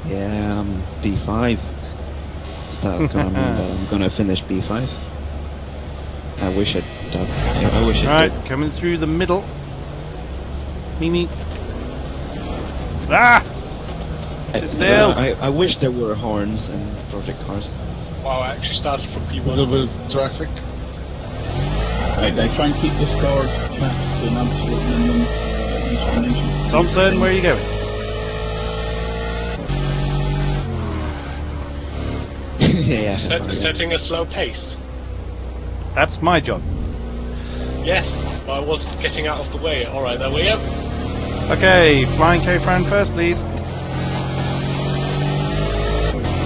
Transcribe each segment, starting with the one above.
Yeah, I'm B5. I'm gonna finish B5. I wish it did. Yeah, I wish it Right, did. coming through the middle. Mimi. Ah! Sit still. I wish there were horns in project cars. Wow, I actually started from P1. A little bit of traffic. Right, I try and keep this car's track to an absolute minimum. Thompson, where are you going? Yeah. Setting a slow pace. That's my job. Yes, but I was getting out of the way. Alright, there we go. Okay, flying K-Fran first, please.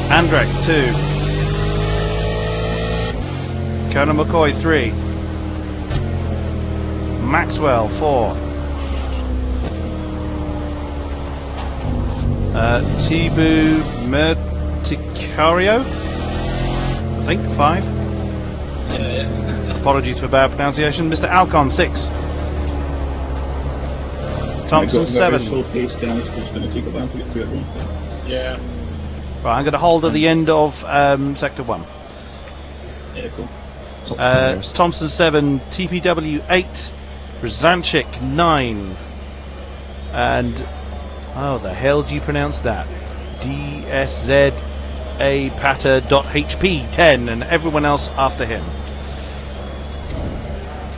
Andrex 2. Colonel McCoy 3. Maxwell 4. Tibu Merticario, I think 5. Yeah. Apologies for bad pronunciation. Mr. Alcon 6. Thompson 7. Slow pace, guys, it's going to take a while to get through everyone. Yeah. Right, I'm going to hold at the end of Sector 1. Yeah, cool. Thompson 7, TPW 8, Razanchik 9, and how the hell do you pronounce that? DSZAPata.HP 10, and everyone else after him.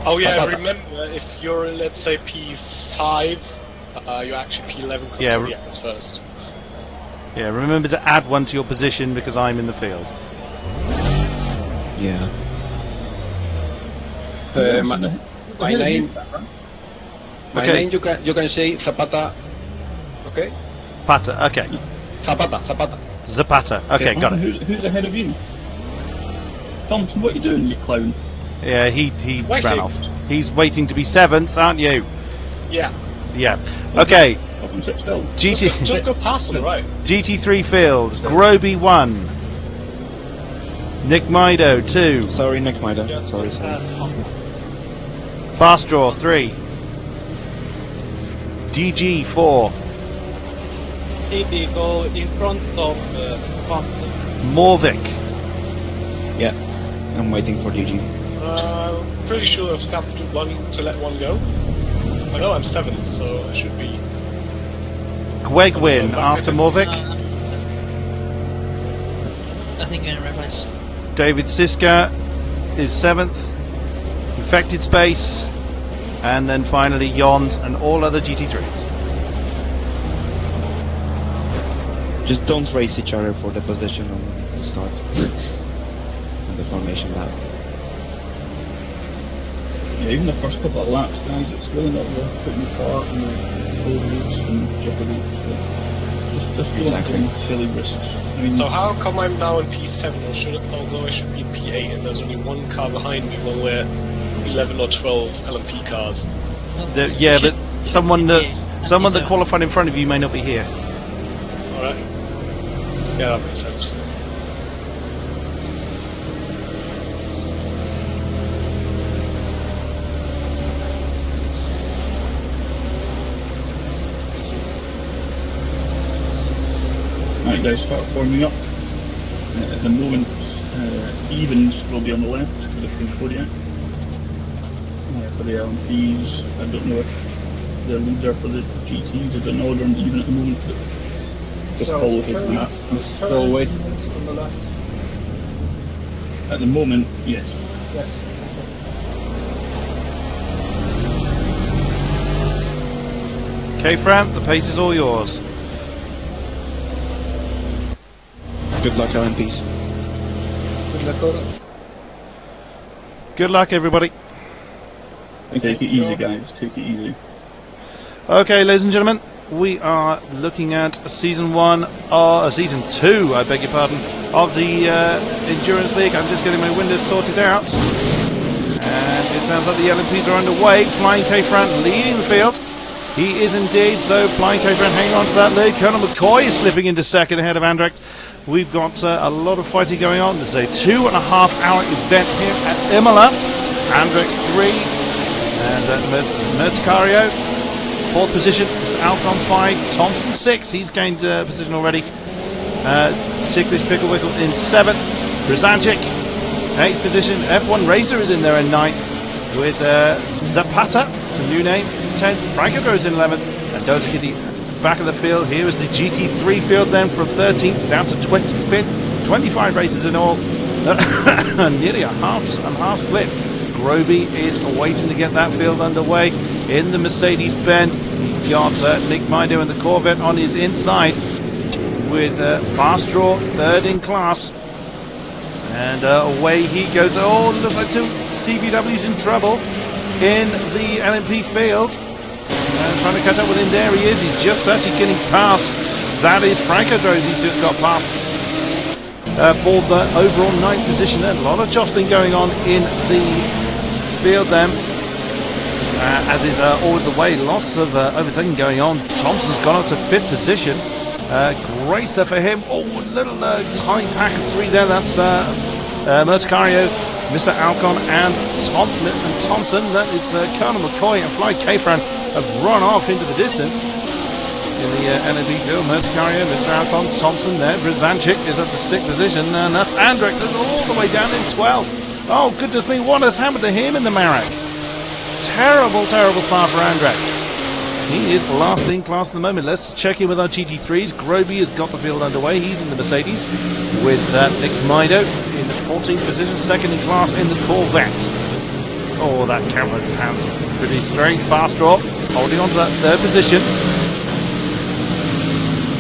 Oh yeah, remember, if you're, let's say, P5, you're actually P11 because Kodiak is first. Yeah, remember to add one to your position because I'm in the field. Yeah. My name you can say Zapata. Okay? Pata, okay. Zapata. Zapata, okay, got it. Who's ahead of you? Thompson, what are you doing, you clown? Yeah, he ran off. He's waiting to be 7th, aren't you? Yeah. Yeah. Okay. Just go past on the right. GT3 field. Groby 1. Nick Mido 2. Sorry, Nick Mido. Sorry. Fast Draw 3. DG 4. Maybe go in front of Morvik. Yeah. I'm waiting for DG. Pretty sure I've captured one to let one go. I know I'm 7th, so I should be. Gwegwin after Morvik. I think I realize. David Siska is 7th. Infected Space. And then finally Yons and all other GT3s. Just don't race each other for the position on the start. And the formation lap. Yeah, even the first couple of laps, guys, it's really not worth putting the car in the roads and jeopardy. Just don't take silly risks. I mean, So how come I'm now in P7, although I should be in P8, and there's only one car behind me when we're 11 or 12 LMP cars? Yeah, but someone that qualified in front of you may not be here. Alright. Yeah, that makes sense. Right, guys, start forming up. At the moment, evens will be on the left for the King-Kodiak. For the LMPs, I don't know if the leader for the GTs is in order and even at the moment, but just follow his map. Still waiting on the left. At the moment, yes. Yes. Okay, Fran, the pace is all yours. Good luck, LMPs. Good luck, Coda. Good luck, everybody. Take it easy, guys. Take it easy. Okay, ladies and gentlemen, we are looking at season 2, I beg your pardon, of the Endurance League. I'm just getting my windows sorted out. And it sounds like the LMPs are underway. Flying K-Fran leading the field. He is indeed, so Flying K-Fran hanging on to that lead. Colonel McCoy is slipping into second ahead of Andrex. We've got a lot of fighting going on. This is a 2.5-hour event here at Imola. Andrex 3 and Merticario 4th position. Mr. Alcon 5, Thompson 6. He's gained position already. Ticklish Picklewickle in 7th. Brzancic, 8th position. F1 Racer is in there in 9th. With Zapata, it's a new name, 10th. Frankadro's in 11th. And Dozer Kitty back of the field. Here is the GT3 field then from 13th down to 25th. 25 races in all. Nearly a half split. Groby is waiting to get that field underway in the Mercedes-Benz. He's got Nick Mido and the Corvette on his inside with Fast Draw, 3rd in class. And away he goes. Oh, looks like two CBW's in trouble in the LMP field. Trying to catch up with him. There he is. He's just actually getting past. That is Frankadros. He's just got past for the overall 9th position. And a lot of jostling going on in the field then, as is always the way. Lots of overtaking going on. Thompson's gone up to 5th position. Great stuff for him. Oh, a little tiny pack of 3 there. That's Merticario, Mr. Alcon, and Thompson. That is Colonel McCoy and Fly Kfran have run off into the distance in the LMP field. Merticario, Mr. Alcon, Thompson there. Brzancic is up to 6th position, and that's Andrex all the way down in 12th. Oh, goodness me, what has happened to him in the Marak? Terrible, terrible start for Andrex. He is last in class at the moment. Let's check in with our GT3s. Groby has got the field underway. He's in the Mercedes with Nick Mido in the 14th position, 2nd in class in the Corvette. Oh, that camera pans pretty strange. Fast Draw holding on to that 3rd position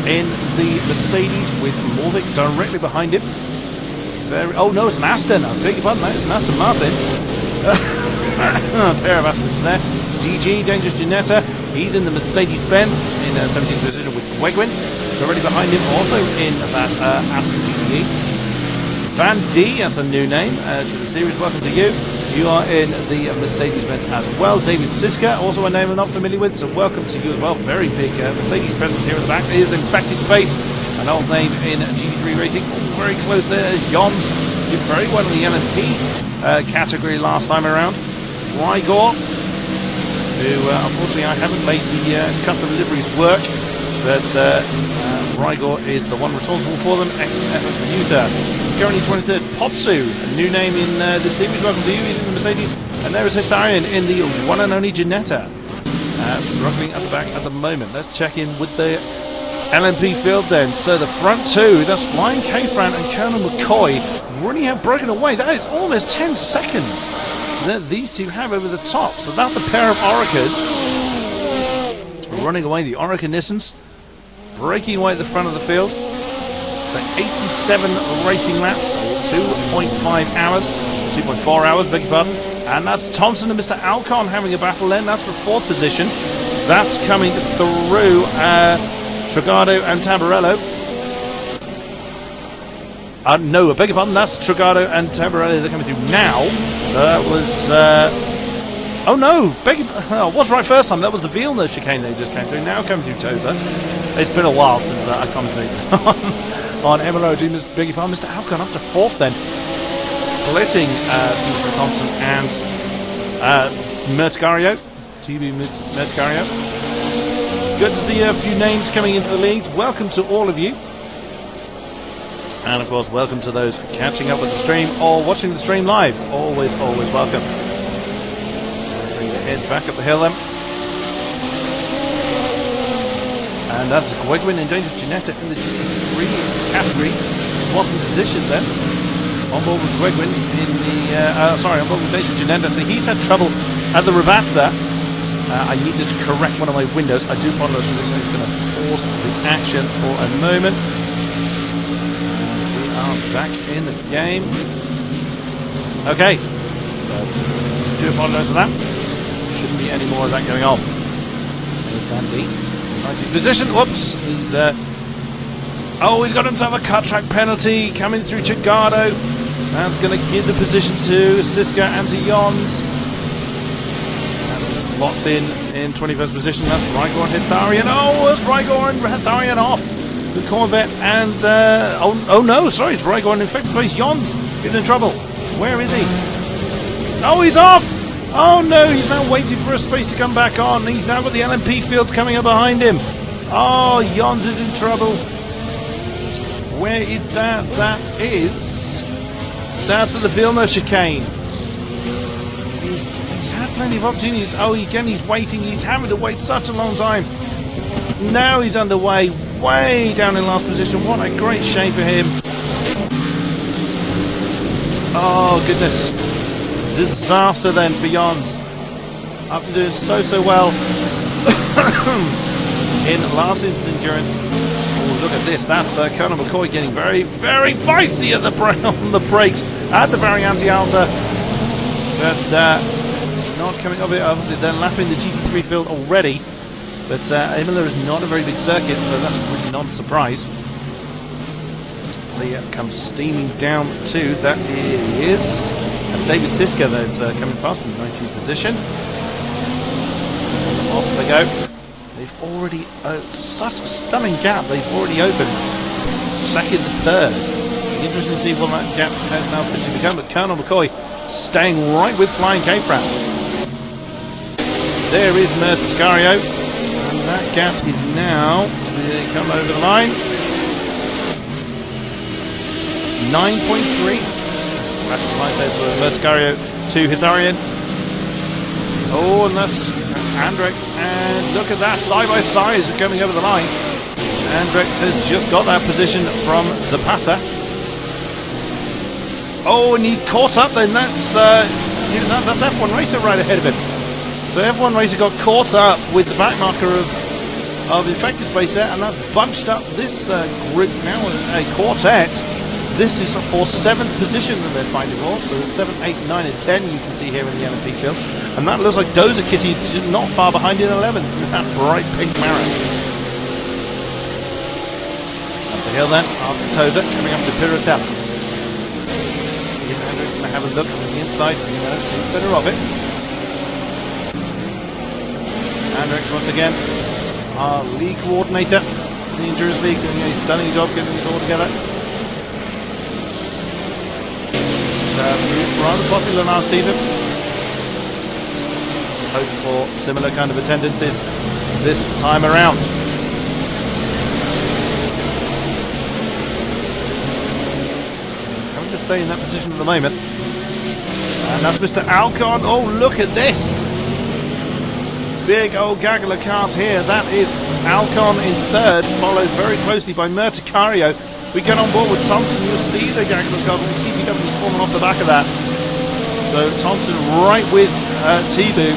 in the Mercedes with Morvick directly behind him. Oh no, it's an Aston. I beg your pardon, it's an Aston Martin. A pair of Astons there. DG, Dangerous Ginetta, he's in the Mercedes-Benz in 17th position with Wegwin. Directly behind him, also in that Aston GTE. Van D, that's a new name to the series. Welcome to you. You are in the Mercedes-Benz as well. David Siska, also a name I'm not familiar with, so welcome to you as well. Very big Mercedes presence here at the back. It is Infected Space, an old name in GT3 racing. Very close there is Jons. Did very well in the LMP category last time around. Rygor, who unfortunately I haven't made the custom liveries work, but Rygor is the one responsible for them. Excellent effort from you, sir. Currently 23rd, Popsu, a new name in the series. Welcome to you. He's in the Mercedes. And there is Hitharian in the one and only Ginetta. Struggling at the back at the moment. Let's check in with the LMP field then. So the front two, that's Flying Kfran and Colonel McCoy, really have broken away. That is almost 10 seconds that these two have over the top. So that's a pair of Oricas running away. The Orica Nissans breaking away at the front of the field. So 87 racing laps, 2.5 hours, 2.4 hours, beg your pardon. And that's Thompson and Mr. Alcon having a battle then. That's for 4th position. That's coming through Trigado and Tamburello. No, I beg your pardon, that's Trigado and Tamburello. They're coming through now. So that was... oh no, I was right first time. That was the Villeneuve chicane that just came through. Now coming through Toza. It's been a while since I commentated on Imola. Beg your pardon, Mr. Alcon up to 4th then. Splitting Mr. Thompson and Merticario. TB Merticario. Good to see a few names coming into the leagues. Welcome to all of you. And of course, welcome to those catching up with the stream or watching the stream live. Always, always welcome. Let's head back up the hill then. And that's Gwegwin and Dangerous Ginetta in the GT3 categories. Swapping positions then. On board with Gwegwin in the... on board with Dangerous Ginetta. So he's had trouble at the Ravazza. I needed to correct one of my windows. I do apologize for this. I'm just going to pause the action for a moment. We are back in the game. Okay. So, I do apologize for that. Shouldn't be any more of that going on. There's Van D. 19th position. Whoops. He's he's got himself a cut track penalty coming through Chigado. That's going to give the position to Siska and to Jons. Slots in 21st position. That's Rygor and Hitharian. Oh, it's Rygor and Hitharian off the Corvette. And oh no, sorry, it's Rygor and Infected Space. Jons is in trouble. Where is he? Oh, he's off. Oh no, he's now waiting for a space to come back on. He's now got the LMP fields coming up behind him. Oh, Jons is in trouble. where is that? That's at the Villeneuve chicane. He's had plenty of opportunities. Oh, again, he's waiting. He's having to wait such a long time. Now he's underway, way down in last position. What a great shame for him. Oh, goodness. Disaster then for Jons. After doing so well in last season's endurance. Oh, look at this. That's Colonel McCoy getting very, very feisty at on the brakes at the Variante Alta. But not coming up it. Obviously, they're lapping the GT3 field already. But Imola is not a very big circuit, so that's really not a surprise. So yeah, comes steaming down to that's David Siska that's coming past from the 19th position. Off they go. They've already such a stunning gap. They've already opened second to third. Interesting to see what that gap has now officially become. But Colonel McCoy staying right with Flying K-Frat. There is Mertiscario, and that gap is now to come over the line. 9.3. That's the line for Mertiscario to Hitharian. Oh, and that's Andrex, and look at that, side by side as they're coming over the line. Andrex has just got that position from Zapata. Oh, and he's caught up then, that's F1 Racer right ahead of him. So F1 Racer got caught up with the back marker of Infected Space there, and that's bunched up this group now, a quartet. This is for 7th position that they're fighting for, so 7, 8, 9 and 10 you can see here in the LMP field. And that looks like Dozer Kitty not far behind in 11th with that bright pink marrow. Up the hill then, after Tozer, coming up to Piratel. Is Andrews going to have a look on the inside? No, he's better of it. Andrews once again, our league coordinator for the Endurance League, doing a stunning job getting this all together. Rather popular last season. Let's hope for similar kind of attendances this time around. He's having to stay in that position at the moment. And that's Mr. Alcon. Oh, look at this! Big old gaggle of cars here. That is Alcon in third, followed very closely by Merticario. We get on board with Thompson, you'll see the gaggle of cars, and TPW's forming off the back of that. So Thompson right with T-Boo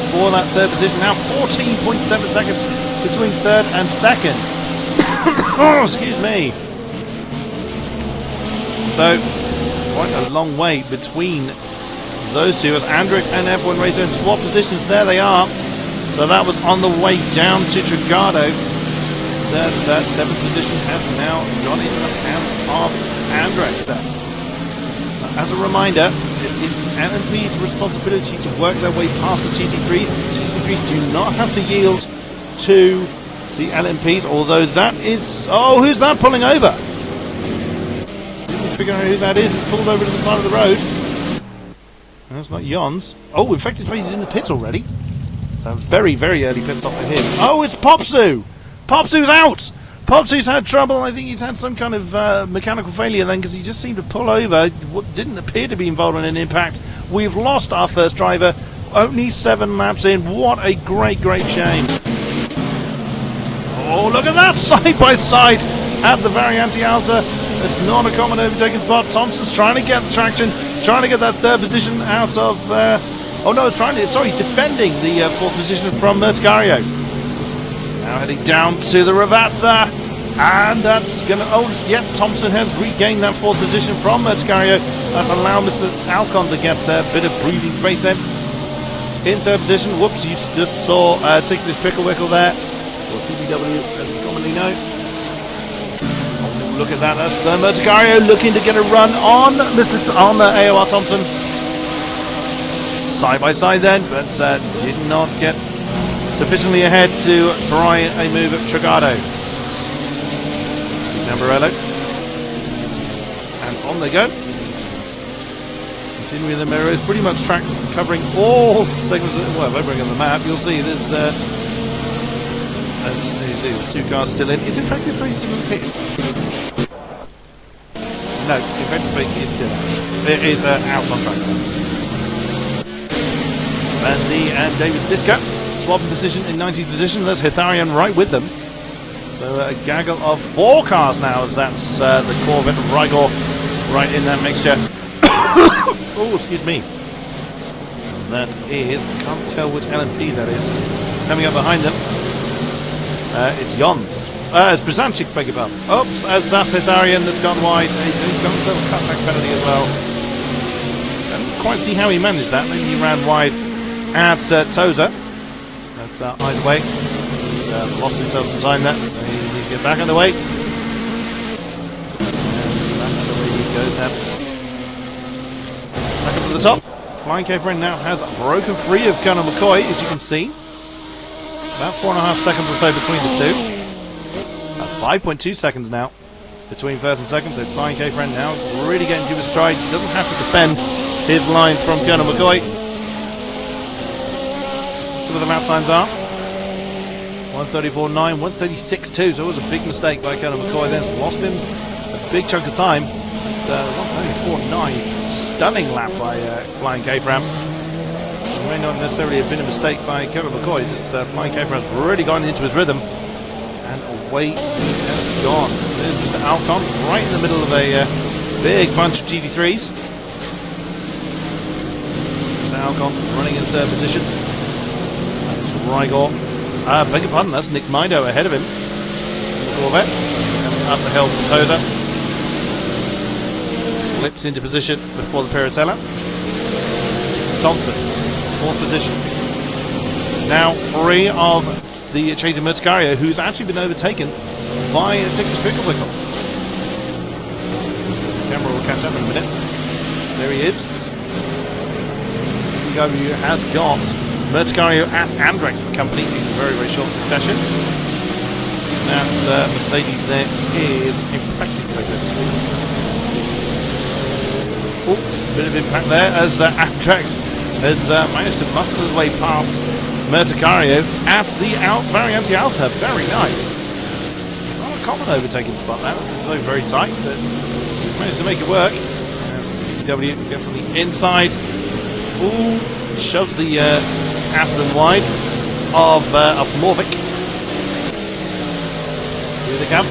for that third position. Now 14.7 seconds between third and second. Oh, excuse me. So quite a long way between those two as Andrex and F1 Racer swap positions. There they are. So that was on the way down to Trigado. That 7th position has now gone into the hands of Andrex there. As a reminder, it is the LMP's responsibility to work their way past the GT3s. The GT3s do not have to yield to the LMPs, although that is... Oh, who's that pulling over? Didn't figure out who that is. It's pulled over to the side of the road. That's not Jons. Oh, Infected Space is in the pits already. So very, very early pit stop for him. Oh, it's Popsu! Popsu's out! Popsu's had trouble. I think he's had some kind of mechanical failure then, because he just seemed to pull over. What didn't appear to be involved in an impact. We've lost our first driver. Only 7 laps in. What a great, great shame. Oh, look at that! Side by side at the Variante Alta. It's not a common overtaking spot. Thompson's trying to get the traction. He's trying to get that third position out of... oh no, he's defending the 4th position from Merticario. Now heading down to the Ravazza, and that's going to... Oh, yep, Thompson has regained that 4th position from Merticario. That's allowed Mr. Alcon to get a bit of breathing space then. In 3rd position, whoops, you just saw Ticklish Picklewickle there, or TBW as we commonly know. Oh, look at that, that's Merticario looking to get a run on AOR Thompson. Side by side then, but did not get sufficiently ahead to try a move at Trigado. Zambarello. And on they go. Continuing the mirrors, pretty much tracks covering all segments. Well, if I bring on the map, you'll see there's as his two cars still in. Is Infected Space still in the pits? No, Infected Space is still out. It is out on track. Bandy and David Siska swapping position in 19th position. There's Hitharian right with them. So a gaggle of 4 cars now, as that's the Corvette of Rigor right in that mixture. Oh, excuse me. And that is, I can't tell which LMP that is. Coming up behind them, it's Jons. It's Brzancic, beg your pardon. Oops, as that's Hitharian that's gone wide. He's got a little cutback penalty as well. Can't quite see how he managed that. Maybe he ran wide at Toza. But either way, he's lost himself some time there, so he needs to get back on the way. And back on the way he goes now. Back up to the top. Flying K-Friend now has broken free of Colonel McCoy, as you can see. About 4.5 seconds or so between the two. 5.2 seconds now between first and second, so Flying K-Friend now really getting to his stride. He doesn't have to defend his line from Colonel McCoy. Let's see what the lap times are. 134.9, 136.2, so it was a big mistake by Colonel McCoy. Then lost him a big chunk of time. It's 134.9, stunning lap by Flying K-Friend. It may not necessarily have been a mistake by Colonel McCoy, just Flying K-Friend has really gone into his rhythm. And away he has gone. There's Mr. Alcon right in the middle of a big bunch of GT3s. Mr. Alcon running in third position. That's Rigor. Beg your pardon, that's Nick Mido ahead of him. Corvette coming up the hill from Toza. Slips into position before the Piratella. Thompson, fourth position. Now free of the Chaser Merticario, who's actually been overtaken by Tickus Picklewickle. The camera will catch up in a minute. There he is. BW has got Merticario and Andrex for company in very, very short succession. And that's Mercedes there is Infected Spacer. Oops, bit of impact there as Andrex has managed to muscle his way past Merticario at the Variante Alta. Very nice. Not a common overtaking spot that. This is so very tight, but he's managed to make it work. As the TPW gets on the inside. Ooh, shoves the Aston wide of Morvik. Here they come.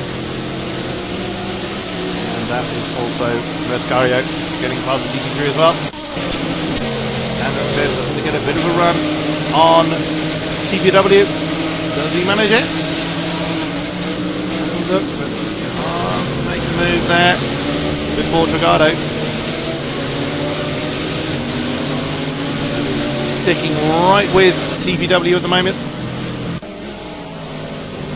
And that is also Merticario getting past the GT3 as well. And that's it. Looking to get a bit of a run on TPW. Does he manage it? Doesn't look, but can't make the move there before Trigado. Sticking right with TPW at the moment.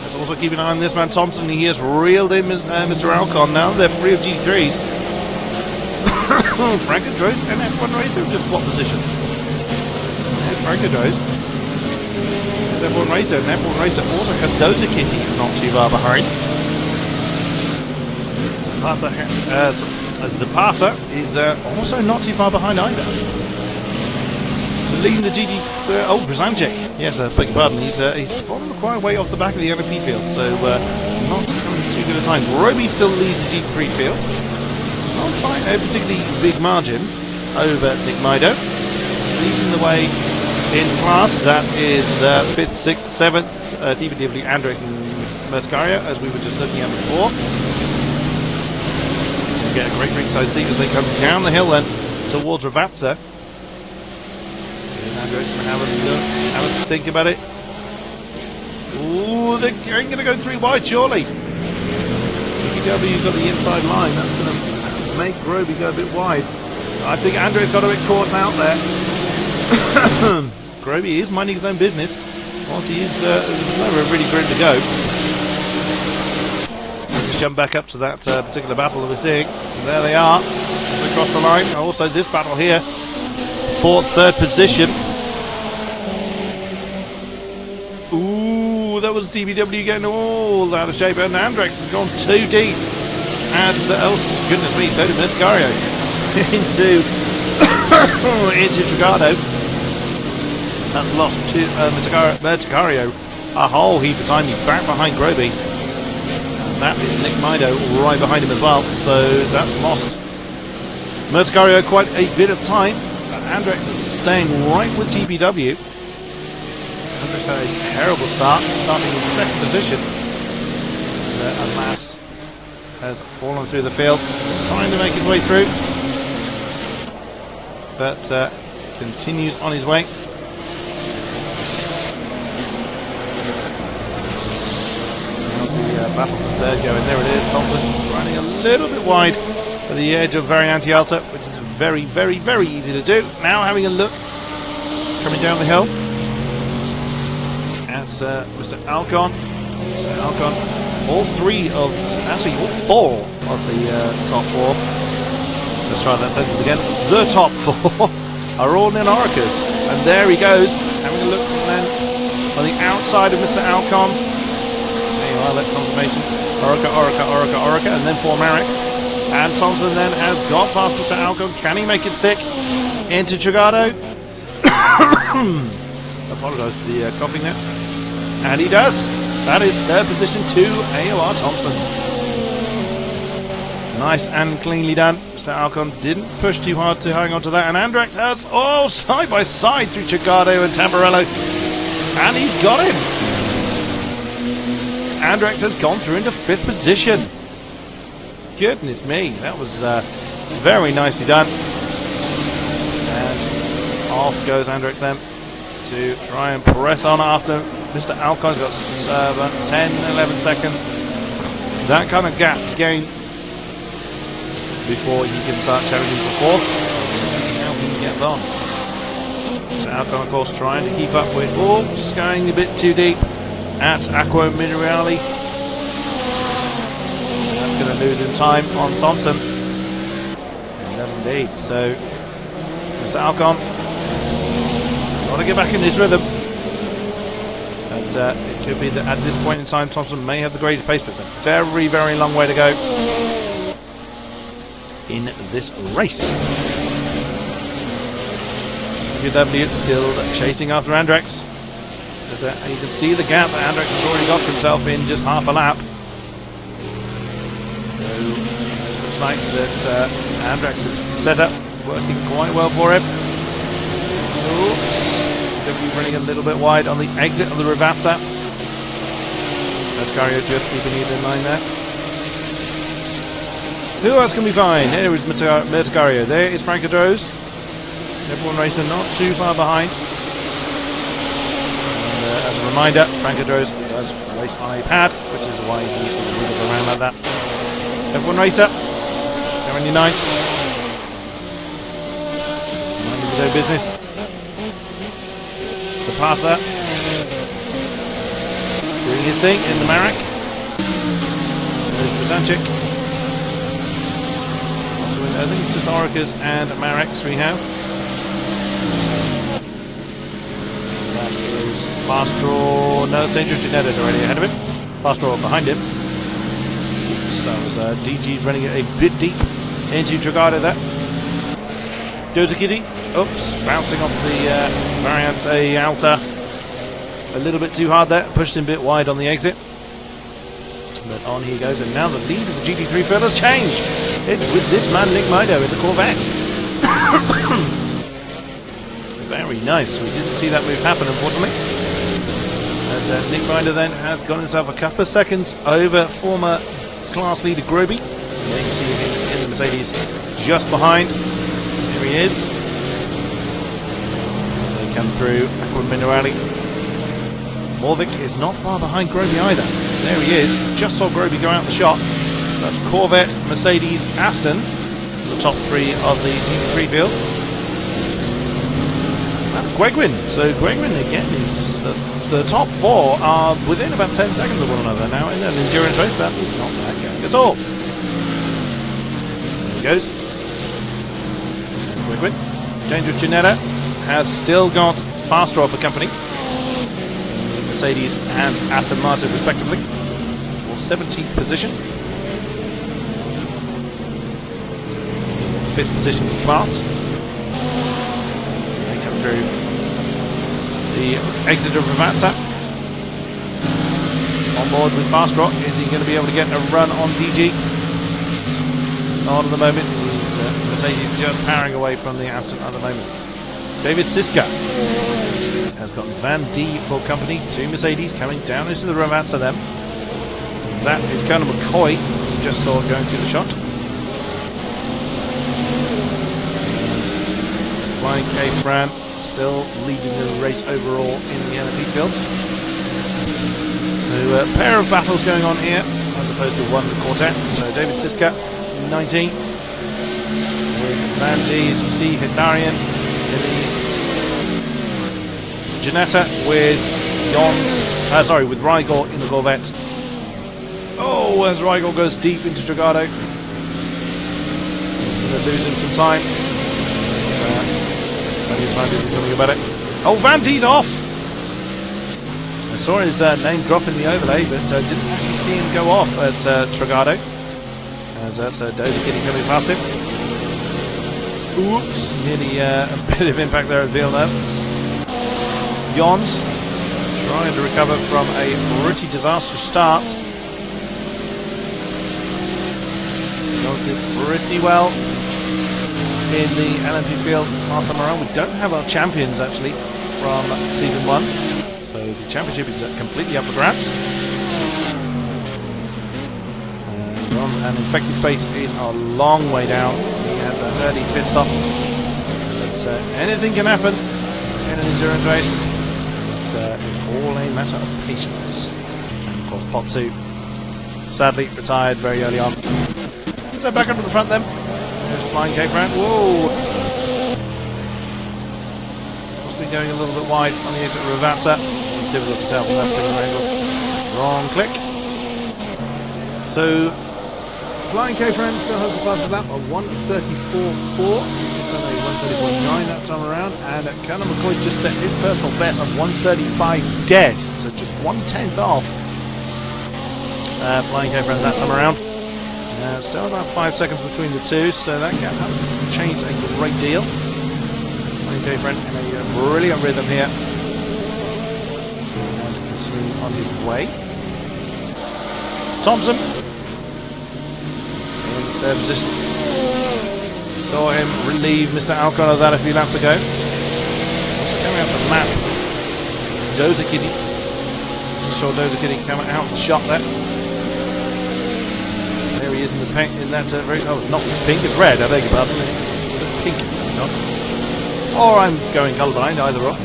Let's also keep an eye on this man Thompson. He has reeled in Mr. Alcon now. They're free of GT3s. Frankadros and F1 Racer have just swapped position. Frankadros. There's F1 Racer, and F1 Racer also has Dozer Kitty not too far behind. Zapata is also not too far behind either. So leading the GT3. Oh, Brzancic. Yes, beg your pardon. He's fallen quite a way off the back of the LMP field, so not having too good a time. Roby still leads the GT3 field. Not by a particularly big margin over Nick Mido. Leading the way in class, that is 5th, 6th, 7th, TPW, Andrex and Merticario, as we were just looking at before. We'll get a great ringside seat as they come down the hill then towards Ravazza. Here's Andrex going to have a look, have a think about it. Ooh, they ain't going to go 3 wide, surely. TPW's got the inside line, that's going to make Groby go a bit wide. I think Andre's got a bit caught out there. Groby is minding his own business. Whilst he is nowhere really for him to go. Let's just jump back up to that particular battle that we're seeing. And there they are. As they cross the line. Also this battle here for third position. Ooh, that was TPW getting all out of shape, and Andrex has gone too deep. And oh goodness me, so did Merticario into Trigado. That's lost to Merticario a whole heap of time. He's back behind Groby. And that is Nick Mido right behind him as well. So that's lost Mertegario quite a bit of time. Andrex is staying right with TPW. Andrex had a terrible start, starting in second position. Alas, has fallen through the field. He's trying to make his way through, but continues on his way. How's the battle for third going? There it is. Thompson running a little bit wide at the edge of Variante Alta, which is very, very, very easy to do. Now having a look, coming down the hill, at Mr. Alcon. Mr. Alcon, all four of the top four. Let's try that sentence again. The top four are all in Oricas. And there he goes, having a look, and then on the outside of Mr. Alcon. There you are, that confirmation. Orica, and then four Mareks. And Thompson then has got past Mr. Alcon. Can he make it stick into Chigado? Apologise for the coughing there. And he does. That is third position to AOR Thompson. Nice and cleanly done. Mr. Alcon didn't push too hard to hang on to that. And Andrex has, side by side through Chigado and Tamburello. And he's got him. Andrex has gone through into fifth position. Goodness me, that was very nicely done. And off goes Andrex then to try and press on after Mr. Alcon's got about 10, 11 seconds. That kind of gap to gain before he can start challenging for fourth. Let's see how he gets on. So Alcon, of course, trying to keep up with, going a bit too deep at Aqua Minerale. That's going to lose him time on Thompson. He does indeed. So Mr. Alcon, got to get back in his rhythm. But it could be that at this point in time, Thompson may have the greatest pace, but it's a very, very long way to go in this race. WW still chasing after Andrex. But you can see the gap that Andrex has already got for himself in just half a lap. So it looks like that Andrex's setup working quite well for him. Oops. W running a little bit wide on the exit of the Rivazza. Mertegario just keeping it in line there. Who else can we find? There is Mertegario. There is Francadros. Everyone racing not too far behind. And, as a reminder, Francadros does race on a pad, which is why he moves around like that. F1 racer, they're on your ninth. Minding his own business. Zapata doing his thing in the Marek. There's Brzanczyk. Also, I think it's just Oricas and Mareks we have. That is Fast Draw. No, it's Dangerous Genetic already ahead of him. Fast Draw behind him. Oops, that was DG running it a bit deep into Trigado there. Doza Kitty. Oops, bouncing off the Variante Alta a little bit too hard there. Pushed him a bit wide on the exit. But on he goes, and now the lead of the GT3 field has changed. It's with this man, Nick Mido, in the Corvette. Very nice. We didn't see that move happen, unfortunately. But Nick Mido then has got himself a couple of seconds over former class leader Groby. And you can see him in the Mercedes just behind. Here he is. As they come through Aqua Minerale. Morvik is not far behind Groby either. There he is. Just saw Groby go out the shot. That's Corvette, Mercedes, Aston, the top three of the GT3 field. That's Gwegwin. So Gwegwin again is the top four are within about 10 seconds of one another now in an endurance race. That is not bad going at all. There he goes. There's Gwegwin. Dangerous Janetta has still got Fast Draw for company. Mercedes and Aston Martin respectively for 17th position. 5th position in class. They come through the exit of Rivazza. on board with Fast Rock. Is he going to be able to get a run on DG? Not at the moment. He's Mercedes just powering away from the Aston at the moment. David Siska has got Van D for company. 2 Mercedes coming down into the romance of them. That is Colonel McCoy, who just saw it going through the shot. Flying K Fran still leading the race overall in the LMP fields. So a pair of battles going on here as opposed to one quartet. So David Siska 19th with Van D, as you see, Hitharian in the Janetta with with Rigor in the Corvette. Oh, as Rigor goes deep into Dragado, he's going to lose him some time. Plenty of time to do something about it. Oh, Van D's off! I saw his name drop in the overlay, but didn't actually see him go off at Dragado. As that's Dozer Kitty coming past him. Oops, nearly a bit of impact there at Villeneuve. Jons trying to recover from a pretty disastrous start. Jons did pretty well in the LMP field last time around. We don't have our champions actually from season 1, so the championship is completely up for grabs. And Infected Space is a long way down. We had an early pit stop. But anything can happen in an endurance race. It's all a matter of patience. And of course, Pop 2 sadly retired very early on. So back up to the front then. There's Flying K Fran. Whoa! Must be going a little bit wide on the exit of Ravazza. It's difficult to tell from that particular angle. Wrong click. So Flying K-Fran still has the fastest lap of 1:34.4. He's just done a 1:34.9 that time around. And Colonel McCoy just set his personal best of 1:35 dead. So just 1/10 off Flying K-Fran that time around. Still about 5 seconds between the two, so that gap hasn't changed a great deal. Flying K-Fran in a brilliant rhythm here. And continuing on his way. Thompson. Third position. Saw him relieve Mr. Alcon of that a few laps ago. Also coming out to lap Dozer Kitty. Just saw Dozer Kitty coming out the shot there. There he is in the pink in that very it's not pink, it's red, I beg your pardon. It's pink in some shots. Or I'm going colourblind, either or.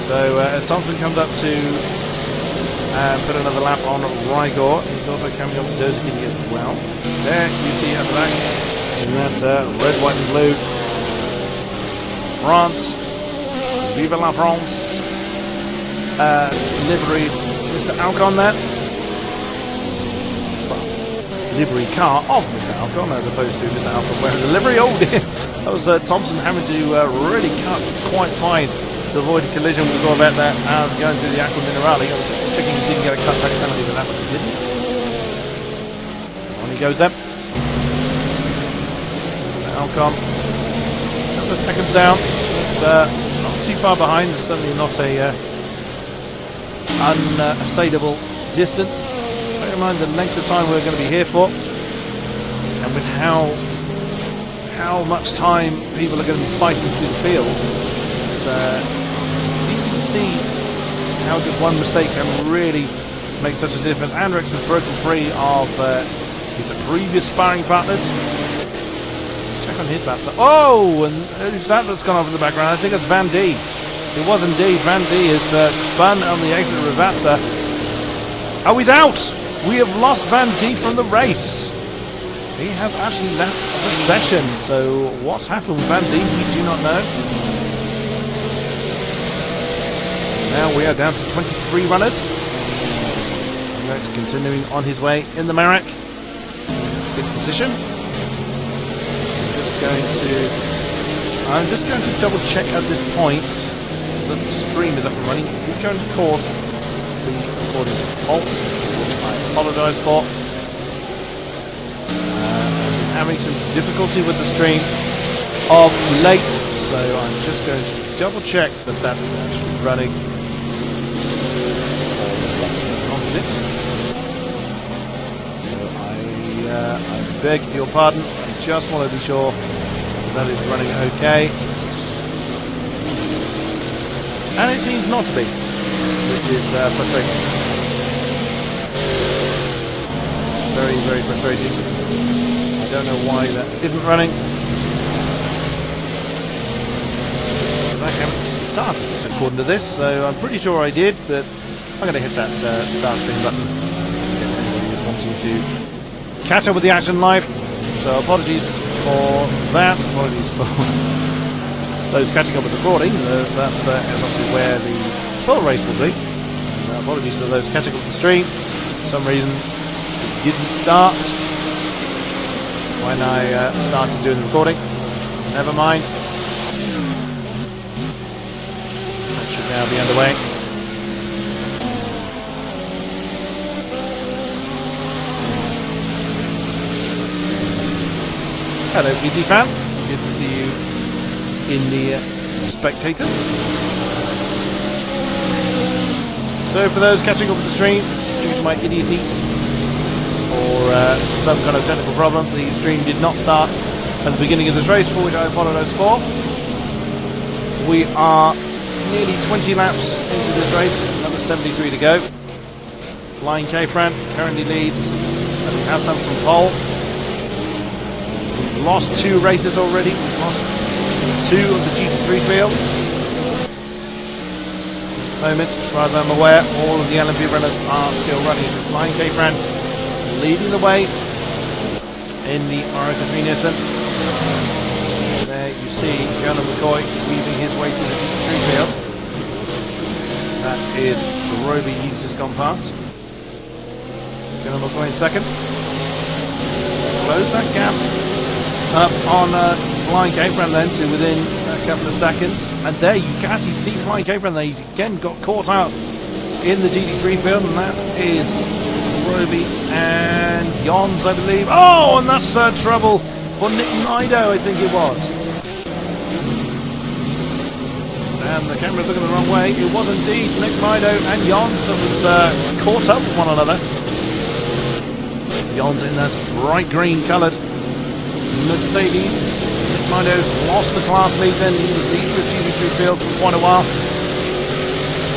So as Thompson comes up to put another lap on Rigor. He's also coming up to Dozer Kitty as well. There you see at the back in that red, white and blue France, Vive la France liveried Mr. Alcon there. Well, livery car of Mr. Alcon as opposed to Mr. Alcon wearing the livery. Oh dear, that was Thompson having to really cut quite fine to avoid a collision with the Corvette there and going through the Aqua Minerale. I was checking he didn't get a cut tack penalty for that, but he didn't. On he goes then. Mr. Alcon. A couple of seconds down. But, not too far behind. It's certainly not a unassailable distance. Bear in mind the length of time we're going to be here for. And with how much time people are going to be fighting through the field, it's easy to see how just one mistake can really make such a difference. Andrex has broken free of his previous sparring partners. Let's check on his laptop. Oh, and who's that's gone off in the background? I think it's Van D. It was indeed. Van D has spun on the exit of Ravazza. Oh, he's out! We have lost Van D from the race. He has actually left the session. So what's happened with Van D, we do not know. Now we are down to 23 runners. Andrex continuing on his way in the Marek. 5th position. I'm just going to double check at this point that the stream is up and running. It's going to cause the recording to halt, which I apologise for. I'm having some difficulty with the stream of late, so I'm just going to double check that that is actually running. it. So I beg your pardon. I just want to be sure that is running okay. And it seems not to be, which is frustrating. Very, very frustrating. I don't know why that isn't running. Because I haven't started according to this, so I'm pretty sure I did, but I'm going to hit that start stream button just in case anybody is wanting to catch up with the action live. So apologies for that. Apologies for those catching up with the recording. That's obviously where the full race will be. And apologies to those catching up with the stream. For some reason it didn't start when I started doing the recording. Never mind. That should now be underway. Hello, PT fan. Good to see you in the spectators. So, for those catching up with the stream, due to my idiocy or some kind of technical problem, the stream did not start at the beginning of this race, for which I apologise for. We are nearly 20 laps into this race, another 73 to go. Flying K-Fran currently leads, as he has done from pole. We've lost 2 races already. We've lost 2 of the GT3 field. At the moment, as far as I'm aware, all of the LMP runners are still running. So Flying K-Fran leading the way in the RF3 Nissan. There you see Jonah McCoy weaving his way through the GT3 field. That is Roby, he's just gone past. Jonah McCoy in second. Let's close that gap up on Flying K-Fran then to within a couple of seconds. And there you can actually see Flying K-Fran there. He's again got caught out in the GT3 field, and that is Roby and Jons, I believe. Oh, and that's trouble for Nick Nido, I think it was. And the camera's looking the wrong way. It was indeed Nick Nido and Jons that was caught up with one another. Jons in that bright green coloured Mercedes. Nick Nido's lost the class lead then. He was leading the GT3 field for quite a while.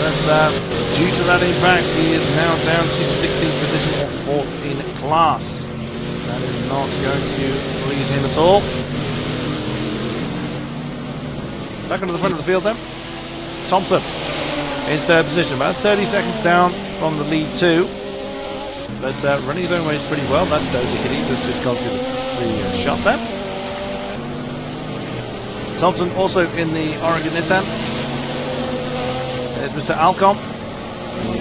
But due to that impact, he is now down to 16th position or 4th in class. That is not going to please him at all. Back onto the front of the field then. Thompson in 3rd position, about 30 seconds down from the lead 2. But running his own race pretty well. That's Dozy Kitty that's just gone through the shot there. Thompson also in the Oregon Nissan. There's Mr. Alcom,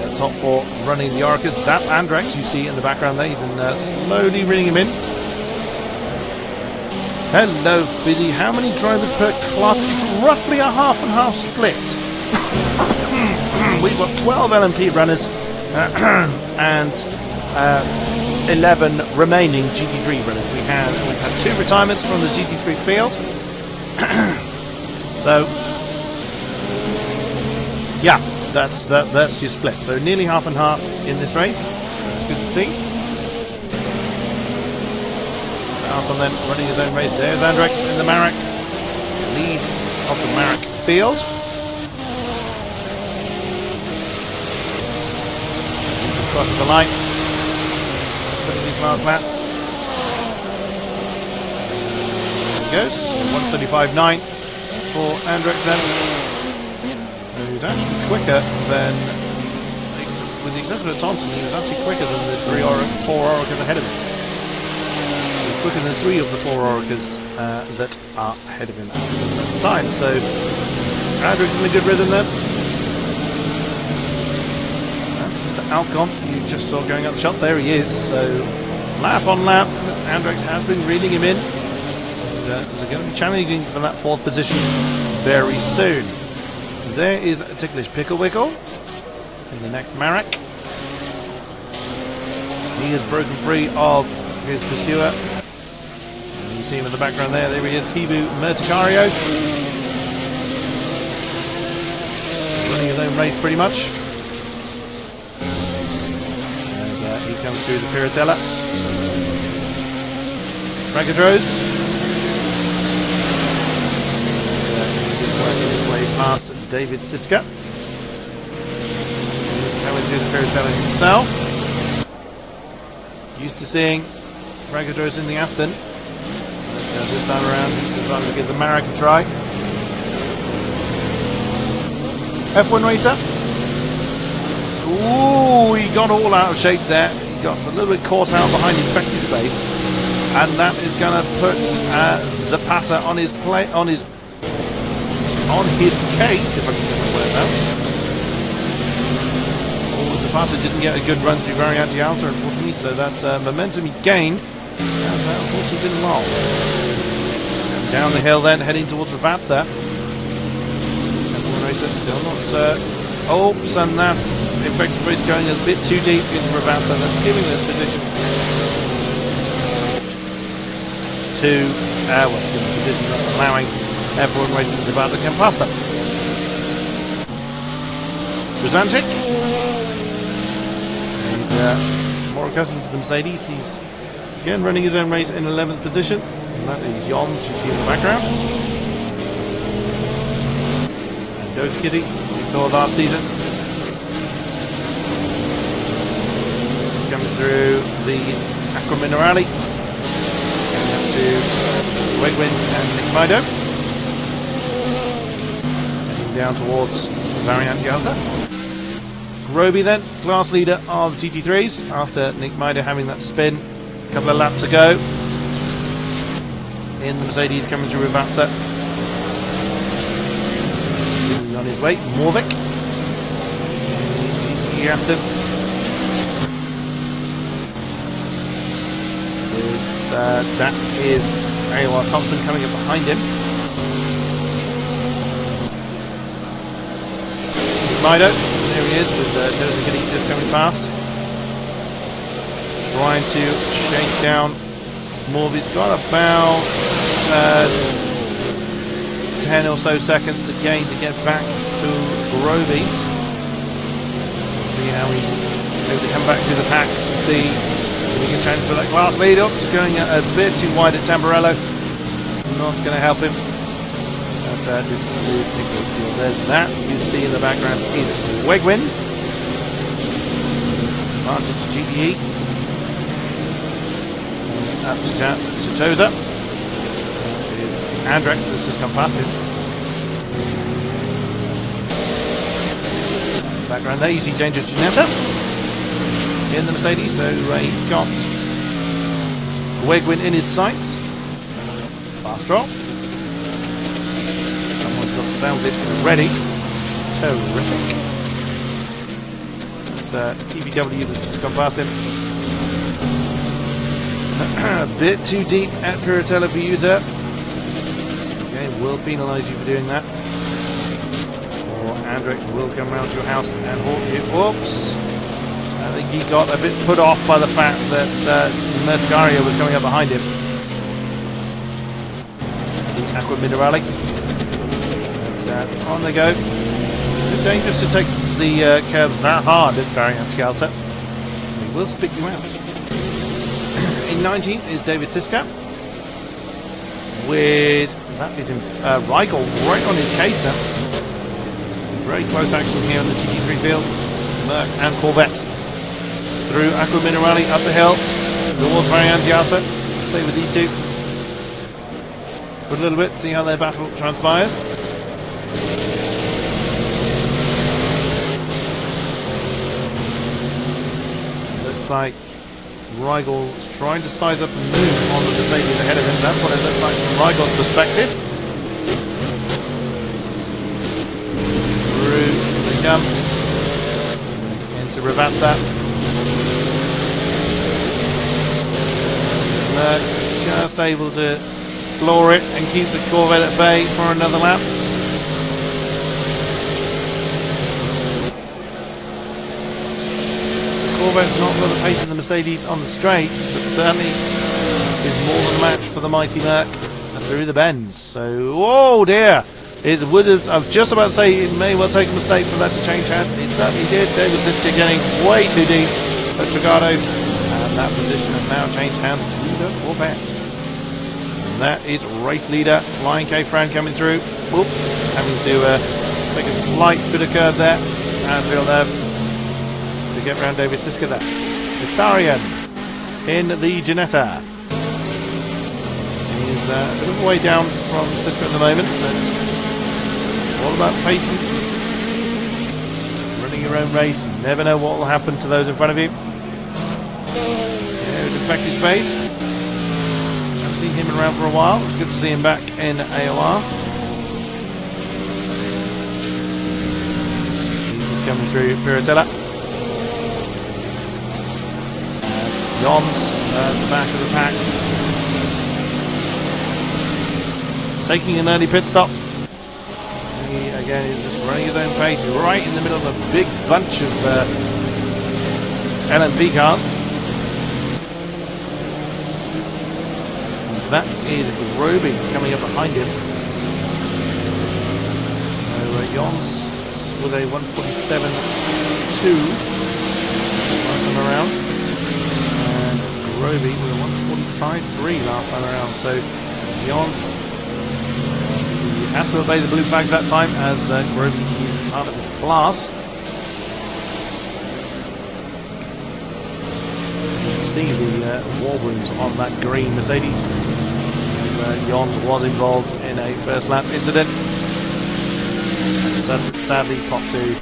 the top 4 running the Orcas. That's Andrex, you see in the background there. He's been slowly reeling him in. Hello, Fizzy. How many drivers per class? It's roughly a half and half split. We've got 12 LMP runners and 11 remaining GT3 runners. We've had 2 retirements from the GT3 field. So, yeah, that's your split. So nearly half and half in this race. It's good to see. Mr. Alcon then running his own race. There's Andrex in the Marek, lead of the Marek field. He just crosses the line. Putting his last lap. There he goes. 1:35.9 for Andrex then. He was actually quicker than, with the exception of Thompson, he was actually quicker than the 4 Oricas ahead of him. He was quicker than 3 of the 4 Oricas that are ahead of him at the time. So Andrex in a good rhythm there. That's Mr. Alcon, you just saw going out the shot. There he is. So lap on lap, Andrex has been reeling him in. They're going to be challenging for that 4th position very soon. There is a Ticklish Pickle Wickle in the next Marek. He has broken free of his pursuer. And you see him in the background there. There he is, Tibu Merticario. Running his own race pretty much. comes through the Piratella. Bragadros. He's working his way past David Siska. He's coming through the Piratella himself. Used to seeing Bragadros in the Aston. But this time around he's decided to give the Marek a try. F1 racer. Ooh, he got all out of shape there. He got a little bit caught out behind infected space, and that is going to put Zapata on his case, if I can get my words out. Oh, Zapata didn't get a good run through Variante Alta, unfortunately, so that momentum he gained has unfortunately been lost. And down the hill then, heading towards Ravazza. F1 racer still not. Oops, and that's infected space going a bit too deep into Ravazza. That's giving this position to giving the position that's allowing F1 Racing Zapata to come past them. Brzancic. He's more accustomed to the Mercedes. He's again running his own race in 11th position. And that is Jons, you see in the background. And Dozer Kitty, we saw last season. This is coming through the Aqua Minerale. Coming up to Wegwin and Nick Mido. Heading down towards Variante Alta. Groby then, class leader of GT3s after Nick Mido having that spin a couple of laps ago. In the Mercedes coming through Ravazza. On his way, Morvik. GT Aston. With that is AOR Thompson coming up behind him. Mido, there he is with Dozer Kitty just coming past. Trying to chase down Morvy's got about 10 or so seconds to gain to get back to Groby. See how he's able to come back through the pack to see if he can transfer that class lead up. It's going a bit too wide at Tamburello. It's not going to help him. Didn't lose a big deal there. That you see in the background is Wegwin. Advantage to GTE. Up to Toza. That is Andrex that's just come past him. Background there, you see Dangerous Janetta in the Mercedes, so he's got Wegwin in his sights. Fast drop. Someone's got the sound bit ready. Terrific. It's TBW that's just gone past him. A bit too deep at Piratella for you, sir. Okay, will penalise you for doing that. Or Andrex will come round to your house and haunt you. Whoops! I think he got a bit put off by the fact that Mercegario was coming up behind him. The Aqua Minerale. But on they go. It's a bit dangerous to take the curves that hard at Variante Alta. They will spit you out. In 19th is David Siska. With that is in Rigel right on his case now. Some very close action here on the GT3 field. Merc and Corvette through Aqua Minerale up the hill towards Variante Alta. Stay with these two for a little bit, see how their battle transpires. Looks like Rigel's trying to size up and move on the Mercedes ahead of him. That's what it looks like from Rigel's perspective. Through they come into Ravazza. Just able to floor it and keep the Corvette at bay for another lap. Corvette's not got the pace of the Mercedes on the straights, but certainly is more than a match for the mighty Merc through the bends. So, oh dear, it would have. I was just about to say it may well take a mistake for that to change hands. It certainly did. David Siska getting way too deep. But Trigado and that position has now changed hands to the Corvette. And that is race leader Flying K-Fran coming through. Whoop, having to take a slight bit of curve there, and Villeneuve to get round David Siska there. Itharian in the Ginetta. He's a bit of a way down from Siska at the moment, but all about patience. Running your own race, you never know what will happen to those in front of you. There's Infected Space. Haven't seen him around for a while. It's good to see him back in AOR. He's just coming through Piratella. Jons at the back of the pack. Taking an early pit stop. He again is just running his own pace. He's right in the middle of a big bunch of LMP cars. And that is Groby coming up behind him. So Jons with a 147.2 last time around. And Groby with a 145.3 last time around. So Jons has to obey the blue flags that time, as Groby is part of his class. You can see the war rooms on that green Mercedes. Jons was involved in a first lap incident. Sadly, Popsu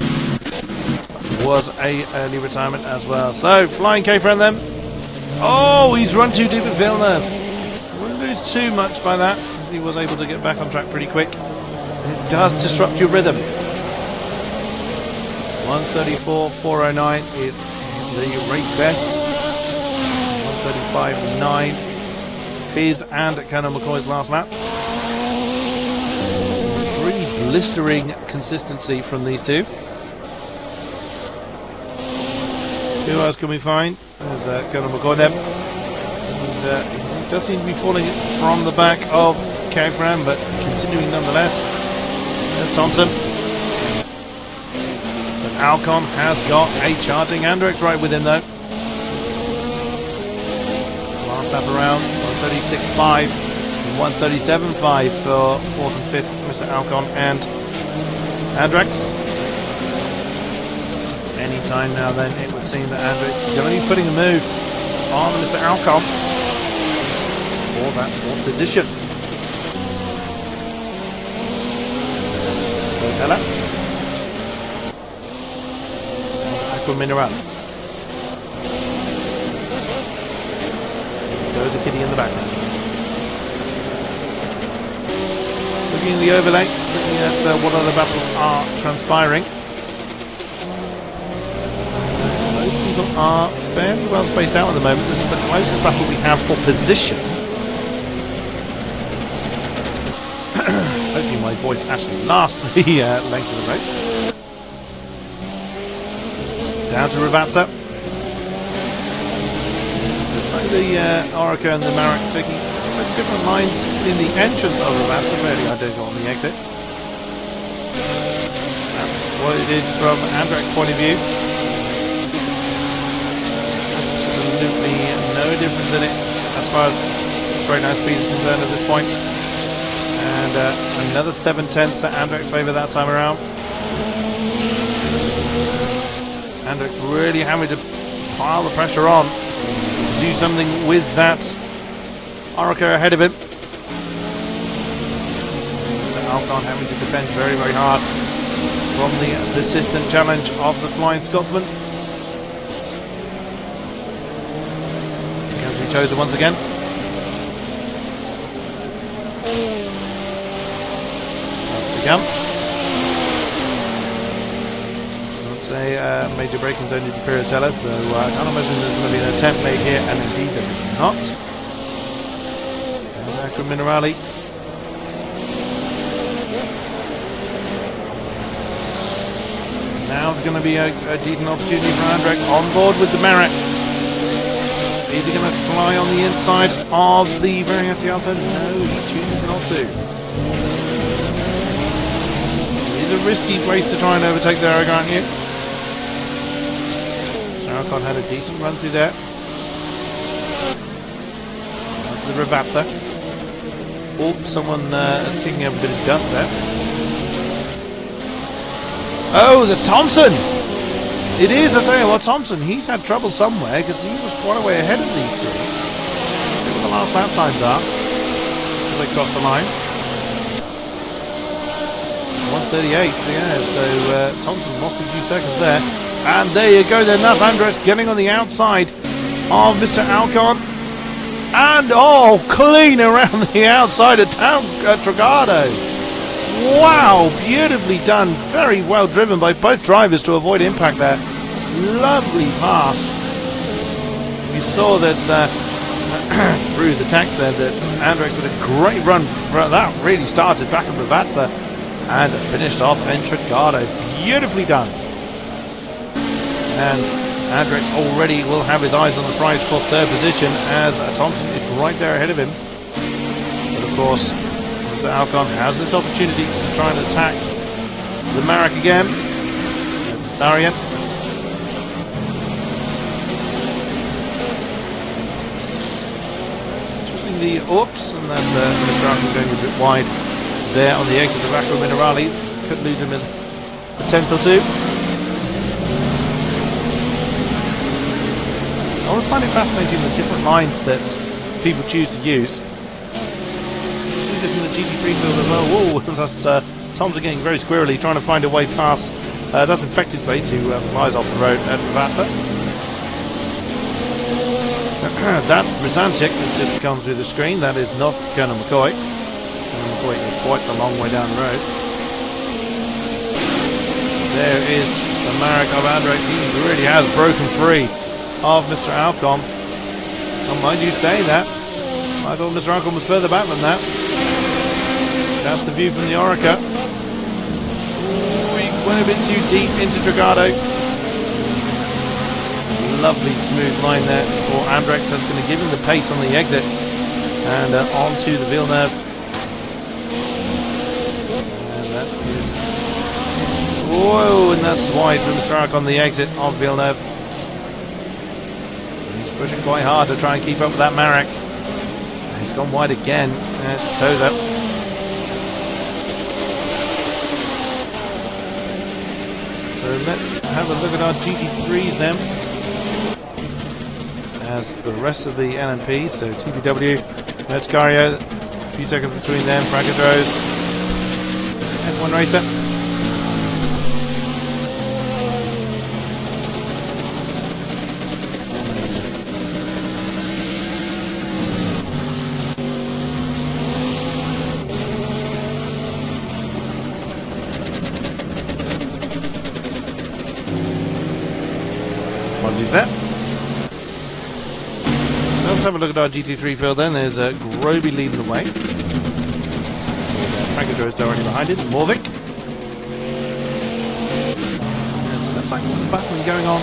was a early retirement as well. So, Flying K-Fran then. Oh, he's run too deep at Villeneuve. Wouldn't lose too much by that. He was able to get back on track pretty quick. It does disrupt your rhythm. 134.409 is the race best. 135.9 his and Colonel McCoy's last lap. Some pretty blistering consistency from these two. Who else can we find? There's Colonel McCoy there. He does seem to be falling from the back of K-Fran, but continuing nonetheless. There's Thompson. But Alcon has got a charging Andrex right with him though. Last lap around, 136.5 and 137.5 for 4th and 5th, Mr. Alcon and Andrex. Anytime now then, it would seem that Andrex is going to be putting a move on Mr. Alcon for that 4th position. Tella. Aqua Mineral. There's a kitty in the background. Looking at the overlay, looking at what other battles are transpiring. Most people are fairly well spaced out at the moment. This is the closest battle we have for position. Hopefully my voice actually lasts the length of the race. Down to Ravazza. Looks like the Orica and the Marek taking different lines in the entrance of Ravazza, fairly identical on the exit. That's what it is from Andrek's point of view. Absolutely no difference in it as far as straight line speed is concerned at this point. And another 7/10 to Andrek's favour that time around. Andrek's really having to pile the pressure on to do something with that Orica ahead of him. Mr. Alcon having to defend very, very hard from the persistent challenge of the Flying Scotsman. He comes to be chosen once again. Not a major braking zone into Piratella, so I can't imagine there's going to be an attempt made here, and indeed there is not. There's Aqua Minerali. Now it's going to be a decent opportunity for Andrex on board with the Marek. Is he going to fly on the inside of the Variante Alto? No, he chooses not to. It's a risky place to try and overtake the Arrogant. Alcon had a decent run through there. to the Ravazza. Oh, someone is kicking up a bit of dust there. Oh, there's Thompson! It is, I say, well, Thompson, he's had trouble somewhere because he was quite a way ahead of these three. Let's see what the last lap times are as they cross the line. 1:38, yeah, so Thompson lost a few seconds there. And there you go then, that's Andretti getting on the outside of Mr. Alcon. And, oh, clean around the outside of Trigado. Wow, beautifully done. Very well driven by both drivers to avoid impact there. Lovely pass. You saw that through the tax there that Andretti had a great run. That really started back in Ravazza and finished off in Trigado. Beautifully done. And Andretti already will have his eyes on the prize for third position as Thompson is right there ahead of him. But of course, Mr. Alcon has this opportunity to try and attack the Marek again. There's Tharian. Twisting the oops, and that's Mr. Alcon going a bit wide there on the exit of Acqua Minerale. Could lose him in a tenth or two. I always find it fascinating the different lines that people choose to use. This in the GT3 field as well. Whoa, that's Tom's getting very squirrely, trying to find a way past. That's Infected Space, who flies off the road at Ravazza. That's Brzanczyk that's just come through the screen. That is not Colonel McCoy. Colonel McCoy is quite a long way down the road. There is the Marek of Andretti. He really has broken free of Mr. Alcon. Don't mind you saying that. I thought Mr. Alcon was further back than that. That's the view from the Orica. We went a bit too deep into Trigado. Lovely smooth line there for Andretti. That's going to give him the pace on the exit. And on to the Villeneuve. And that is... Whoa, and that's wide for Mr. Alcon on the exit of Villeneuve. He's pushing quite hard to try and keep up with that Marek. He's gone wide again. It's Toza. So let's have a look at our GT3s then. As the rest of the LMP, so TPW, Mertcario, a few seconds between them, Francadros, F1 Racer. Apologies there. So let's have a look at our GT3 field then. There's Groby leading the way. Francadro's directly behind it. Morvik. There's looks like some battling going on.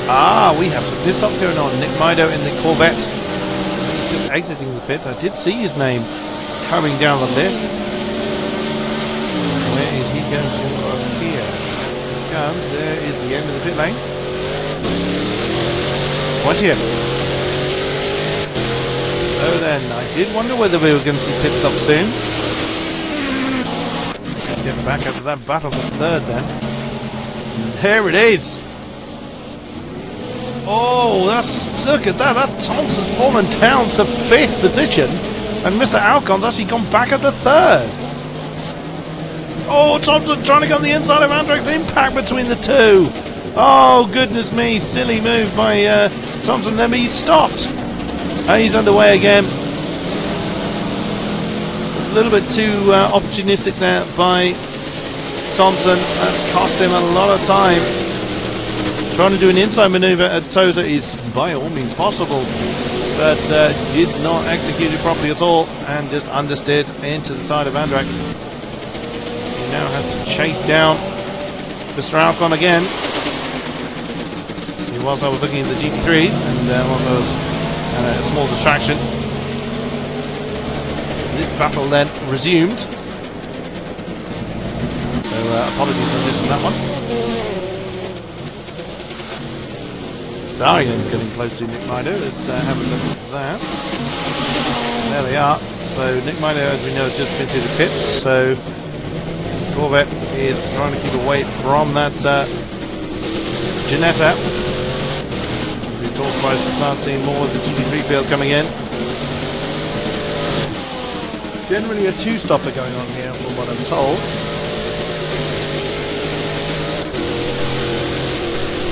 Ah, we have some pit stops going on. Nick Mido in the Corvette. He's just exiting the pits. I did see his name coming down the list. Where is he going to appear? Here he comes. There is the end of the pit lane. 20th. So then, I did wonder whether we were going to see pit stops soon. Let's get back up to that battle for third then. There it is. Oh, look at that. That's Thompson's fallen down to 5th position, and Mr. Alcon's actually gone back up to 3rd. Oh, Thompson trying to go on the inside of Andrexi's impact between the two. Oh, goodness me. Silly move by Thompson there, but he's stopped. He's underway again. A little bit too opportunistic there by Thompson. That's cost him a lot of time. Trying to do an inside maneuver at Toza is by all means possible, but did not execute it properly at all and just understeered into the side of Andretti. He now has to chase down Mr. Alcon again. Whilst I was looking at the GT3s and whilst I was a small distraction, this battle then resumed. So apologies for missing that one. Starian's getting close to Nick Mido. Let's have a look at that. there they are. So Nick Mido, as we know, has just been through the pits. So Corvette is trying to keep away from that Ginetta. We're all surprised to start seeing more of the GT3 field coming in. Generally a two-stopper going on here, from what I'm told.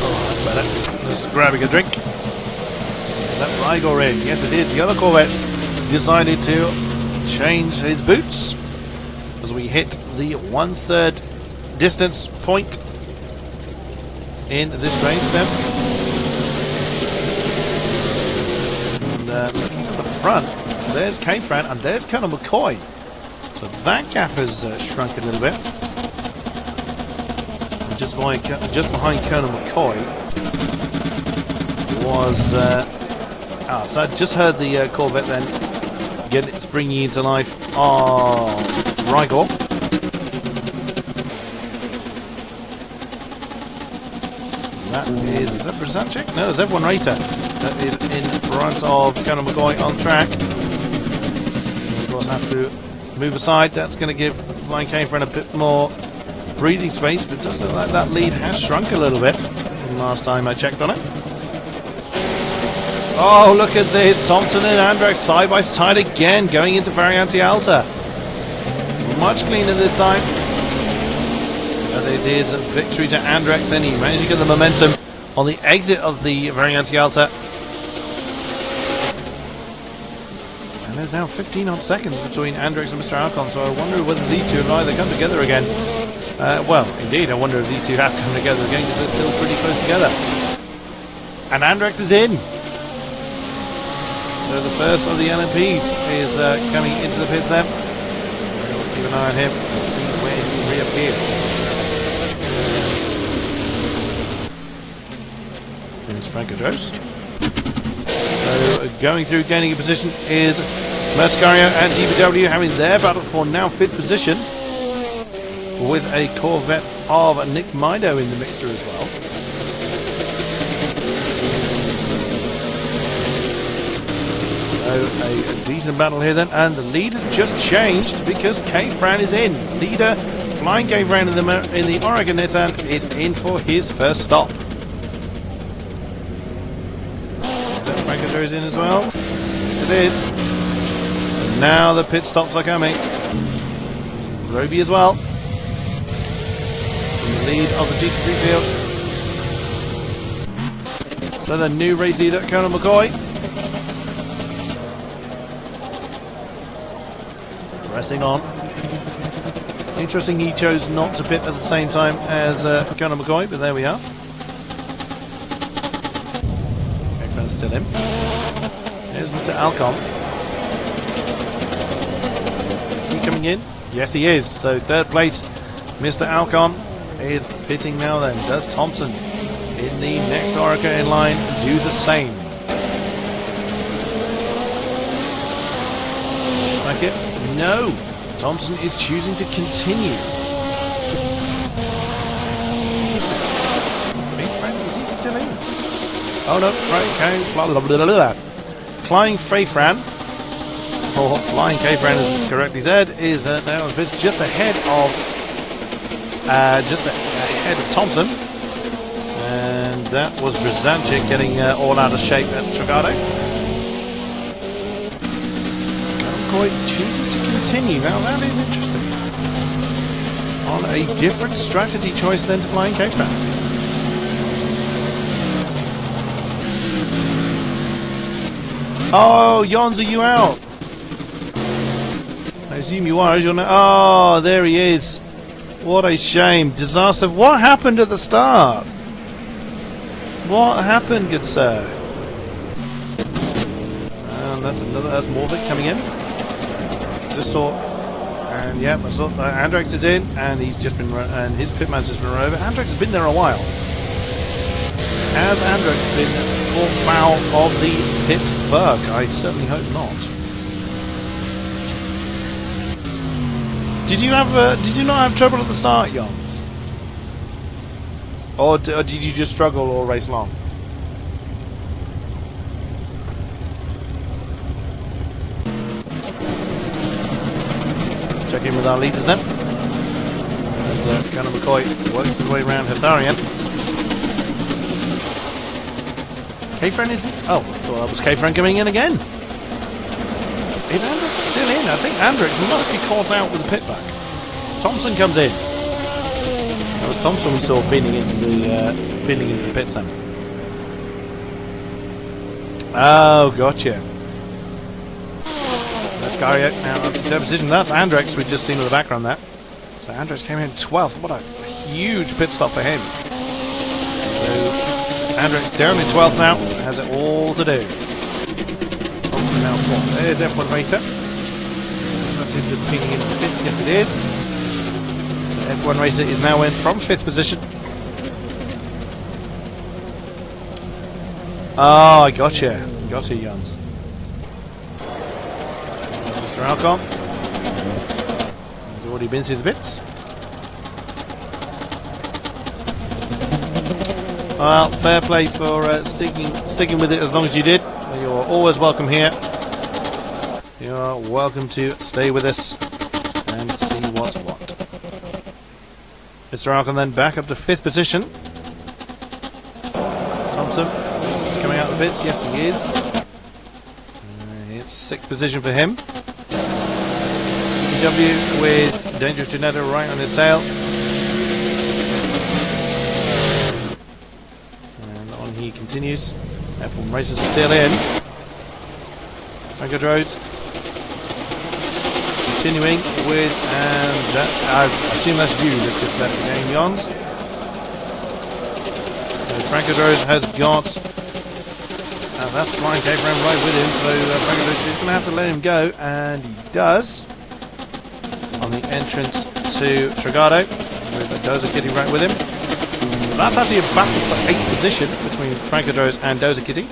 Oh, that's better. Just grabbing a drink. Is that Rigor in? Yes, it is. The other Corvette's decided to change his boots as we hit the 1/3 distance point in this race then. And looking at the front, there's K-Fran and there's Colonel McCoy. So that gap has shrunk a little bit. And just behind Colonel McCoy was... so I just heard the Corvette then get it springing into life of Rigor. That is Brzezinski? No, it's F1 Racer. That is in front of Colonel McCoy on track. Of course, have to move aside. That's going to give Flying K-Fran a bit more breathing space, but it does look like that lead has shrunk a little bit from last time I checked on it. Oh, look at this. Thompson and Andrex side by side again, going into Variante Alta. Much cleaner this time. And it is a victory to Andrex. Then he managed to get the momentum on the exit of the Variante Alta. And there's now 15 odd seconds between Andrex and Mr. Alcon, so I wonder whether these two have either come together again. Well, indeed, I wonder if these two have come together again, because they're still pretty close together. And Andrex is in. So the first of the LMPs is coming into the pits then. We'll keep an eye on him and see where he reappears. There's Franco Dros. So going through, gaining a position is Mertcario and TBW having their battle for now 5th position, with a Corvette of Nick Mido in the mixture as well. So a decent battle here then, and the lead has just changed because K-Fran is in. Leader Flying K-Fran in the Oregon Nissan is in for his first stop. Is that Franco is in as well? Yes, it is. So now the pit stops are coming. Roby as well. In the lead of the GT3 field. So the new race leader, Colonel McCoy. Pressing on. Interesting he chose not to pit at the same time as Colonel McCoy, but there we are. K-Fran's still in. There's Mr. Alcon. Is he coming in? Yes, he is. So 3rd place, Mr. Alcon is pitting now then. Does Thompson in the next Orica in line do the same? Looks like it. No! Thompson is choosing to continue. K-Fran, is he still in? Oh no, Flying K-Fran, or Flying K-Fran as it's correctly said, is now just ahead of Thompson. And that was Brzezinski getting all out of shape at Trigado. McCoy chooses to continue. Now that is interesting. On a different strategy choice than to Flying K-Fran. Oh, Jons, are you out? I assume you are, as you'll know. Oh, there he is. What a shame. Disaster. What happened at the start? What happened, good sir? And that's more of it coming in. Just saw, and yeah, I saw Andrex is in, and he's just been and his pit man's just been run over. Andrex has been there a while. Has Andrex been caught foul of the pit bug? I certainly hope not. Did you not have trouble at the start, Jons? Or did you just struggle all race long? check in with our leaders then. As Colonel McCoy works his way around Hatharian. K-Friend is... Oh, I thought that was K-Friend coming in again. Is Andrex still in? I think Andrex must be caught out with a pit back. Thompson comes in. That was Thompson we saw pinning into the pits then. Oh, gotcha. That's Kodiak now up to third position. That's Andrex we've just seen in the background there. So Andrex came in 12th. What a huge pit stop for him. So Andrex down in 12th now. Has it all to do. Thompson now 4th. There's F1 Racer. That's him just pinging into the pits. Yes, it is. So F1 Racer is now in from 5th position. Oh, I gotcha. Gotcha, Jans. Mr. Alcon. He's already been through the bits. Well, fair play for sticking with it as long as you did. You're always welcome here. You're welcome to stay with us and see what's what. Mr. Alcon then back up to 5th position. Thompson is coming out of the pits. Yes, he is. It's 6th position for him. W with Dangerous Janetta right on his tail. And on he continues. F1 Racer still in. Franco Rhodes continuing with, and I assume that's you that's just left the game, Jans. So Franco Rhodes has got, and that's Flying K-Friend right with him, so Franco Rhodes is going to have to let him go, and he does. On the entrance to Trigado with Dozer Kitty right with him. That's actually a battle for 8th position between Francadros and Dozer Kitty.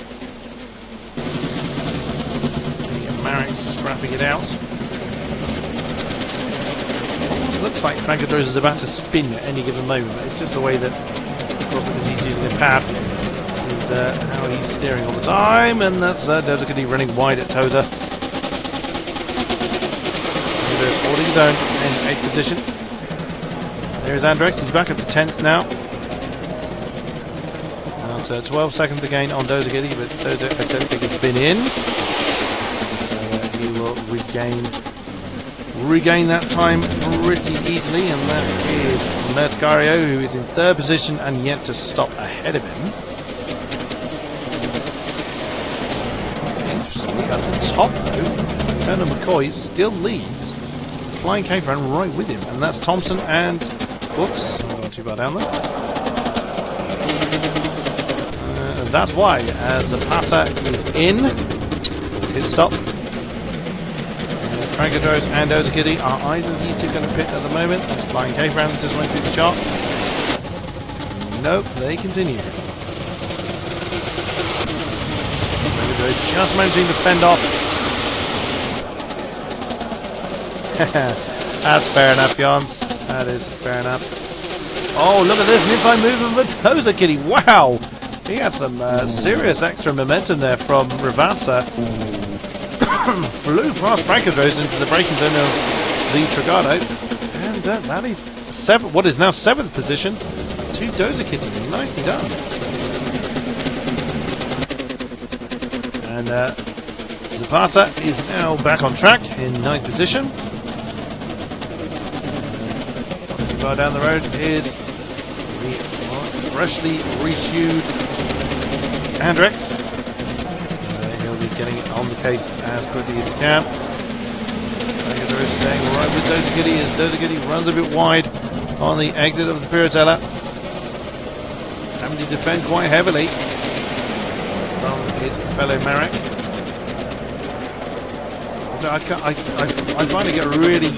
Marek's scrapping it out. It looks like Francadros is about to spin at any given moment, but it's just the way that, because he's using a pad, this is how he's steering all the time, and that's Dozer Kitty running wide at Tozer. Holding his own in 8th position. There's Andrex, he's back up to 10th now. And 12 seconds again on Dozer Kitty, but Dozer I don't think has been in. So he will regain that time pretty easily, and that is Mertcario, who is in 3rd position and yet to stop ahead of him. Interestingly, at the top though, Colonel McCoy still leads. Flying K-Friend right with him, and that's Thompson and whoops, not too far down there. That's why, as Zapata is in for his stop. Francadros and Dozer Kitty are either of these two going to pit at the moment. Flying K-Friend just went through the chart. Nope, they continue. Francadros just managing to fend off. That's fair enough, Jans. That is fair enough. Oh, look at this, an inside move of a Dozer Kitty. Wow! He had some serious extra momentum there from Rivanza. Flew past Francadros into the braking zone of the Trigado. And that is what is now 7th position to Dozer Kitty. Nicely done. And Zapata is now back on track in 9th position. Far down the road is the freshly reshoed Andrex. He'll be getting it on the case as quickly as he can. Francadros staying right with Dozer Kitty as Dozer Kitty runs a bit wide on the exit of the Piratella. Having to defend quite heavily from his fellow Marek. I finally get really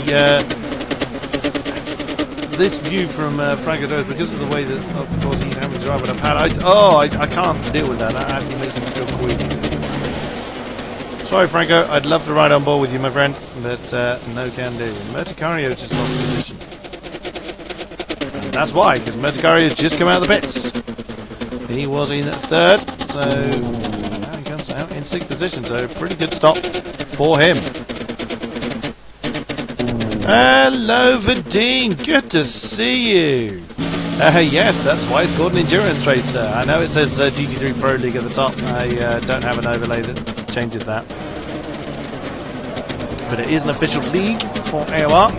this view from Francadros because of the way that, of course, he's having to drive on a pad. I can't deal with that. That actually makes me feel queasy. Sorry, Franco. I'd love to ride on board with you, my friend, but no can do. Merticario just lost position. And that's why, because Merticario's just come out of the pits. He was in 3rd, so now he comes out in 6th position. So pretty good stop for him. Hello, Vadine. Good to see you. Yes, that's why it's called an endurance racer. I know it says GT3 Pro League at the top. I don't have an overlay that changes that. But it is an official league for AOR.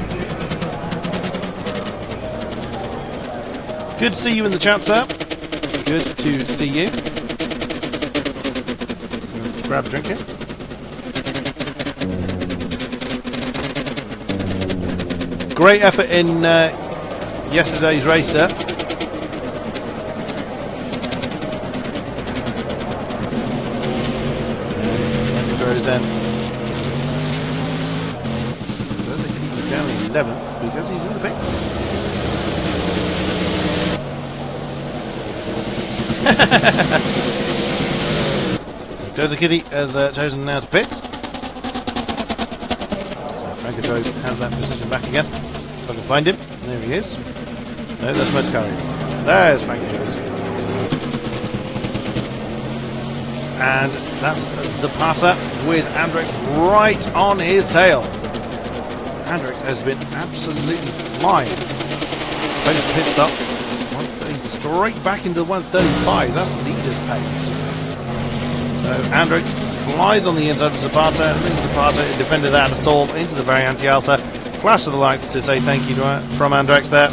Good to see you in the chat, sir. Good to see you. Let's grab a drink here. Great effort in yesterday's racer. Goes then. He's down in 11th because he's in the pits. Dozer Kitty has chosen now to pit. So Frankie Rose has that position back again. If I can find him. There he is. No, that's Motorcari. There's Frankie Rose. And that's Zapata with Andrex right on his tail. Andrex has been absolutely flying. Post pit stop. 130 straight back into the 135. That's leader's pace. So Andrex flies on the inside of Zapata, and then Zapata defended that assault into the Variante Alta. Flash of the lights to say thank you from Andrex there.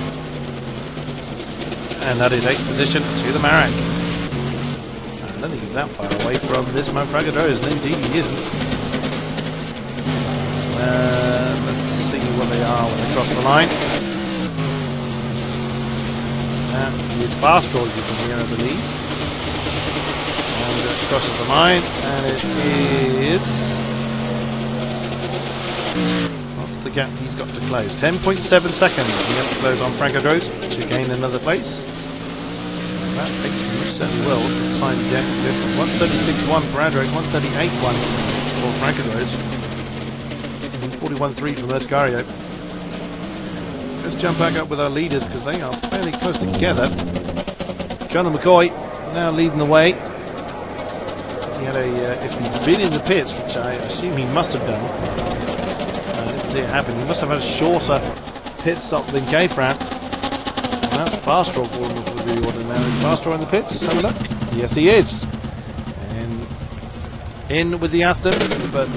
And that is 8th position to the Marek. I don't think he's that far away from this Manfragos, and indeed he isn't. Let's see what they are when they cross the line. He's fast rolling from here, I believe. And it crosses the line, and it is... What's the gap he's got to close? 10.7 seconds. He has to close on Francodros to gain another place. That makes him certainly well. What's the time gap difference? 136.1 for Andrex, 138.1 for Francodros, and 41.3 for Mercario. Let's jump back up with our leaders because they are fairly close together. Conor McCoy now leading the way. He had if he's been in the pits, which I assume he must have done. I didn't see it happen. He must have had a shorter pit stop than K-Fran. And that's fast draw for him with the reorder now. Is fast draw in the pits? Let's have a look. Yes, he is. And in with the Aston, but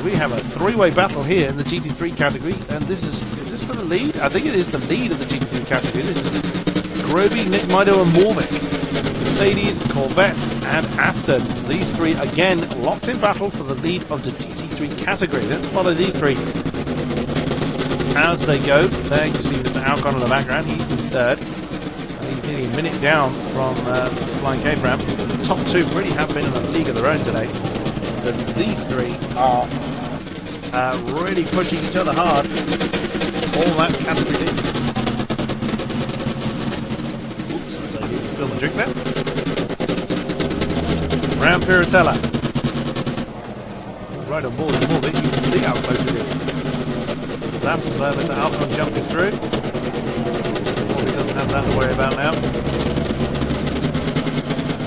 we have a three-way battle here in the GT3 category, and this is this for the lead? I think it is the lead of the GT3 category. This is Groby, Nick Mido and Morvik. Mercedes, Corvette and Aston. These three again locked in battle for the lead of the GT3 category. Let's follow these three as they go. There you see Mr. Alcon in the background. He's in third. And he's nearly a minute down from Flying K-Fram. The top two really have been in a league of their own today. But these three are really pushing each other hard for that category lead. Oops, I need to spill the drink there. Round Piratella. Right on board of it, you can see how close it is. That's Mr. Alcon jumping through. He doesn't have that to worry about now.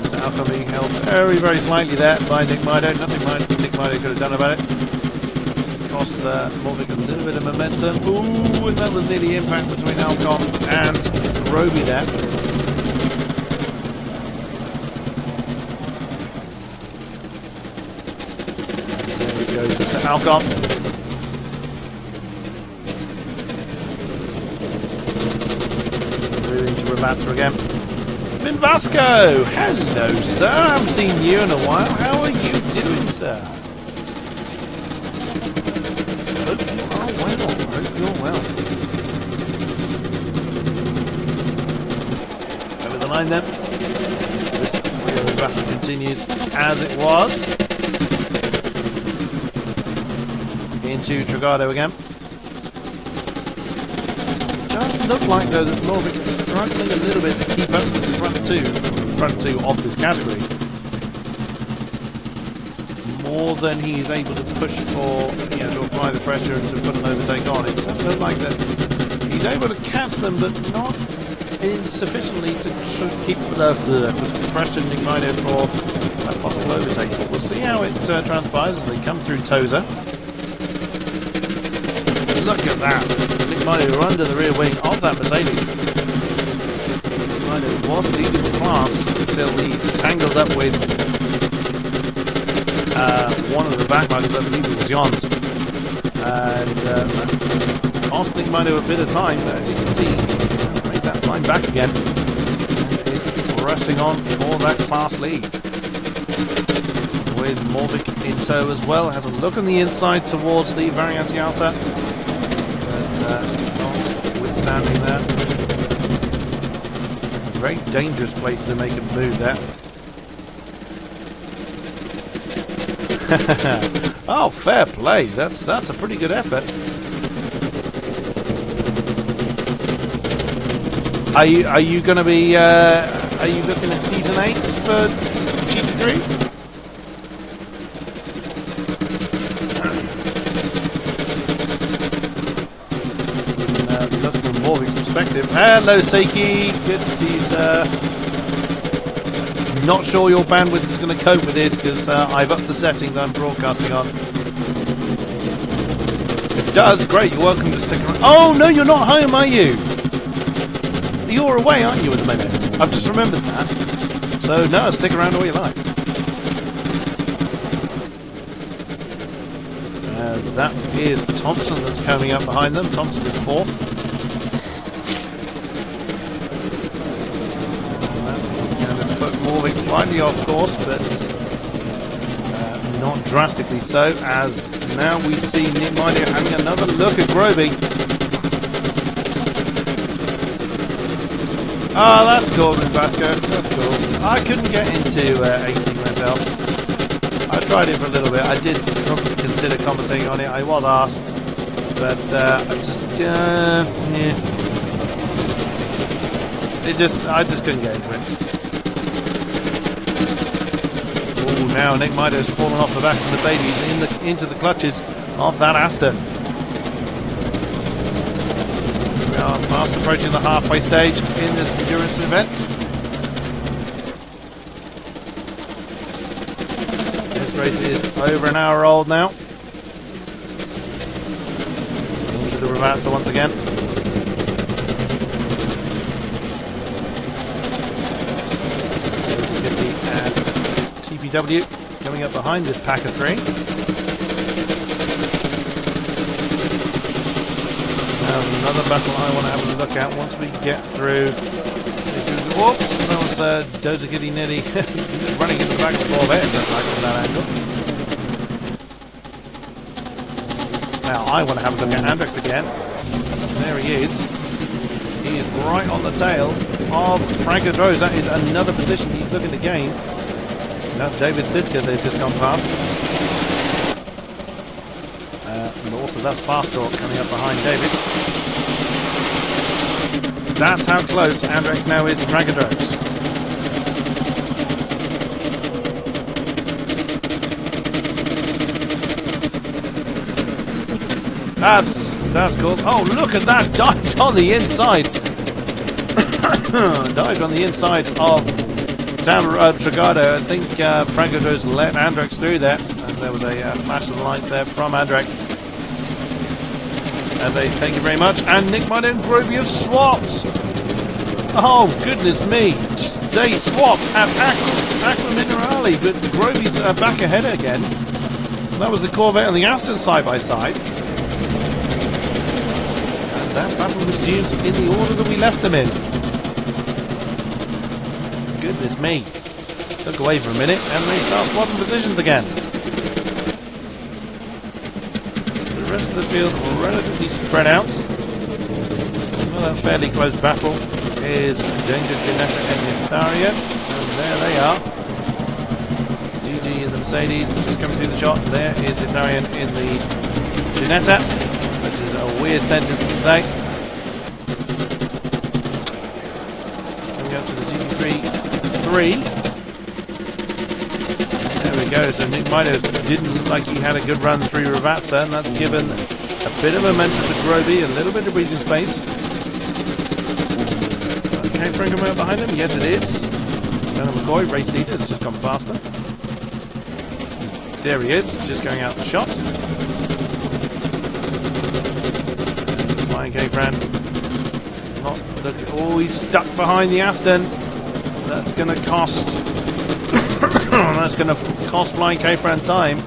Mr. Alcon being held very, very slightly there by Nick Mido. Nothing Nick Mido could have done about it. It cost Morvik a little bit of momentum. Ooh, and that was near the impact between Alcon and Groby there. Goes Mr. Alcon. Through into Rabatza again. Vin Vasco! Hello, sir. I haven't seen you in a while. How are you doing, sir? Hope you are well. Hope you're well. Over the line then. This three-way battle continues as it was. Into Trigado again. It does look like though that Morvik is struggling a little bit to keep up with the front two of this category. More than he is able to push for, to apply the pressure and to put an overtake on. It does look like that he's able to catch them, but not sufficiently to keep the pressure Nick Mido for a possible overtake. But we'll see how it transpires as they come through Tozer. look at that. Nick Mino under the rear wing of that Mercedes. Nick Mino was leading the class until he tangled up with one of the backmarkers, I believe it was Jans. And that cost Nick Mino a bit of time, but as you can see, he's made that time back again. And is pressing on for that class lead. With Morvik in tow as well, has a look on the inside towards the Variante Alta, but not withstanding that. It's a very dangerous place to make a move there. Oh, fair play. That's a pretty good effort. Are you going to be? Are you looking at season 8 for GT3? Look from Morvik's perspective. Hello, Seiki. Good to see you, sir. Not sure your bandwidth is going to cope with this because I've upped the settings I'm broadcasting on. If it does, great. You're welcome to stick around. Oh no, you're not home, are you? You're away, aren't you, at the minute? I've just remembered that. So no, stick around all you like. As that is Thompson that's coming up behind them. Thompson in 4th. Morvik slightly off course, but not drastically so, as now we see Nick Mino having another look at Groby. Oh, that's cool, Vasco. That's cool. I couldn't get into 18 myself. I tried it for a little bit. I did consider commentating on it. I was asked, but I just couldn't get into it. Now Nick Mino's fallen off the back of Mercedes into the clutches of that Aston. We are fast approaching the halfway stage in this endurance event. This race is over an hour old now. Into the Ravazza once again. TPW coming up behind this pack of 3. There's another battle I want to have a look at once we get through. Whoops! That was Dozer Kitty nearly running into the back of the ball there, like from that angle. Now I want to have a look at Andrex again. There he is. He is right on the tail of Franco Droz. That is another position he's looking to gain. That's David Siska they've just gone past. And also that's Fast Talk coming up behind David. That's how close Andrex now is to Fragadros. That's cool. Oh, look at that! Dived on the inside. Dived on the inside of Trigado. I think Fragadros let Andrex through there, as there was a flash of the light there from Andrex. As a thank you very much. And Nick Mino and Groby have swapped. Oh, goodness me. They swapped at Aqua Minerale, but Groby's back ahead again. That was the Corvette and the Aston side by side. And that battle resumes in the order that we left them in. Goodness me. Look away for a minute and they start swapping positions again. The rest of the field are relatively spread out. Well, a fairly close battle is Dangerous Ginetta and Itharian. And there they are. GG in the Mercedes just coming through the shot. There is Itharian in the Ginetta, which is a weird sentence to say. Coming up to the GT3 3. There we go. So Nick Mino didn't look like he had a good run through Ravazza, and that's given a bit of momentum to Groby, a little bit of breathing space. Okay, Franco out behind him. Yes, it is. Daniel McCoy, race leader, has just gone past them. There he is, just going out the shot. Flying K-Fran. Not look. Oh, he's stuck behind the Aston. That's going to cost. That's going to cost Flying K-Fran time.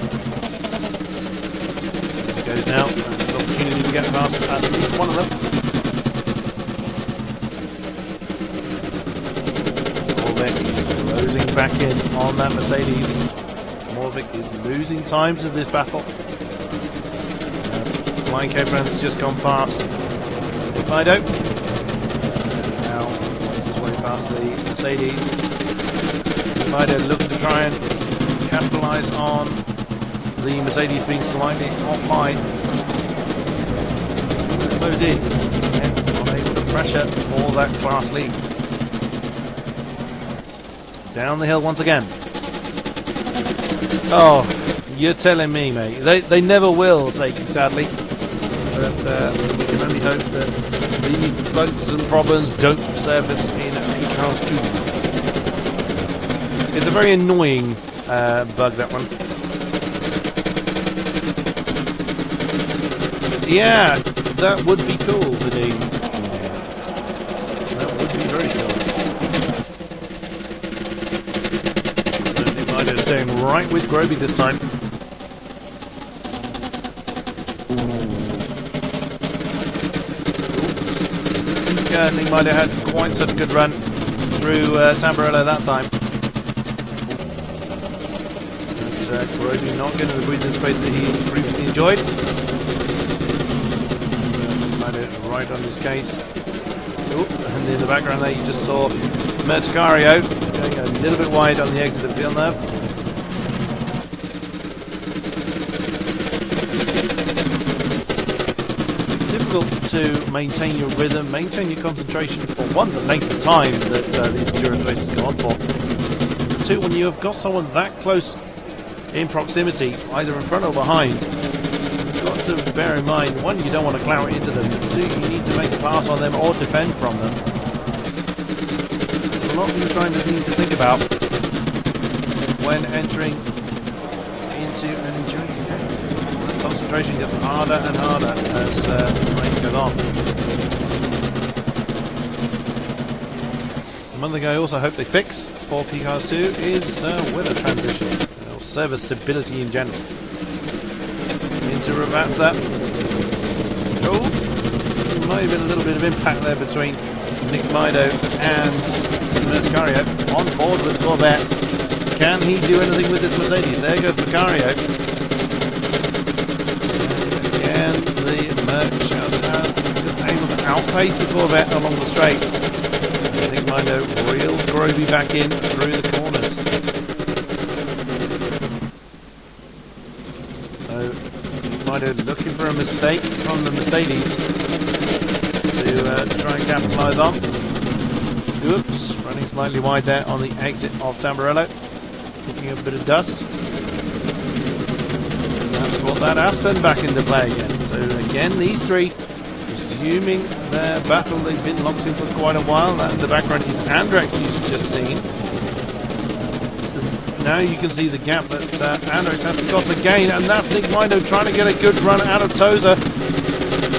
There he goes now. That's his opportunity to get past at least one of them. Is closing back in on that Mercedes. Morvik is losing time to this battle. As Flying K-Fran's just gone past Fido. Now makes his way past the Mercedes. Fido looking to try and capitalise on the Mercedes being slightly offline. Close in. Again, unable to pressure for that class lead. Down the hill once again. Oh, you're telling me, mate. They never will, sadly. But we can only hope that these bugs and problems don't surface in Cars 2. It's a very annoying bug, that one. Yeah, that would be cool, Vadim. That would be very cool. Staying right with Groby this time. Nick might have had quite such a good run through Tamburello that time. But Groby not getting the breathing space that he previously enjoyed. Might have right on his case. And in the background there you just saw Merticario going a little bit wide on the exit of Villeneuve. To maintain your rhythm, maintain your concentration for one, the length of time that these endurance races go on for. And two, when you have got someone that close in proximity, either in front or behind, you've got to bear in mind, one, you don't want to plough it into them, two, you need to make a pass on them or defend from them. There's a lot these drivers need to think about when entering into an endurance event. Concentration gets harder and harder as the race goes on. One thing I also hope they fix for P-Cars 2 is weather transition, or service stability in general. Into Ravazza. Oh, might have been a little bit of impact there between Nick Mido and Merticario. On board with the Corvette. Can he do anything with this Mercedes? There goes Mercario. The Merc just able to outpace the Corvette along the straights. I think Mido reels Groby back in through the corners. So Mido looking for a mistake from the Mercedes to try and capitalise on. Oops, running slightly wide there on the exit of Tamburello. Picking up a bit of dust. Brought that Aston back into play again. So again, these three resuming their battle. They've been locked in for quite a while. That in the background is Andrex, you've just seen. So now you can see the gap that Andrex has got to gain, and that's Nick Mido trying to get a good run out of Toza.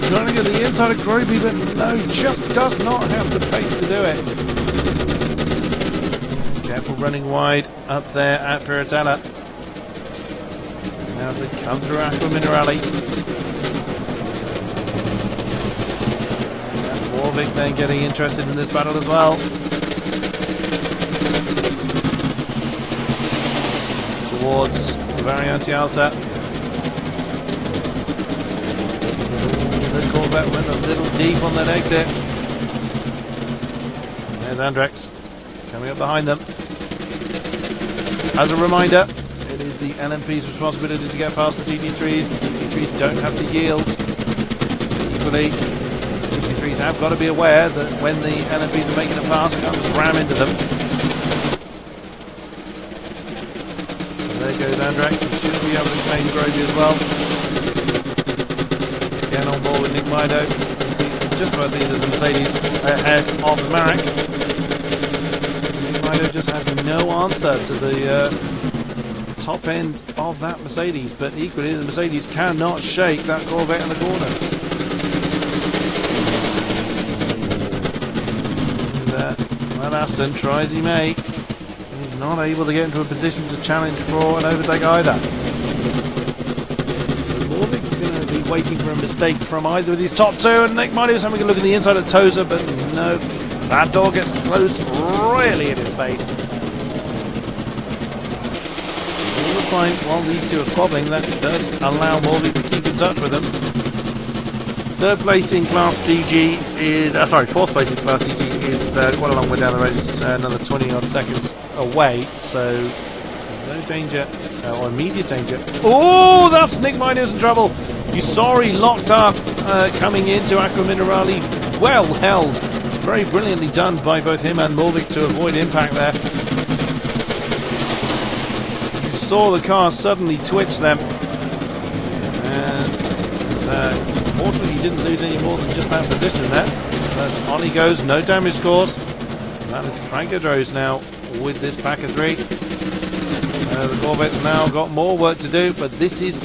Trying to get the inside of Groby, but no, just does not have the pace to do it. Careful running wide up there at Piratella. Now as they come through Aqua Minerale. That's Warwick then getting interested in this battle as well. Towards Variante Alta. The Corvette went a little deep on that exit. There's Andrex coming up behind them. As a reminder, it is the LMP's responsibility to get past the GT3s. The GT3s don't have to yield. Equally, the GT3s have got to be aware that when the LMPs are making a pass, they can't just ram into them. And there goes Andrex. He should be able to claim Groby as well. Again on board with Nick Mido. Just about seeing there's a Mercedes ahead of the Marek. Nick Mido just has no answer to the top end of that Mercedes, but equally the Mercedes cannot shake that Corvette in the corners. That Aston, try as he may, is not able to get into a position to challenge for an overtake either. Morvik is going to be waiting for a mistake from either of these top two, and Nick Marty is having a look at the inside of Tozer, but no, that door gets closed royally in his face. All the time while these two are squabbling, that does allow Morvik to keep in touch with them. Third place in Class DG is, fourth place in Class DG is quite a long way down the road. It's another 20 odd seconds away, so there's no danger, or immediate danger. Oh, that's Nick Miner's in trouble. You saw he locked up coming into Aqua Minerali. Well held. Very brilliantly done by both him and Morvik to avoid impact there. You saw the car suddenly twitch them. And fortunately, he didn't lose any more than just that position there. But on he goes, no damage scores. That is Frank Adros now with this pack of three. So the Corvette's now got more work to do, but this is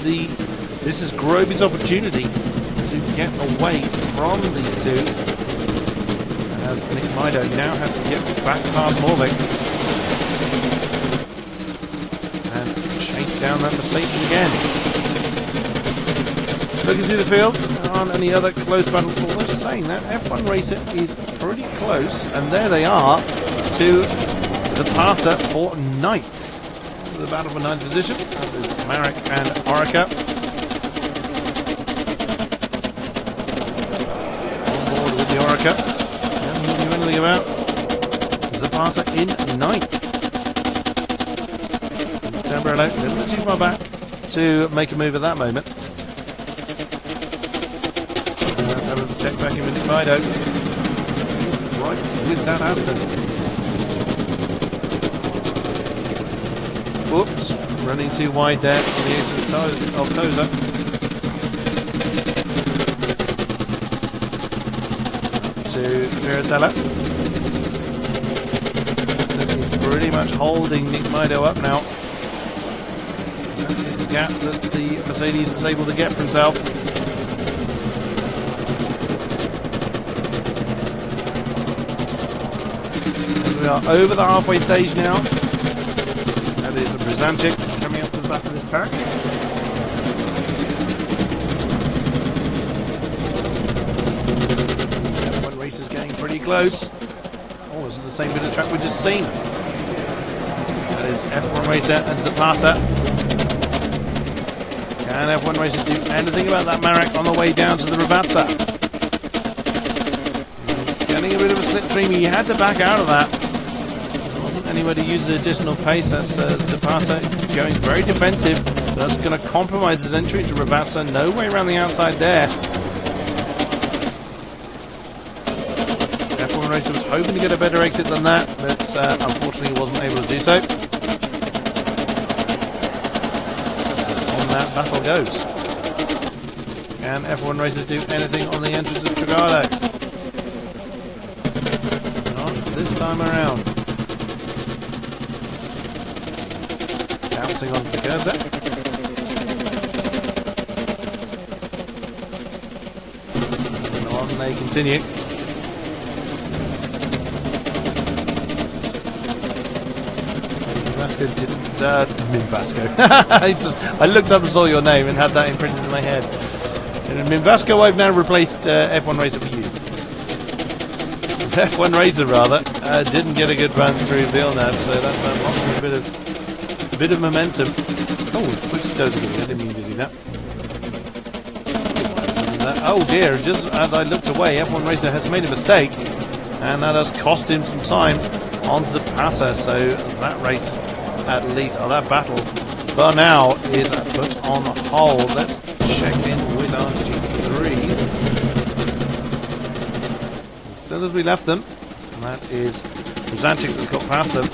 Groby's opportunity to get away from these two. As Nick Mido now has to get back past Morvik and chase down that Mercedes again. Looking through the field, there aren't any other close battles. Although saying that, F1 Racer is pretty close, and there they are to Zapata for 9th. This is a battle for 9th position. That is Marek and Orica. On board with the Orica. Don't know anything about Zapata in 9th. Tamburello a little bit too far back to make a move at that moment. Let's have a check back in with Nick Mido. He's right with that Aston. Whoops, running too wide there on the exit of Tozer. To Piratella. Aston is pretty much holding Nick Mido up now. That is the gap that the Mercedes is able to get for himself. We are over the halfway stage now. That is a Brzezinski coming up to the back of this pack. F1 Racer's getting pretty close. Oh, this is the same bit of track we just seen. That is F1 Racer and Zapata. Can F1 Racer do anything about that Marek on the way down to the Ravazza? He's getting a bit of a slipstream. He had to back out of that. Anywhere to use the additional pace. That's Zapata going very defensive. That's going to compromise his entry to Ravazza. No way around the outside there. F1 Racer was hoping to get a better exit than that, but unfortunately wasn't able to do so. On that, battle goes. Can F1 Racer do anything on the entrance of Trigado? Not this time around. Bouncing onto the curves there. And on they continue. Minvasco. I looked up and saw your name and had that imprinted in my head. And Minvasco, I've now replaced F1 Racer for you. F1 Racer, rather, didn't get a good run through Villeneuve, so that lost him a bit of momentum. Oh, switched those again. I didn't mean to do that. Oh dear, just as I looked away, F1 Racer has made a mistake, and that has cost him some time on Zapata, so that race, at least, or that battle, for now, is put on hold. Let's check in with our GT3s. Still as we left them, and that is Brzezinski that's got past them.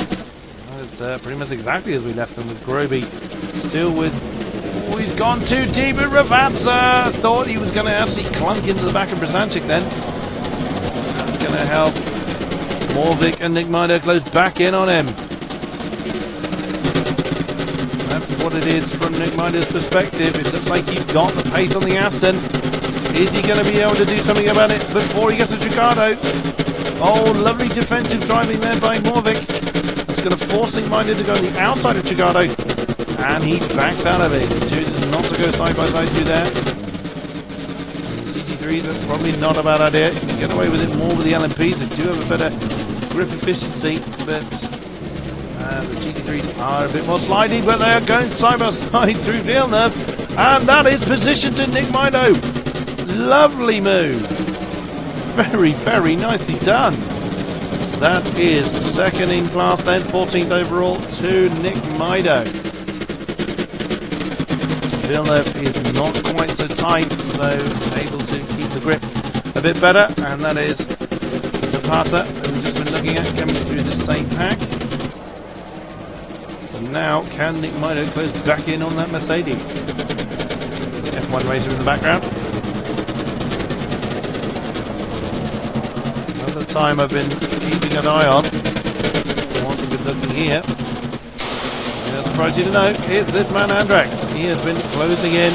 It's pretty much exactly as we left them, with Groby still with... Oh, he's gone too deep at Ravazza. Thought he was going to actually clunk into the back of Brzezinski then. That's going to help Morvik and Nick Mido close back in on him. That's what it is from Nick Mido's perspective. It looks like he's got the pace on the Aston. Is he going to be able to do something about it before he gets to Trigado? Oh, lovely defensive driving there by Morvik. That's going to force Nick-Minded to go on the outside of Chigado. And he backs out of it. He chooses not to go side by side through there. GT3s, that's probably not a bad idea. You can get away with it more with the LMPs. They do have a better grip efficiency, but the GT3s are a bit more slidey, but they are going side by side through Villeneuve. And that is position to Nick Mido. Lovely move. Very, very nicely done. That is second in class then, 14th overall to Nick Mido. Villeneuve is not quite so tight, so able to keep the grip a bit better, and that is Zapata, who we've just been looking at, coming through the same pack. So now, can Nick Mido close back in on that Mercedes? There's an F1 racer in the background. Another time I've been keeping an eye on, whilst we've been looking here. I'm surprised you to know, is this man Andrax. He has been closing in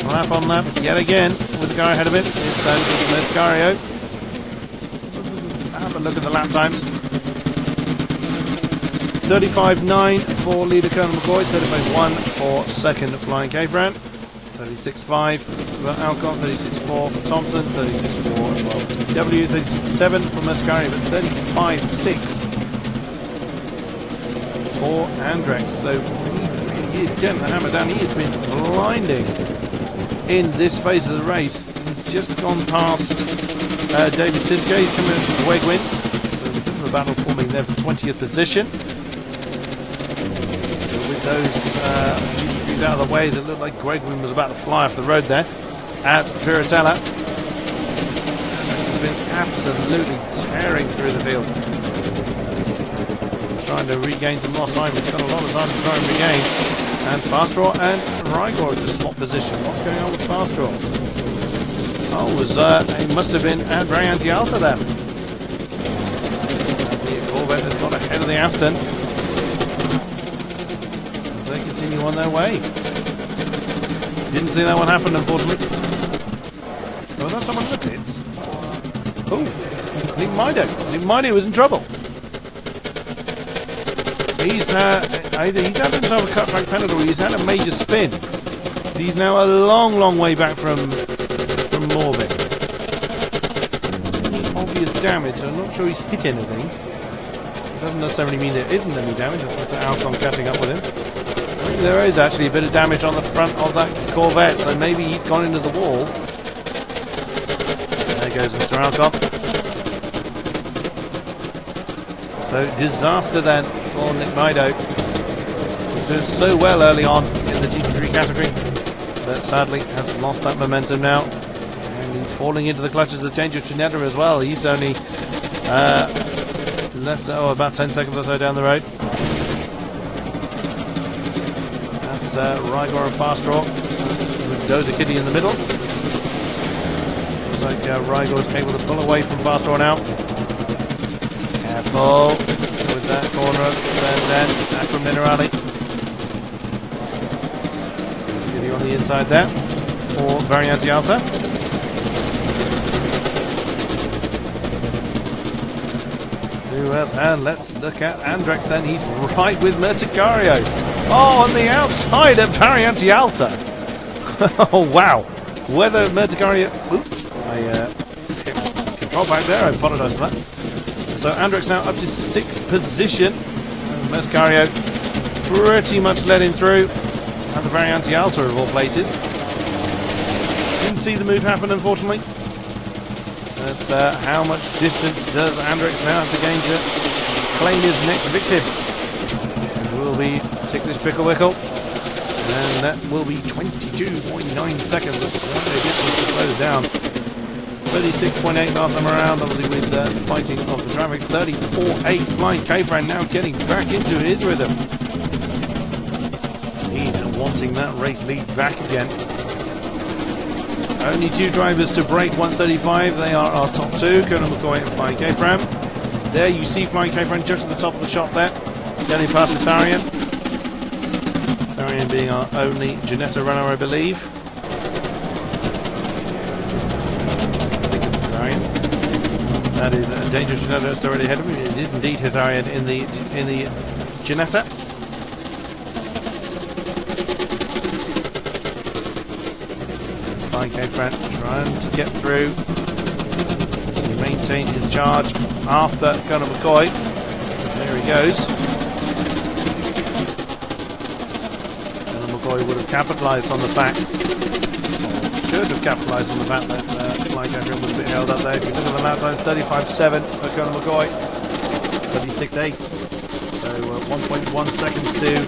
lap on lap yet again with the car ahead of him. It's Mercario. Have a look at the lap times. 35.9 for leader Colonel McCoy, 35.1 for second Flying K-Fran, 36.5 for Alcon, 36.4 for Thompson, 36.4 as well for TW, 36.7 for Mercario, but 35.6 for Andrax. So he is getting the hammer down. He has been blinding in this phase of the race. He's just gone past David Siska. He's coming into Wegwin. There's a bit of a battle forming there for 20th position. So with those GT3s out of the way, it looked like Wegwin was about to fly off the road there at Piratella. This has been absolutely tearing through the field. Trying to regain some lost time. It's got a lot of time to try and regain. And Fastraw and Rygor just swap position. What's going on with Fastraw? Oh, it must have been Varianti Alta then. As the Corvette has got ahead of the Aston. As they continue on their way. Didn't see that one happen, unfortunately. Was that someone in the pits? Oh, Nick Mido. Nick Mido was in trouble. He's either he's had himself a cut track penalty or he's had a major spin. He's now a long, long way back from Morbid. Obvious damage. I'm not sure he's hit anything. It doesn't necessarily mean there isn't any damage. That's Mr. Alcon catching up with him. I think there is actually a bit of damage on the front of that Corvette, so maybe he's gone into the wall. There goes Mr. Alcon. So disaster then for Nick Mido. He's doing so well early on in the GT3 category, but sadly has lost that momentum now. And he's falling into the clutches of Danger Trinetta as well. He's only about 10 seconds or so down the road. That's Rygor and Fastraw with Dozer Kitty in the middle. Looks like Rygor's able to pull away from Fastraw now. Careful with that corner, turn 10, Acro Minerali. Dozer Kitty on the inside there for Varianti Alta. And let's look at Andrax then. He's right with Merticario. Oh, on the outside at Varianti Alta. Oh, wow. Whether Merticario... Oops. I hit control back there. I apologise for that. So Andrax now up to 6th position. Merticario pretty much led him through. And the Varianti Alta of all places. Didn't see the move happen, unfortunately. But how much distance does Andrax now have to gain to claim his next victim? It will be Ticklish Pickle Wickle. And that will be 22.9 seconds. That's quite a distance to close down. 36.8 last time around, obviously with fighting of the traffic. 34.8 Flying K-Fran now getting back into his rhythm. He's wanting that race lead back again. Only 2 drivers to break 135. They are our top 2, Colonel McCoy and Flying K-Fran. There you see Flying K-Fran just at the top of the shot there. Getting past the Tharian. Tharian being our only Janetta runner, I believe. I think it's the Tharian. That is a dangerous Ginetta just already ahead of me. It is indeed Hitharian in the Ginetta. Flying K-Fran trying to get through to maintain his charge after Colonel McCoy. There he goes. Colonel McCoy would have capitalised on the fact, should have capitalised on the fact that Flying K-Fran was a bit held up there. If you look at the lap times, 35.7 for Colonel McCoy, 36.8. So 1.1 seconds to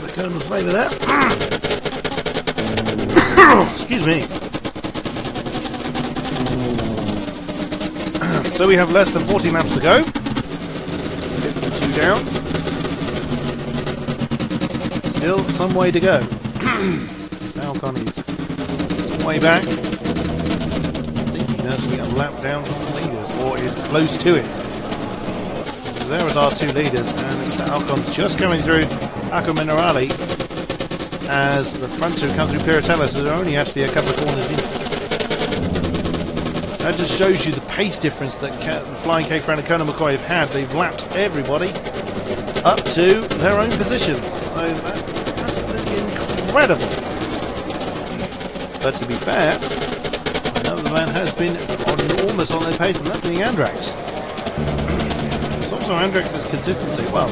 the Colonel's favour there. Excuse me. So we have less than 40 laps to go. 52 down. Still some way to go. Salcon is some way back. I think he's actually a lap down from the leaders, or is close to it. There is our two leaders, and Mr. Alcon's just coming through Acqua Minerale as the front two come through Piratellis, are only actually a couple of corners in. That just shows you the pace difference that the Flying K-Fran and Colonel McCoy have had. They've lapped everybody up to their own positions. So that is absolutely incredible. But to be fair, another man has been almost on their pace, and that being Andrax. It's also Andrax's consistency. Well,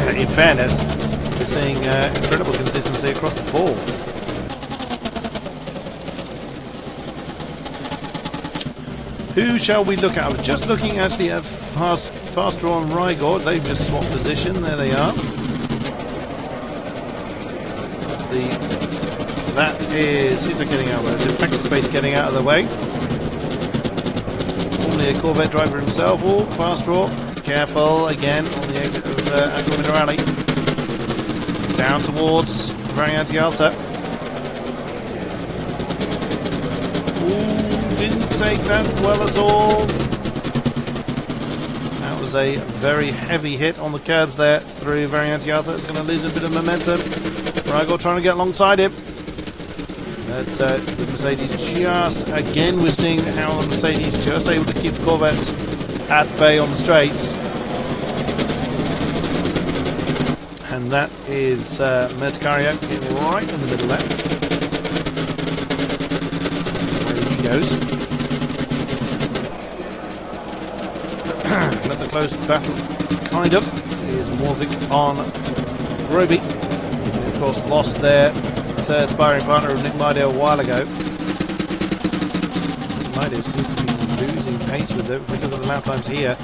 in fairness, we're seeing incredible consistency across the board. Who shall we look at? I was just looking actually at Fast Draw and Rygor. They've just swapped position. There they are. Who's getting out of the way? It's Infected Space getting out of the way. Only a Corvette driver himself. Oh, Fast Draw. Careful again on the exit of Acqua Minerale. Down towards Variante Alta. Ooh, didn't take that well at all. That was a very heavy hit on the curbs there through Variante Alta. It's going to lose a bit of momentum. Rygor trying to get alongside him. But the Mercedes just, again, we're seeing how the Mercedes just able to keep the Corvette at bay on the straights. And that is Imola right in the middle there. There he goes. Another close battle, kind of, is Morvik on Roby. Of course, lost their third sparring partner of Nick Maido a while ago. Maido seems to be losing pace with it. If we look at the lap times here,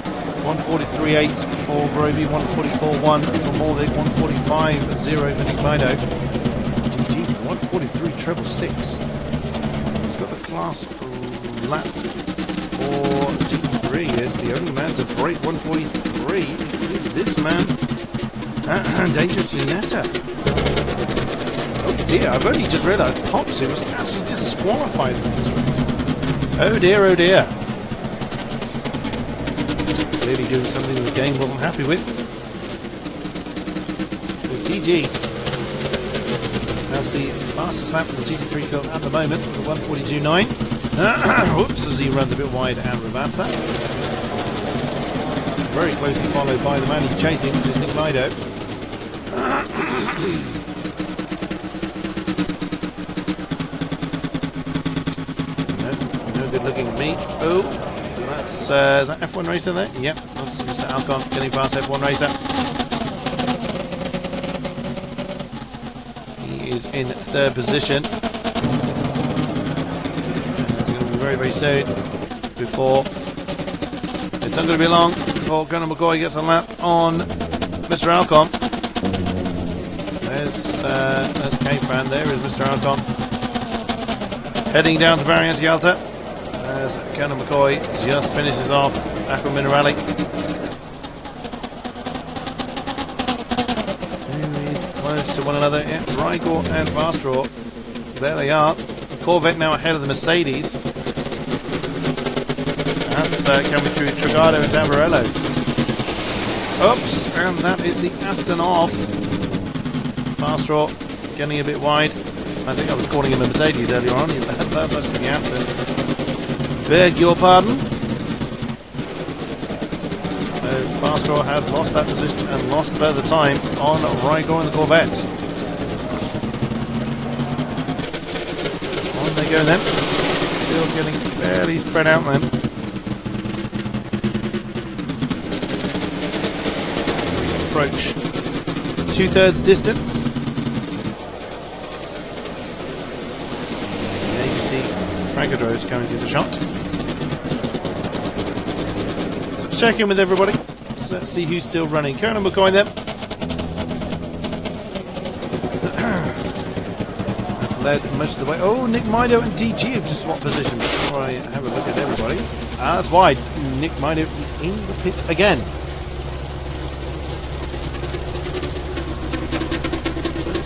1:43.8 for Roby, 1:44.1 for Morvik, 1:45.0 for Nick Maido. GT 1:43.6. He's got the class lap for GT3. It's the only man to break 1:43. Is this man? Dangerous Ginetta. Oh dear, I've only just realised Popsy was actually disqualified from this race. Oh dear, oh dear. Clearly doing something the game wasn't happy with. So TG has the fastest lap in the GT3 field at the moment, with a 1:42.9. Whoops, as he runs a bit wide and Ravazza. Very closely followed by the man he's chasing, which is Nick Maido. No good looking at me. Oh, that's is that F1 Racer there? Yep, that's Mr. Alcon getting past F1 Racer. He is in third position. It's going to be very, very soon before it's not going to be long before Colonel McCoy gets a lap on Mr. Alcon. There's K-Fran. There is Mr. Alcon heading down to Variante Alta as Colonel McCoy just finishes off Acqua Minerale. Who is close to one another? Yeah, Rygor and Fast Draw. There they are. Corvette now ahead of the Mercedes. That's coming through Trigado and Tamburello. Oops, and that is the Aston off. Fast Draw getting a bit wide. I think I was calling him a Mercedes earlier on. That's actually the Aston. beg your pardon. So Fastdraw has lost that position and lost further time on Rigor and the Corvette. On they go then. Still getting fairly spread out then. As we approach 2/3 distance. There you see Fragadros coming through the shot. So check in with everybody. So let's see who's still running. Conan McCoy then. That's led most of the way. Oh, Nick Mido and DG have just swapped position. Before I have a look at everybody. That's why Nick Mido is in the pits again.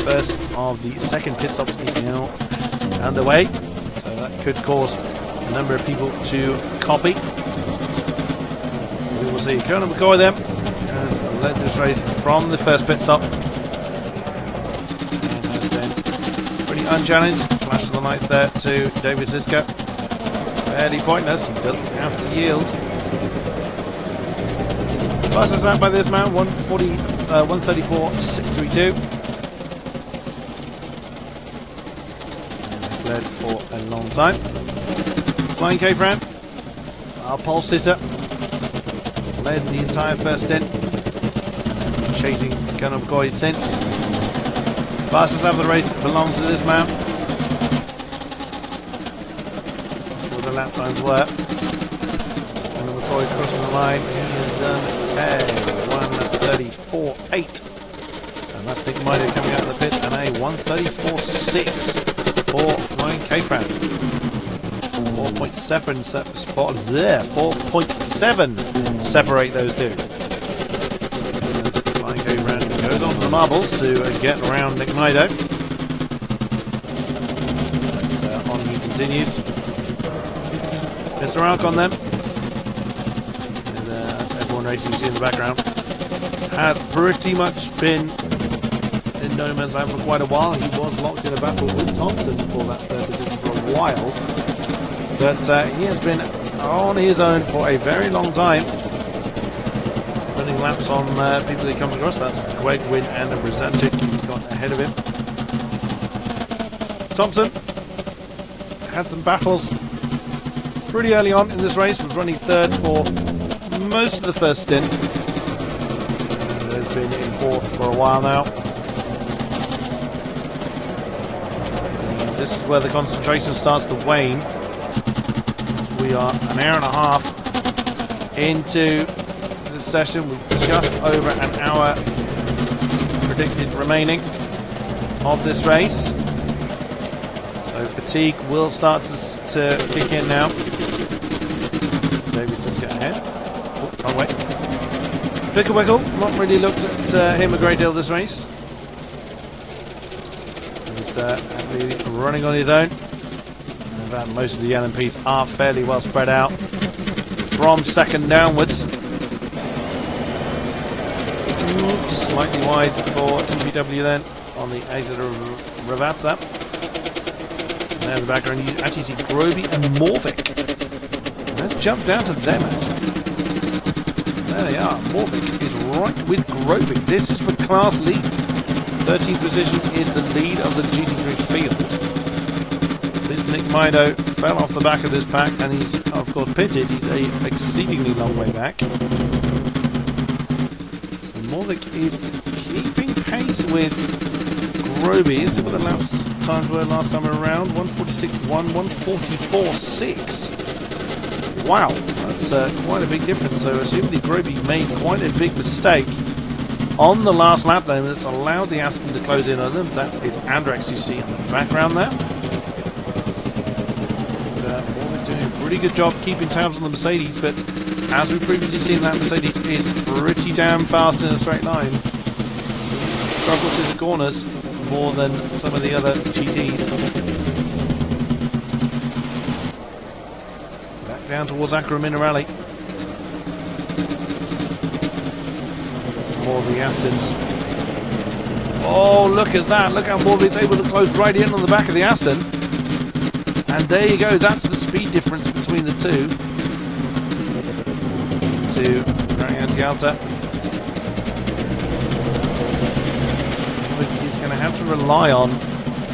First of the second pit stops is now underway, so that could cause a number of people to copy. We will see. Conan McCoy then has led this race from the first pit stop and has been pretty unchallenged. Flash of the lights there to David Siska. It's fairly pointless, he doesn't have to yield. Fastest lap by this man, 134.632. Led for a long time. Flying K-Fran, our pole sitter, led the entire first stint. Chasing Conan McCoy since. Fastest lap of the race belongs to this man. That's what the lap times were. Conan McCoy crossing the line. He has done a 1:34.8. And that's Nick Mido coming out of the pits and a 1:34.6. for Flying K-Fran. 4.7 separate those two. As Flying K-Fran goes on to the marbles to get around Nick Mido. But, on he continues. Mr. Alcon then. And as everyone racing you see in the background has pretty much been in no man's land for quite a while. He was locked in a battle with Thompson for that position for a while, but he has been on his own for a very long time, running laps on people he comes across. That's Greg Wynn and Brzezinski. He's got ahead of him. Thompson had some battles pretty early on in this race, was running third for most of the first stint, and has been in fourth for a while now. This is where the concentration starts to wane. We are an hour and a half into this session with just over an hour predicted remaining of this race. So fatigue will start to kick in now. David Siska ahead. Oh, wrong way. Picklewickle, not really looked at him a great deal this race. Running on his own. In fact, most of the LMPs are fairly well spread out from second downwards. Oops, slightly wide for TPW then on the exit of Ravazza. There in the background you actually see Groby and Morvik. Let's jump down to them actually. There they are. Morvik is right with Groby. This is for class lead. 13th position is the lead of the GT3 field. Since Nick Mido fell off the back of this pack and he's of course pitted, he's a exceedingly long way back. So Morvik is keeping pace with Groby. Let's see what the last times were last time around. 146.1, 144.6. Wow, that's quite a big difference. So assuming Groby made quite a big mistake on the last lap then, it's allowed the Aston to close in on them. That is Andrex you see in the background there. Morvik doing a pretty good job keeping tabs on the Mercedes, but as we've previously seen, that Mercedes is pretty damn fast in a straight line. Seems to struggle through the corners more than some of the other GTs. Back down towards Acro Minerale. More of the Astons. Oh, look at that. Look how Morvik's able to close right in on the back of the Aston. And there you go, that's the speed difference between the two. To Variante Alta. He's going to have to rely on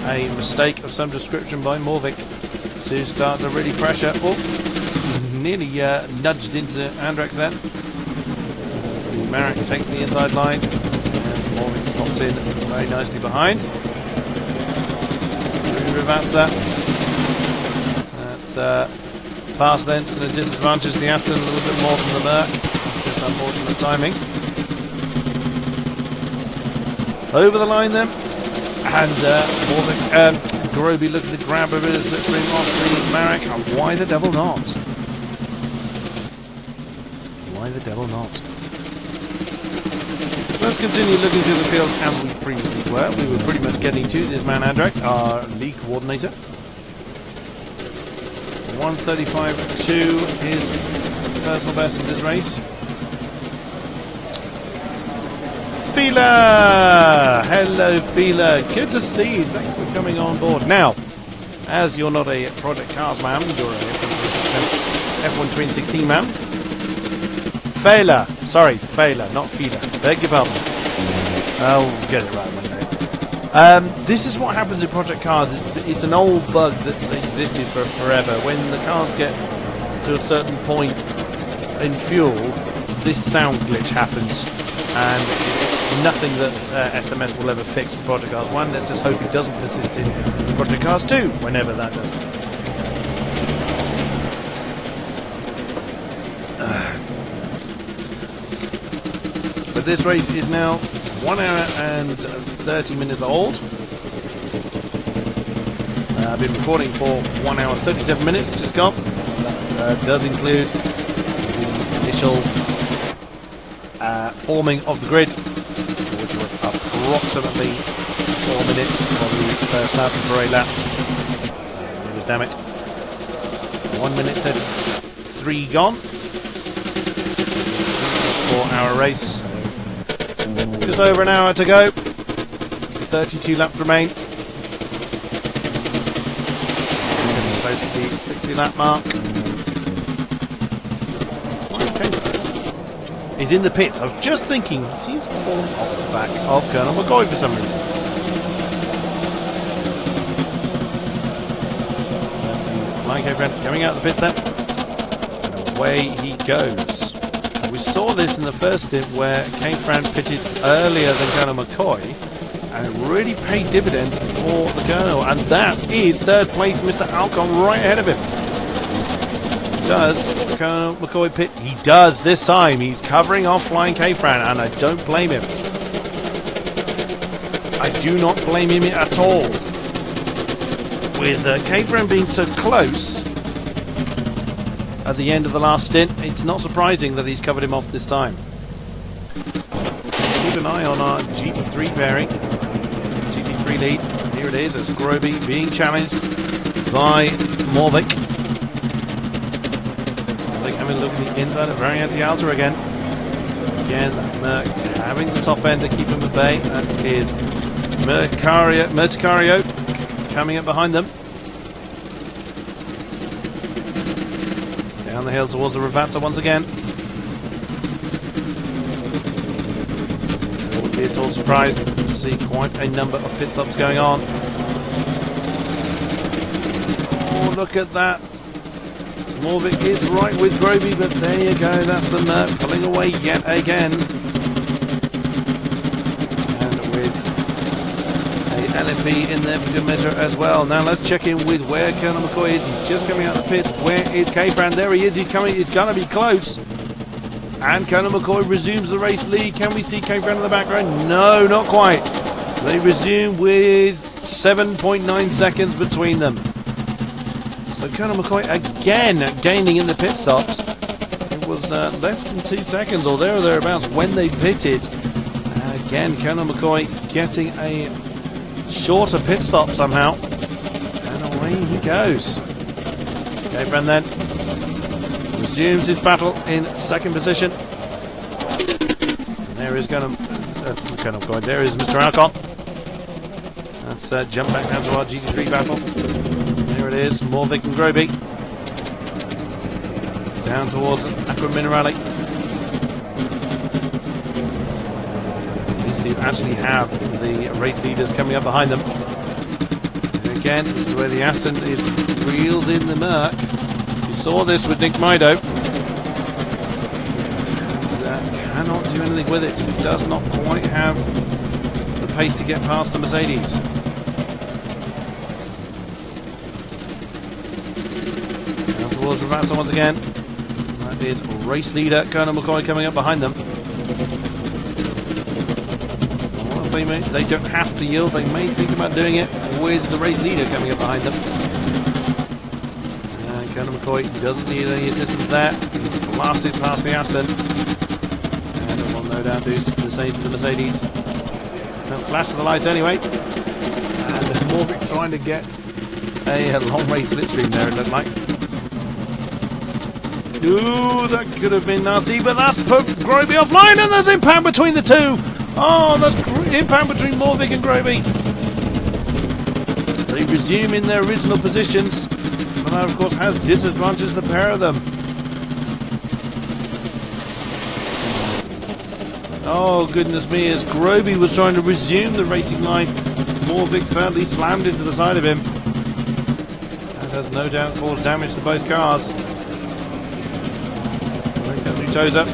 a mistake of some description by Morvik to start to really pressure. Oh, nearly nudged into Andrex then. As the Marek takes the inside line, and Morvik slots in very nicely behind. Rivatsa. That pass then to the disadvantage of the Aston a little bit more than the Merc. It's just unfortunate timing. Over the line then. And Morvik, Groby looking to grab a bit of slipstream off the Marek. And why the devil not? Why the devil not? So let's continue looking through the field as we previously were. We were pretty much getting to this man Andrex, our lead coordinator. 1:35.2 is personal best of this race. Fila! Hello, Fila. Good to see you. Thanks for coming on board. Now, as you're not a Project Cars man, you're a F1 2016 man. Fela. Sorry, Fela, not Fila. Beg your pardon. I'll get it right one day. This is what happens in Project Cars. It's an old bug that's existed for forever. When the cars get to a certain point in fuel, this sound glitch happens. And it's nothing that SMS will ever fix for Project Cars 1. Let's just hope it doesn't persist in Project Cars 2, whenever that does. But this race is now 1 hour and 30 minutes old. I've been recording for 1 hour 37 minutes, just gone. That does include the initial forming of the grid, which was approximately 4 minutes for the first lap and parade lap. So it was damn it. 1 minute 33 gone. 4 hour race. Just over an hour to go. 32 laps remain. Getting close to the 60 lap mark. He's in the pits. I was just thinking, he seems to have fallen off the back of Colonel McCoy for some reason. Flying K-Friend coming out of the pits then. And away he goes. And we saw this in the first stint where K-Friend pitted earlier than Colonel McCoy. And it really paid dividends for the Colonel. And that is third place, Mr. Alcon, right ahead of him. Does Colonel McCoy pit? He does this time. He's covering off Flying K-Fran, and I don't blame him. I do not blame him at all. With K-Fran being so close at the end of the last stint, it's not surprising that he's covered him off this time. Let's keep an eye on our GT3 pairing. GT3 lead. Here it is as Groby being challenged by Morvik. Having a look at the inside of Variante Alta again. Again, Merc having the top end to keep him at bay. That is Merticario coming up behind them. Down the hill towards the Ravazza once again. I wouldn't be at all surprised to see quite a number of pit stops going on. Oh, look at that. Morvik is right with Groby, but there you go, that's the Merc pulling away yet again. And with a LMP in there for good measure as well. Now let's check in with where Colonel McCoy is. He's just coming out of the pits. Where is K-Fran? There he is, he's coming, it's going to be close. And Colonel McCoy resumes the race lead. Can we see K-Fran in the background? No, not quite. They resume with 7.9 seconds between them. So Colonel McCoy again gaining in the pit stops. It was less than 2 seconds or there or thereabouts when they pitted. Again, Colonel McCoy getting a shorter pit stop somehow. And away he goes. K-Fran then resumes his battle in second position. And there is Colonel McCoy. There is Mr. Alcon. Let's jump back down to our GT3 battle. There it it is, Morvik and Groby. Down towards Aqua Minerale. These two actually have the race leaders coming up behind them. And again, this is where the Aston is reels in the murk. You saw this with Nick Mido. And cannot do anything with it. Just does not quite have the pace to get past the Mercedes. Down towards Ravazza once again. That is race leader Colonel McCoy coming up behind them. Well, they don't have to yield. They may think about doing it with the race leader coming up behind them. And Colonel McCoy doesn't need any assistance there. He's blasted past the Aston. And will no doubt do the same to the Mercedes. They'll flash to the lights anyway. And Morvik trying to get a long race slipstream there, it looked like. Ooh, that could have been nasty, but that's put Groby offline, and there's impact between the two. Oh, that's impact between Morvik and Groby. They resume in their original positions, but that of course has disadvantages the pair of them. Oh goodness me, as Groby was trying to resume the racing line, Morvik sadly slammed into the side of him. That has no doubt caused damage to both cars. Toes up.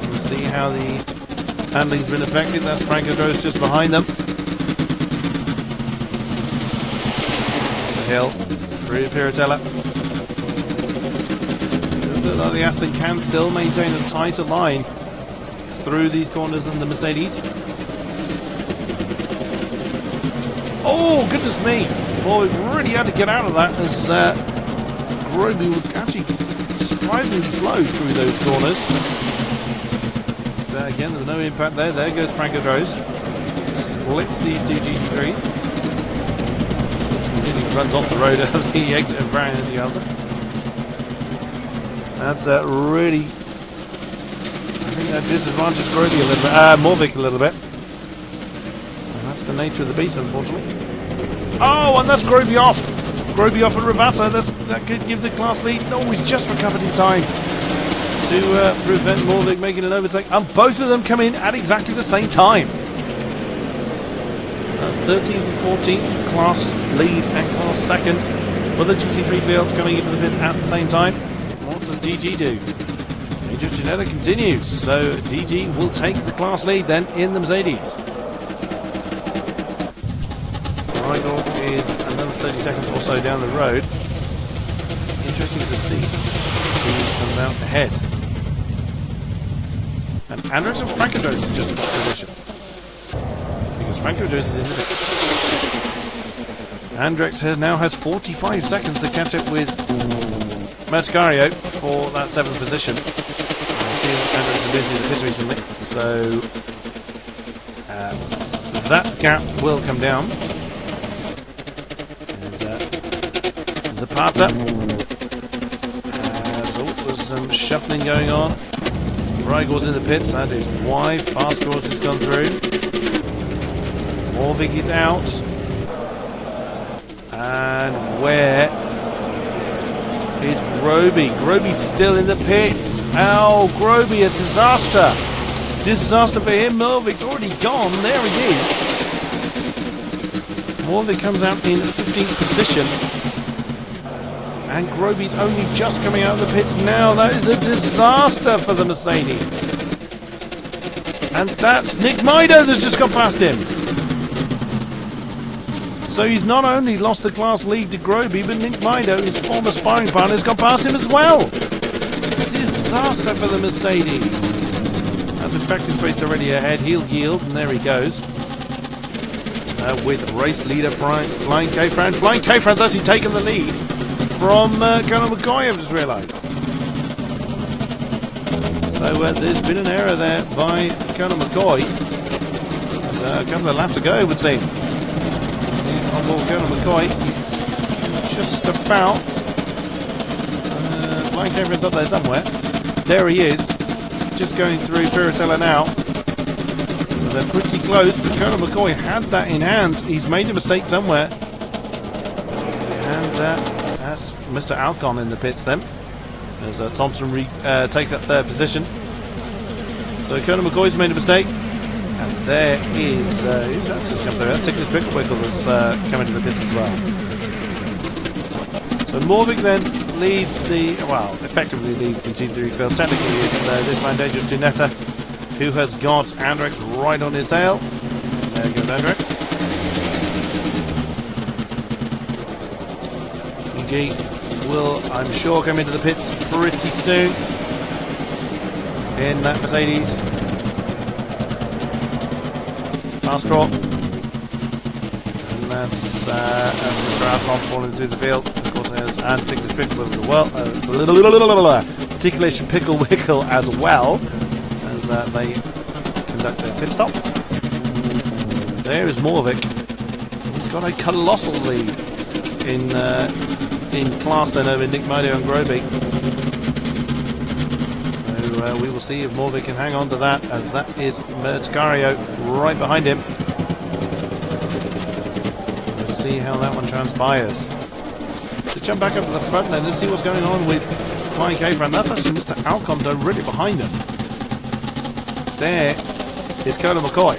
We'll see how the handling's been affected. That's Franco Drost just behind them. The hill through Piratella. Does look like the Aston can still maintain a tighter line through these corners than the Mercedes. Oh goodness me! Well, we really had to get out of that as Groby was actually surprisingly slow through those corners. So again, there's no impact there. There goes Franco Drost. Splits these two GT3s. Nearly runs off the road at the exit of Brown into Yalta. That's really, I think that disadvantaged Groby a little bit, Morvik a little bit. And that's the nature of the beast, unfortunately. Oh, and that's Groby off. Groby off at Ravazza. That could give the class lead. No, he's just recovered in time to prevent Morvik making an overtake. And both of them come in at exactly the same time. So that's 13th and 14th class lead and class second for the GT3 field coming into the pits at the same time. What does DG do? Dangerous Genetic continues. So DG will take the class lead then in the Mercedes. Rigel is another 30 seconds or so down the road. Interesting to see who comes out ahead. And Andrex and Franco Drost is just swapped position. Because Franco Drost is in the pits. Andrex now has 45 seconds to catch up with Matcario for that 7th position. I see Andrex has been through the pits recently, so that gap will come down. Zapata. So there's some shuffling going on. Rigel's in the pits. That is why Fast George has gone through. Morvik is out. And where is Groby? Groby's still in the pits. Oh, Groby, a disaster. Disaster for him. Morvik's already gone. There he is. Morvik comes out in 15th position. And Groby's only just coming out of the pits now. That is a disaster for the Mercedes. And that's Nick Mido that's just got past him. So he's not only lost the class lead to Groby, but Nick Mido, his former sparring partner, has got past him as well. Disaster for the Mercedes. That's in fact his race already ahead. He'll yield, and there he goes. With race leader Flying K-Fran. Flying K-Fran's actually taken the lead from Colonel McCoy, I've just realised. So there's been an error there by Colonel McCoy. There's a couple of laps to go, it would seem. On board Colonel McCoy, just about. Flying K-Fran's up there somewhere. There he is, just going through Piratella now. So they're pretty close, but Colonel McCoy had that in hand. He's made a mistake somewhere. that's Mr. Alcon in the pits then, as Thompson takes that third position. So Conan McCoy's made a mistake, and there is who's that's just come through? That's Ticklish Picklewickle that's coming to the pits as well. So Morvik then effectively leads the G3 field. Technically it's this man Dangerous Ginetta who has got Andrex right on his tail. There goes Andrex. DG will, I'm sure, come into the pits pretty soon in that Mercedes. Fast draw. And that's Mr. Alcon falling through the field. Of course, there's and Ticklish Picklewickle as well, as they conduct their pit stop. There is Morvik. He's got a colossal lead in class then over Nick Mido and Groby. So we will see if Morvik can hang on to that, as that is Mertcario right behind him. We'll see how that one transpires. To jump back up to the front then, let's see what's going on with Flying K-Fran. That's actually Mr. Alcon directly behind him. There is Conan McCoy.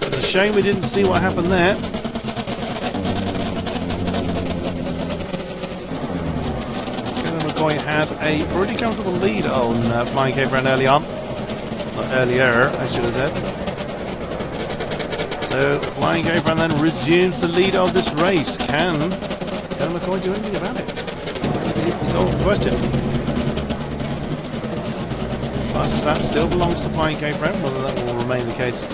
It's a shame we didn't see what happened there. Conan McCoy had a pretty comfortable lead on Flying K-Fran early on. Earlier, I should have said. So Flying K-Fran then resumes the lead of this race. Can Conan McCoy do anything about it? That is the golden question. Fastest lap still belongs to Flying K-Fran. Whether that will remain the case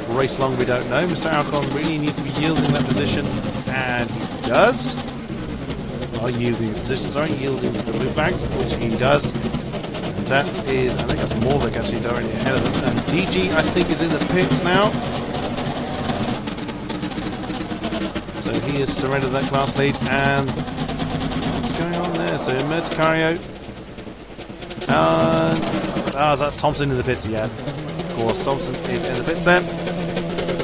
race long, we don't know. Mr. Alcon really needs to be yielding that position, and he does. Yielding to the blue flags, which he does. And that is, I think that's Morvik actually directly ahead of them. And DG, I think, is in the pits now. So he has surrendered that class lead, and what's going on there? So Mertcario, and is that Thompson in the pits? Yeah, of course, Thompson is in the pits then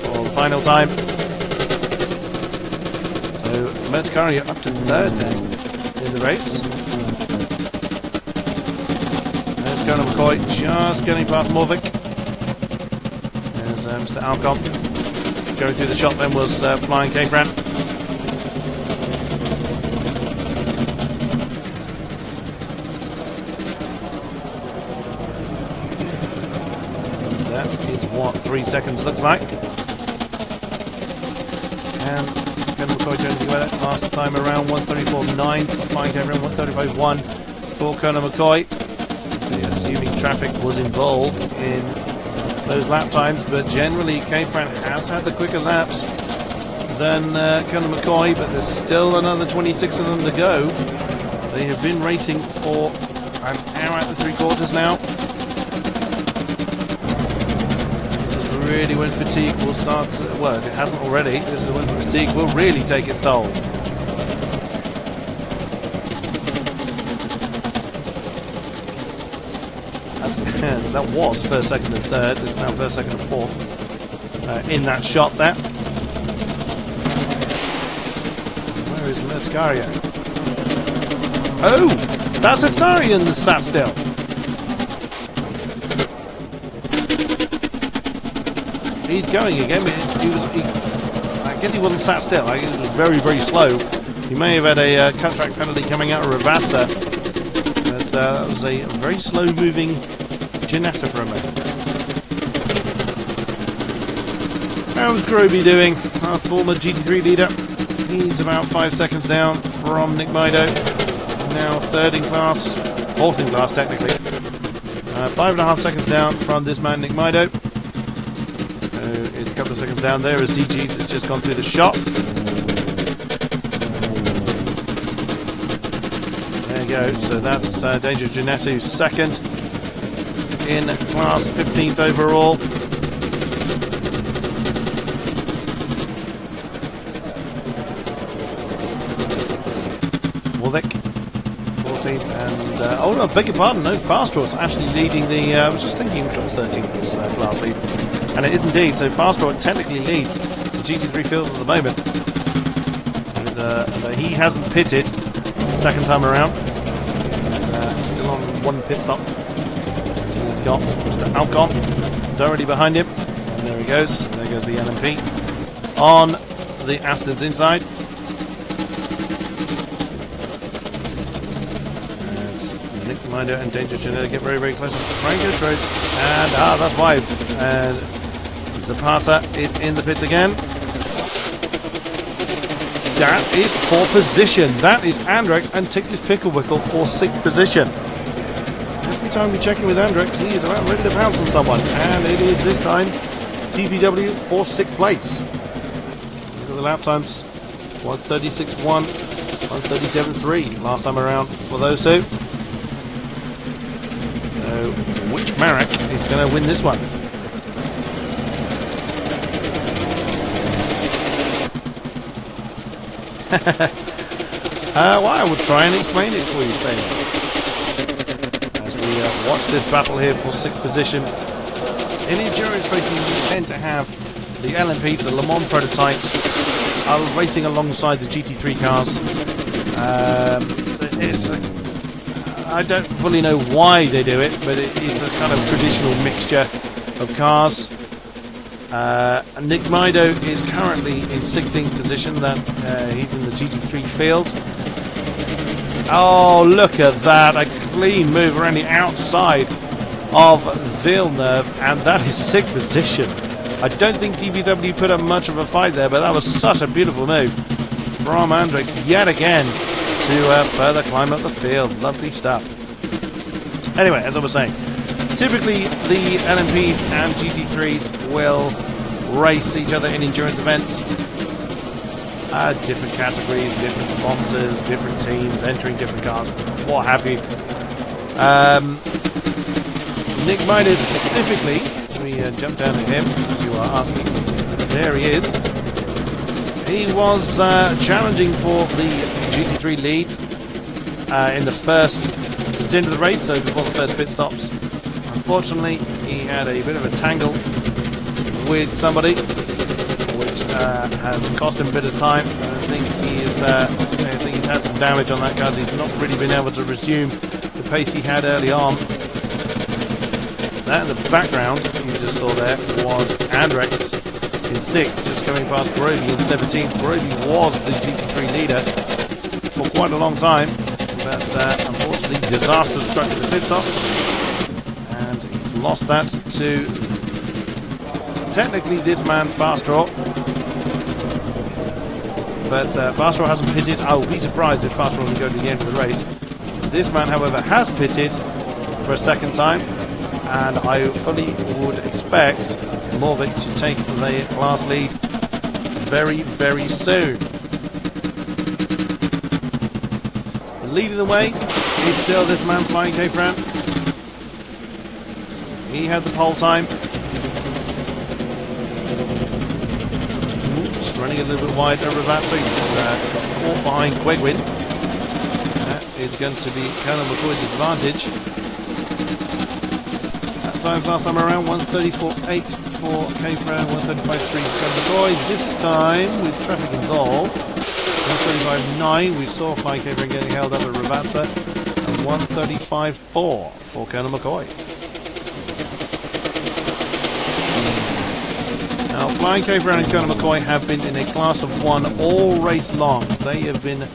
for the final time. So Mertcario up to third then in the race. There's Conan McCoy just getting past Morvik. There's Mr. Alcon. Going through the shot then was Flying K-Fran. That is what 3 seconds looks like. And Conan McCoy doing anything about it? Last time around 134.9 for Flying K-Fran, 135.1 for Conan McCoy. So assuming traffic was involved in those lap times, but generally K-Fran has had the quicker laps than Conan McCoy, but there's still another 26 of them to go. They have been racing for an hour and 3/4 now. This is really when fatigue will start to, well, if it hasn't already, this is when fatigue will really take its toll. That was first, second and third. It's now first, second and fourth in that shot there. Where is Mertcario? Oh! That's Itharian that sat still. He's going again. I guess he wasn't sat still. I guess it was very, very slow. He may have had a cut track penalty coming out of Ravata. But that was a very slow moving Ginetta for a moment. How's Groby doing? Our former GT3 leader. He's about 5 seconds down from Nick Mido. Now third in class, fourth in class technically. 5.5 seconds down from this man Nick Mido. It's a couple of seconds down there as DG that's just gone through the shot. There you go. So that's Dangerous Ginetta who's second in class, 15th overall. Morvik, 14th, and oh no, beg your pardon, no, Fast Draw's actually leading the. I was just thinking which one 13th was class lead, and it is indeed. So Fast Draw technically leads the GT3 field at the moment. But he hasn't pitted second time around. He's still on one pit stop. So he's got Mr. Alcon directly behind him. And there he goes. And there goes the LMP on the Aston's inside. As Nick Minder and Dangerous Genetic get very, very close to Franco Trodes. And that's why. And Zapata is in the pits again. That is for position. That is Andrex and Ticklish Picklewickle for 6th position. Every time we check in with Andrex, he is about ready to pounce on someone. And it is this time TBW for 6th place. Look at the lap times. 136.1, 137.3 last time around for those two. So, which Marek is going to win this one? Well, I will try and explain it for you, Faye. As we watch this battle here for 6th position. In endurance racing, you tend to have the LMPs, the Le Mans prototypes, are racing alongside the GT3 cars. I don't fully know why they do it, but it is a kind of traditional mixture of cars. Nick Mido is currently in 16th position. That he's in the GT3 field. Oh, look at that! A clean move around the outside of Villeneuve, and that is 6th position. I don't think TBW put up much of a fight there, but that was such a beautiful move from Andrex yet again to further climb up the field. Lovely stuff. Anyway, as I was saying, typically the LMPs and GT3s will race each other in endurance events. Different categories, different sponsors, different teams, entering different cars, what have you. Nick Midas specifically, let me jump down to him as you are asking. There he is. He was challenging for the GT3 lead in the first stint of the race, so before the first pit stops. Unfortunately, he had a bit of a tangle with somebody, which has cost him a bit of time. I think he's had some damage on that car. He's not really been able to resume the pace he had early on. That in the background you just saw there was Andrex in 6th, just coming past Groby in 17th. Groby was the GT3 leader for quite a long time, but unfortunately disaster struck at the pit stops, and he's lost that to technically this man Fastraw. But Fastraw hasn't pitted. I will be surprised if Fastraw can go to the end of the race. This man, however, has pitted for a second time, and I fully would expect Morvik to take the class lead very, very soon. Leading the way is still this man Flying K-Fran. He had the pole time. Oops, running a little bit wide over that, so he's got caught behind Quegwin. That is going to be Colonel McCoy's advantage. That time last time around 134.8 for K-Fran, 135.3 for Colonel McCoy. This time with traffic involved. 135.9, we saw Flying K-Fran getting held up at Ravazza, and 135.4 for Colonel McCoy. Now, Flying K-Fran and Colonel McCoy have been in a class of 1 all race long. They have been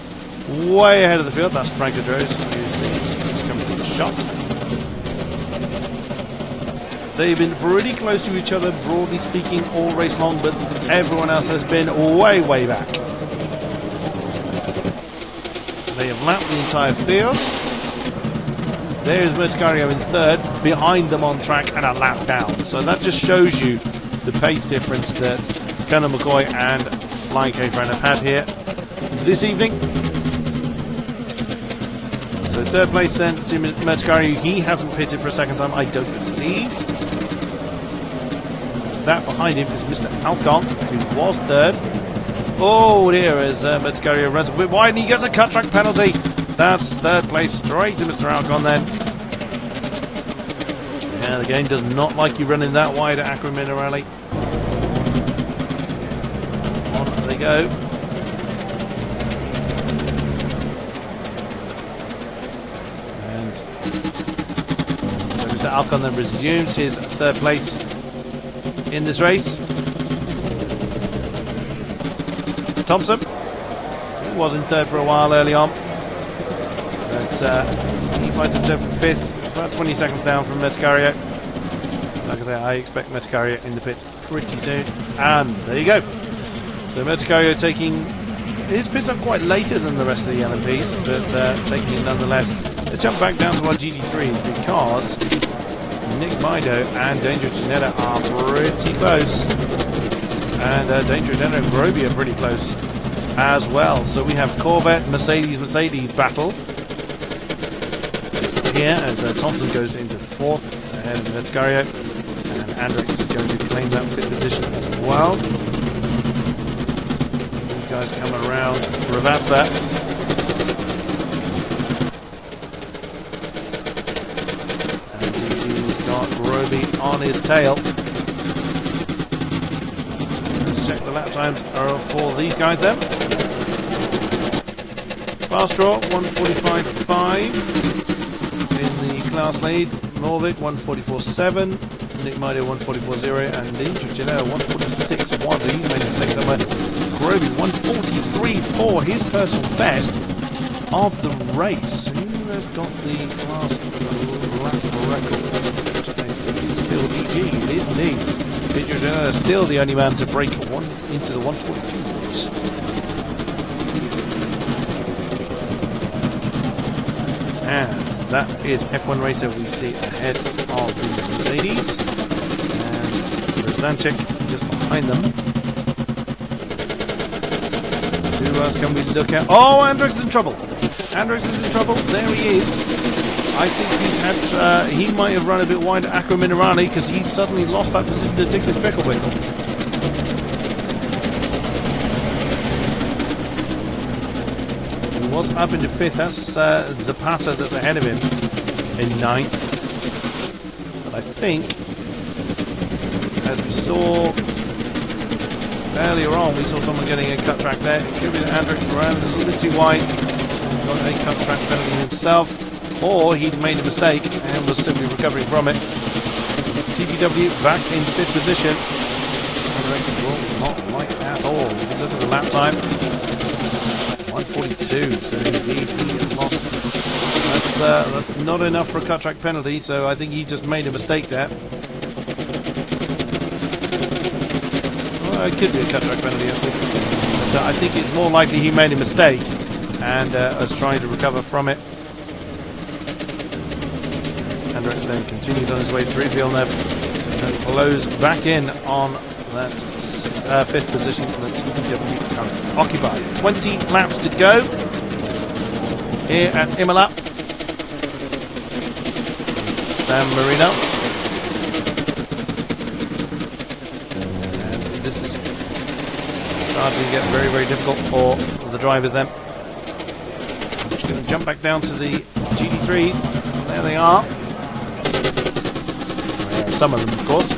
way ahead of the field. That's Frank Adros, you see, he's coming through the shot. They've been pretty close to each other, broadly speaking, all race long, but everyone else has been way, way back. They have lapped the entire field. There's Merticario in 3rd, behind them on track and a lap down. So that just shows you the pace difference that Colonel McCoy and Flying K-Fran have had here this evening. So 3rd place then to Merticario. He hasn't pitted for a second time, I don't believe. That behind him is Mr. Alcon, who was 3rd. Oh dear, as Merticario runs a bit wide and he gets a cut track penalty. That's 3rd place straight to Mr. Alcon then. Yeah, the game does not like you running that wide at Aqua Minerale. they go. And so Mr. Alcon then resumes his third place in this race. Thompson, who was in third for a while early on, but he finds himself in fifth. It's about 20 seconds down from King-Kodiak. Like I say, I expect King-Kodiak in the pits pretty soon. And there you go. So King-Kodiak taking his pits up quite later than the rest of the LMPs, but taking it nonetheless. Let's jump back down to our GT3s because Nick Mido and Dangerous Janetta are pretty close. And Dangerous Janetta and Groby are pretty close as well. So we have Corvette, Mercedes battle here as Thompson goes into fourth ahead of King-Kodiak, and Andrex is going to claim that fifth position as well. As these guys come around Ravazza. And DG's got Groby on his tail. Let's check the lap times are for these guys then. Fast draw 1:45.5 in the class lead. Norvik 1:44.7, Nick Mido 1:44.0, and Dangerous Janelle 1:46.1. So he's made a mistake somewhere. Groby 1:43.4, his personal best of the race. Who has got the class lap record? I think it's still DG. It is indeed. Dangerous Janelle is still the only man to break into the 1:42s. As that is F1 racer we see ahead of the Mercedes, and Zanchik just behind them. Who else can we look at? Oh, Andrex is in trouble. Andrex is in trouble. There he is. I think he's had. He might have run a bit wide at Acro Minerali because he's suddenly lost that position to Ticklish Picklewickle. Was up into fifth. That's Zapata that's ahead of him in ninth. But I think, as we saw earlier on, we saw someone getting a cut track there. It could be that Andrex ran a little bit too wide, got a cut track penalty himself, or he'd made a mistake and was simply recovering from it. TPW back in fifth position. Andrex will not like at all. If you look at the lap time. 1:42, so indeed he lost. That's not enough for a cut track penalty, so I think he just made a mistake there. Well, it could be a cut track penalty actually, but I think it's more likely he made a mistake and is trying to recover from it. Andrex then continues on his way through Villeneuve, and close back in on that fifth position that TPW currently occupies. 20 laps to go here at Imola. San Marino. And this is starting to get very, very difficult for the drivers then. I'm just going to jump back down to the GT3s. There they are. Some of them, of course.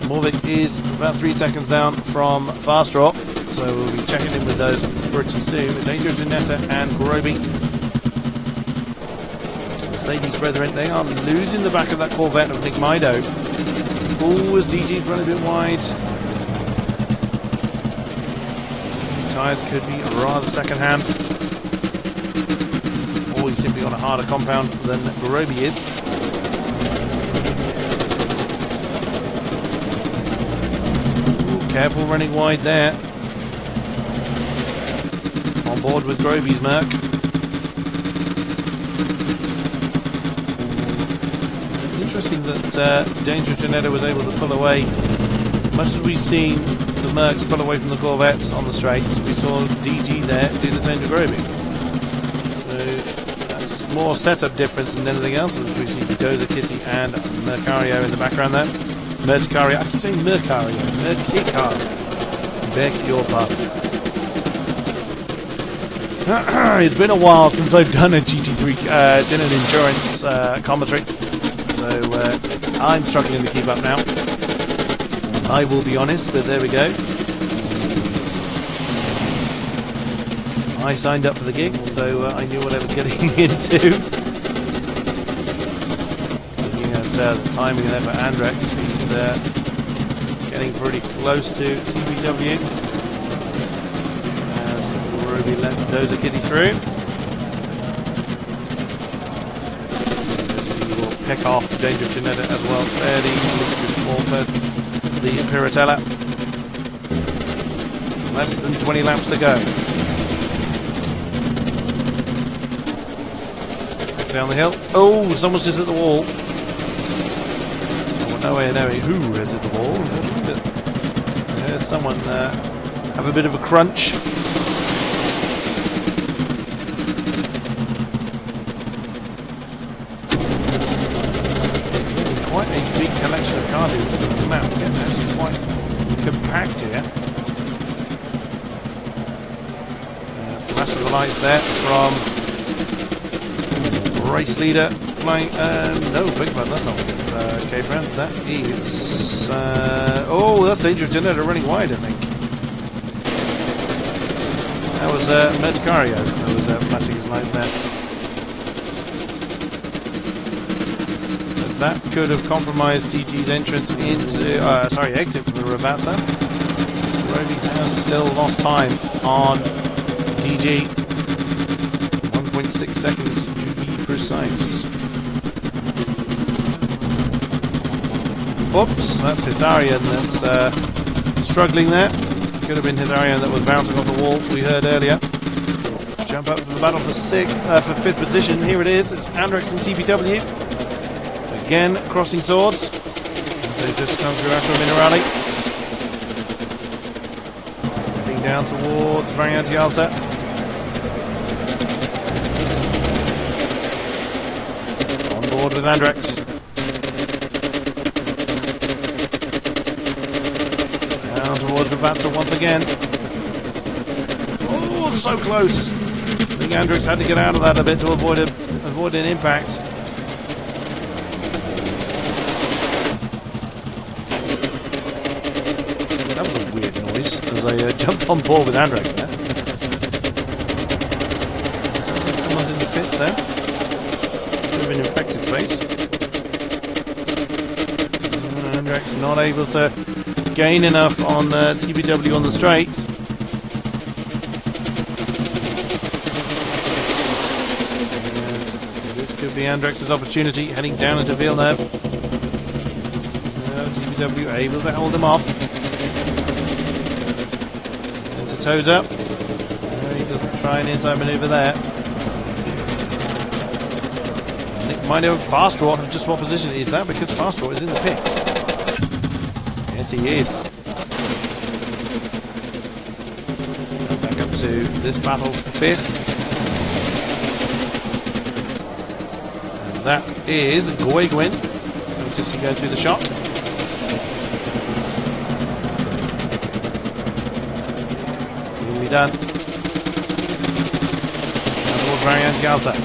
Morvik is about 3 seconds down from Fast Draw, so we'll be checking in with those pretty soon. Dangerous Janetta and Groby. Mercedes brethren, they are losing the back of that Corvette of Nick Mido. Ooh, as DG's run a bit wide. DG tyres could be rather second hand. Or he's simply on a harder compound than Groby is. Careful running wide there. On board with Groby's Merc. Interesting that Dangerous Janetta was able to pull away. Much as we've seen the Mercs pull away from the Corvettes on the straights, we saw DG there do the same to Groby. So that's more setup difference than anything else, as we see Dozer, Kitty and Mercario in the background there. Mercario, I keep saying Mercario. Mercario. Beg your pardon. It's been a while since I've done a GT3, done an endurance commentary, so I'm struggling to keep up now. I will be honest, but there we go. I signed up for the gig, so I knew what I was getting into. Looking at the timing there for Andrex, he's getting pretty close to TBW as Ruby lets Dozer Kitty through. He will pick off Dangerous Janetta as well fairly easily before the Piratella. Less than 20 laps to go. Down the hill. Oh, someone's just at the wall. Oh, no way of knowing who is at the wall, unfortunately, but I heard someone have a bit of a crunch. Quite a big collection of cars here. Look at the map. Again, actually quite compact here. Flash of the lights there from race leader flying. No, big man, that's not K-Friend. That is. Oh, that's Dangerous Janetta running wide, I think. That was Metcario that was flashing his lights there. But that could have compromised TG's entrance into. Exit from the Ravazza. Roby has still lost time on DG. 1.6 seconds to be precise. Oops, that's Hitharian that's struggling there. Could have been Hitharian that was bouncing off the wall we heard earlier. Jump up to the battle for fifth position. Here it is. It's Andrex and TBW. Again, crossing swords. As they just come through Acqua Minerale. Heading down towards Variante Alta. With Andrex. Down towards Ravazza once again. Oh, so close. I think Andrex had to get out of that a bit to avoid an impact. That was a weird noise as I jumped on board with Andrex there. Sounds like someone's in the pits there. An infected space. Andrex not able to gain enough on TBW on the straight. And this could be Andrex's opportunity heading down into Villeneuve. TBW able to hold him off. Into Tozer. He doesn't try an inside maneuver there. Might know Fast Draw have just what position is that because Fast Draw is in the pits. Yes, he is. Back up to this battle for fifth. And that is Goigwin. We'll just go through the shot. Will be done. Down towards Variante Alta.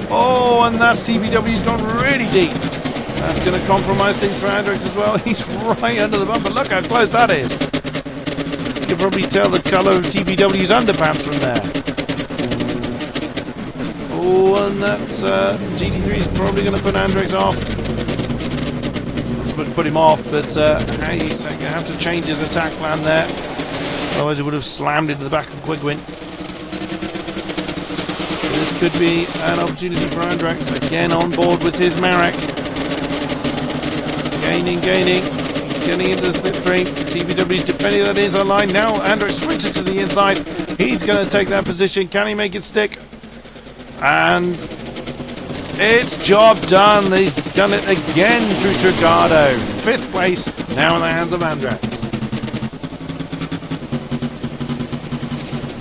Oh, and that's TBW's gone really deep. That's going to compromise things for Andrex as well. He's right under the bumper. Look how close that is. You can probably tell the colour of TBW's underpants from there. Oh, and that's GT3 is probably going to put Andrex off. Not supposed to put him off, but he's going to have to change his attack plan there. Otherwise, he would have slammed into the back of Quigwin. This could be an opportunity for Andrex, again on board with his Marek. Gaining. He's getting into the slipstream. TBW's defending that inside line. Now Andrex switches to the inside. He's going to take that position. Can he make it stick? And it's job done. He's done it again through Trigado. Fifth place now in the hands of Andrex.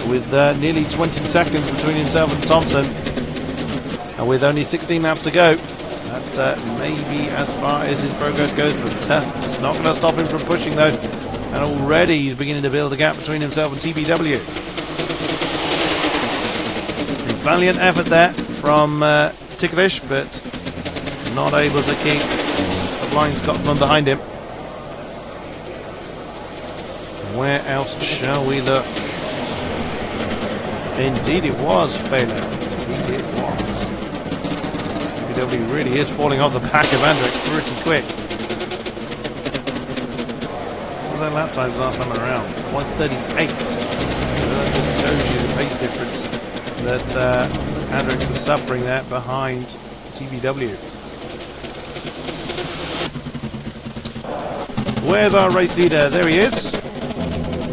With nearly 20 seconds between himself and Thompson, and with only 16 laps to go, that may be as far as his progress goes, but it's not going to stop him from pushing though, and already he's beginning to build a gap between himself and TBW. A valiant effort there from Ticklish, but not able to keep a blind Scotsman behind him. Where else shall we look? Indeed it was, Phelan. Indeed it was. BW really is falling off the back of Andrex pretty quick. What was their lap times last time around? 1:38. So that just shows you the pace difference that Andrex was suffering there behind TBW. Where's our race leader? There he is.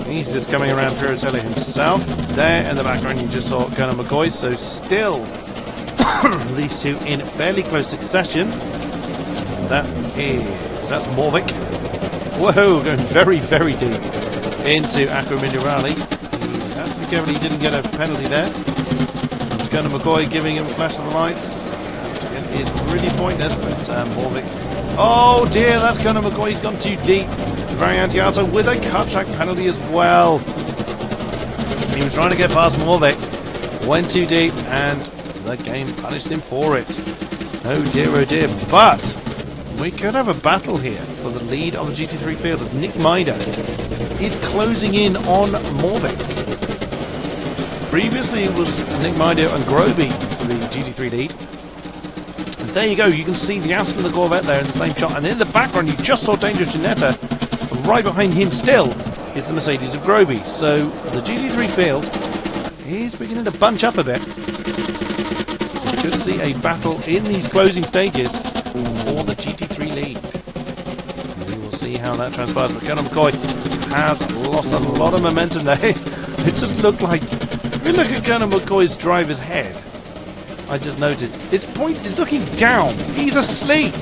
He's just coming around Piratelli himself. There in the background you just saw Colonel McCoy, so still these two in fairly close succession. That's Morvic. Whoa, going very, very deep into Acqua Minerale. He has to be careful he didn't get a penalty there. It's Colonel McCoy giving him a flash of the lights. It is really pointless, but Morvic. Oh dear, that's Colonel McCoy. He's gone too deep. Variantiato with a cut track penalty as well. He was trying to get past Morvic, went too deep, and the game punished him for it. Oh dear, but we could have a battle here for the lead of the GT3 field as Nick Mido is closing in on Morvic. Previously it was Nick Mido and Groby for the GT3 lead. And there you go, you can see the Aston and the Corvette there in the same shot, and in the background you just saw Dangerous Ginetta. Right behind him still is the Mercedes of Groby. So the GT3 field is beginning to bunch up a bit. We could see a battle in these closing stages for the GT3 lead. We will see how that transpires. But Colonel McCoy has lost a lot of momentum there. It just looked like, if you look at Colonel McCoy's driver's head, I just noticed his point is looking down. He's asleep.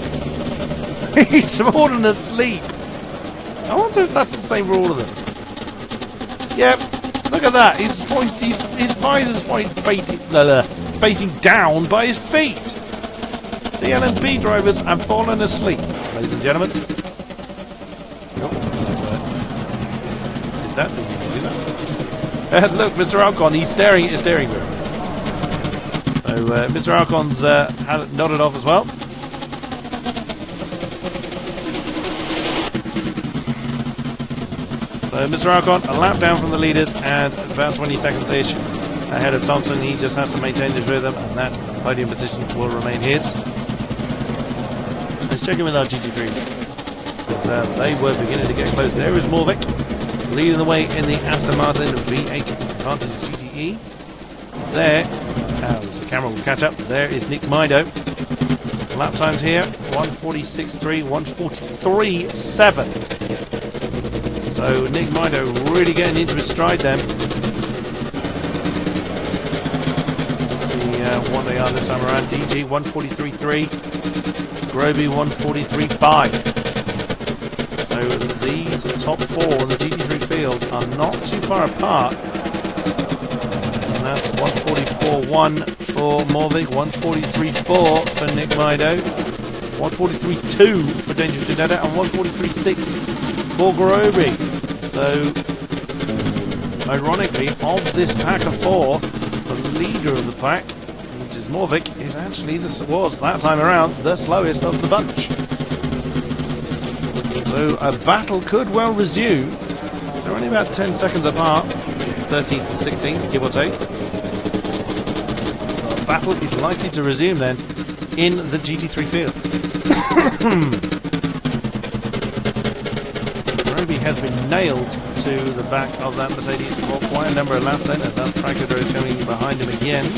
He's fallen asleep. I wonder if that's the same for all of them. Yep, look at that. His visor's facing down by his feet. The LMP drivers have fallen asleep, ladies and gentlemen. Oh, did that? Look, Mr. Alcon, he's staring at his steering wheel. So Mr. Alcon's nodded off as well. So Mr. Alcon, a lap down from the leaders and about 20 seconds-ish ahead of Thompson. He just has to maintain his rhythm, and that podium position will remain his. Let's check in with our GT3s, because they were beginning to get close. There is Morvic, leading the way in the Aston Martin V8 Advantage GTE. There, as the camera will catch up, there is Nick Mido. Lap times here, 1:46.3, 1:43.7. So Nick Mido really getting into his stride then. Let's see what they are this time around. DG 1:43.3, Groby 1:43.5. So these top four in the GT3 field are not too far apart. And that's 1:44.1 for Morvic, 1:43.4 for Nick Mido, 1:43.2 for Dangerous Ginetta, and 1:43.6 for Groby. So, ironically, of this pack of four, the leader of the pack, which is Morvic, is actually, was that time around, the slowest of the bunch. So a battle could well resume. So they're only about 10 seconds apart, 13th to 16th, give or take. So a battle is likely to resume then in the GT3 field. Has been nailed to the back of that Mercedes for quite a number of laps then, as that's Franco is coming behind him again.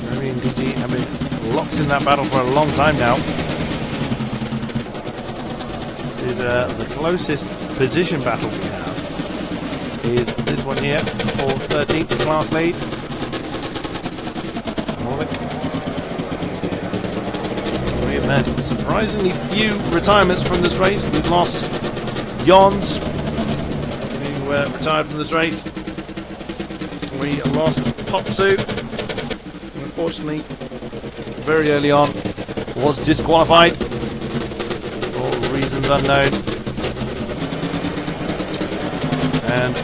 Groby and DG have been locked in that battle for a long time now. This is the closest position battle we have. Is this one here for 13th class lead. Had surprisingly few retirements from this race. We've lost Jons, who retired from this race. We lost Popsu, who unfortunately very early on was disqualified for reasons unknown. And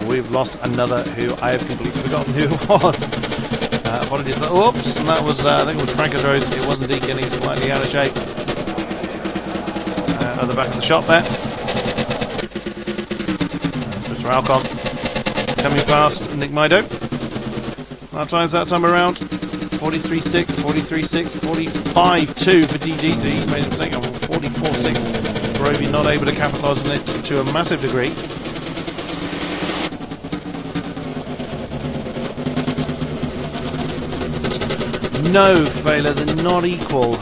we've lost another who I have completely forgotten who it was. Apologies for oops, and that was I think it was Franco Rose. It was indeed getting slightly out of shape. at the back of the shop there. That's Mr. Alcon coming past Nick Mido. Lap times that time around 43.6, 43.6, 45.2 for DG, so he's made a mistake on 44.6. Roby not able to capitalise on it to a massive degree. No, Failer, they're not equal.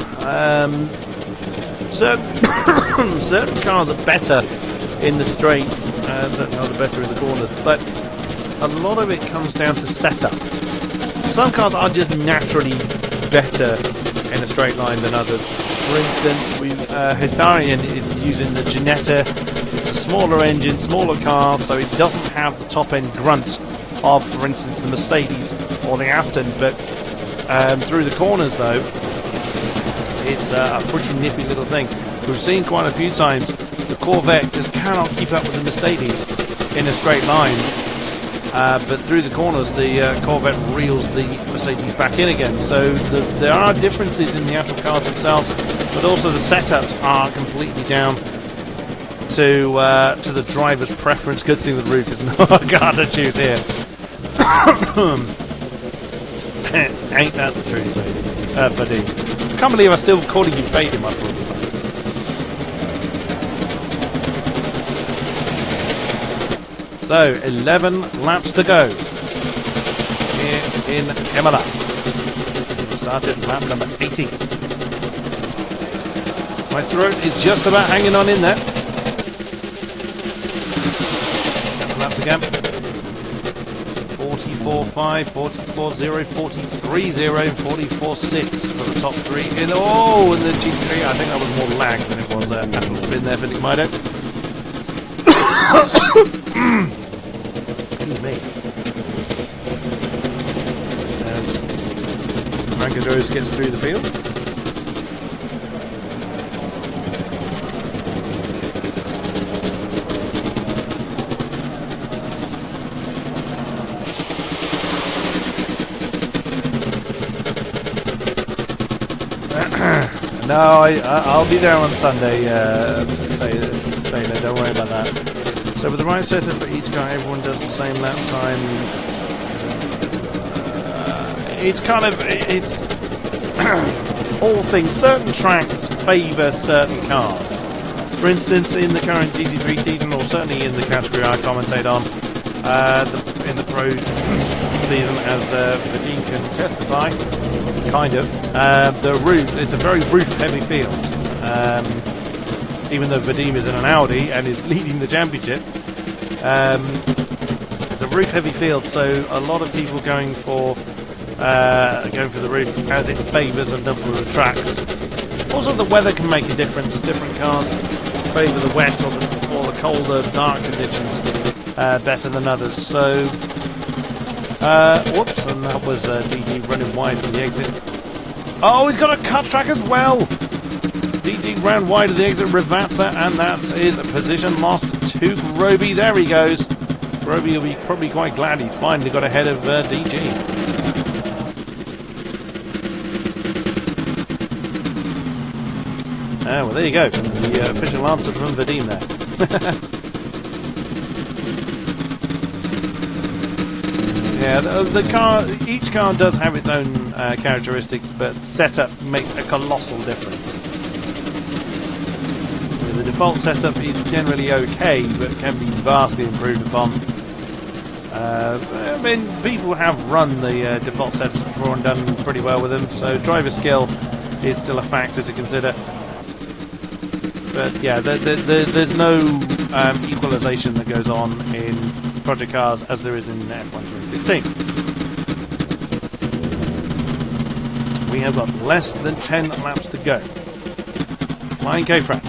Certain cars are better in the straights, certain cars are better in the corners, but a lot of it comes down to setup. Some cars are just naturally better in a straight line than others. For instance, Hitharian is using the Ginetta. It's a smaller engine, smaller car, so it doesn't have the top end grunt of, for instance, the Mercedes or the Aston, but through the corners though, it's a pretty nippy little thing. We've seen quite a few times the Corvette just cannot keep up with the Mercedes in a straight line, but through the corners the Corvette reels the Mercedes back in again. So there are differences in the actual cars themselves, but also the setups are completely down to the driver's preference. Good thing the roof is not a car to choose here. Ain't that the truth, Vadim? I can't believe I'm still calling you Fade in my broadcast. So, 11 laps to go here in Imola. Started lap number 80. My throat is just about hanging on in there. 7 laps again. 44.5, 44.0, 43.0, and 44.6 for the top three. In the GT3, I think that was more lag than it was actual spin there for Nick Mido. Excuse me. As Franco Joes gets through the field. No, I'll be there on Sunday, Fayla, don't worry about that. So with the right setup for each car, everyone does the same lap time. It's all things. Certain tracks favour certain cars. For instance, in the current GT3 season, or certainly in the category I commentate on, in the Pro season, as Vadim can testify, kind of, the roof is a very roof-heavy field. Even though Vadim is in an Audi and is leading the championship, it's a roof-heavy field, so a lot of people going for the roof as it favours a number of tracks. Also, the weather can make a difference. Different cars favour the wet or the colder, dark conditions better than others. So, whoops, and that was DG running wide at the exit. Oh, he's got a cut track as well. DG ran wide of the exit, Rivazza, and that's his position lost to Groby. There he goes. Groby will be probably quite glad he's finally got ahead of DG. Well, there you go. The official answer from Vadim there. Yeah, the car. Each car does have its own characteristics, but setup makes a colossal difference. The default setup is generally okay, but can be vastly improved upon. I mean, people have run the default setups before and done pretty well with them, so driver skill is still a factor to consider. But yeah, there's no equalisation that goes on in project cars as there is in F1 2016. We have got less than 10 laps to go. Flying K-Fran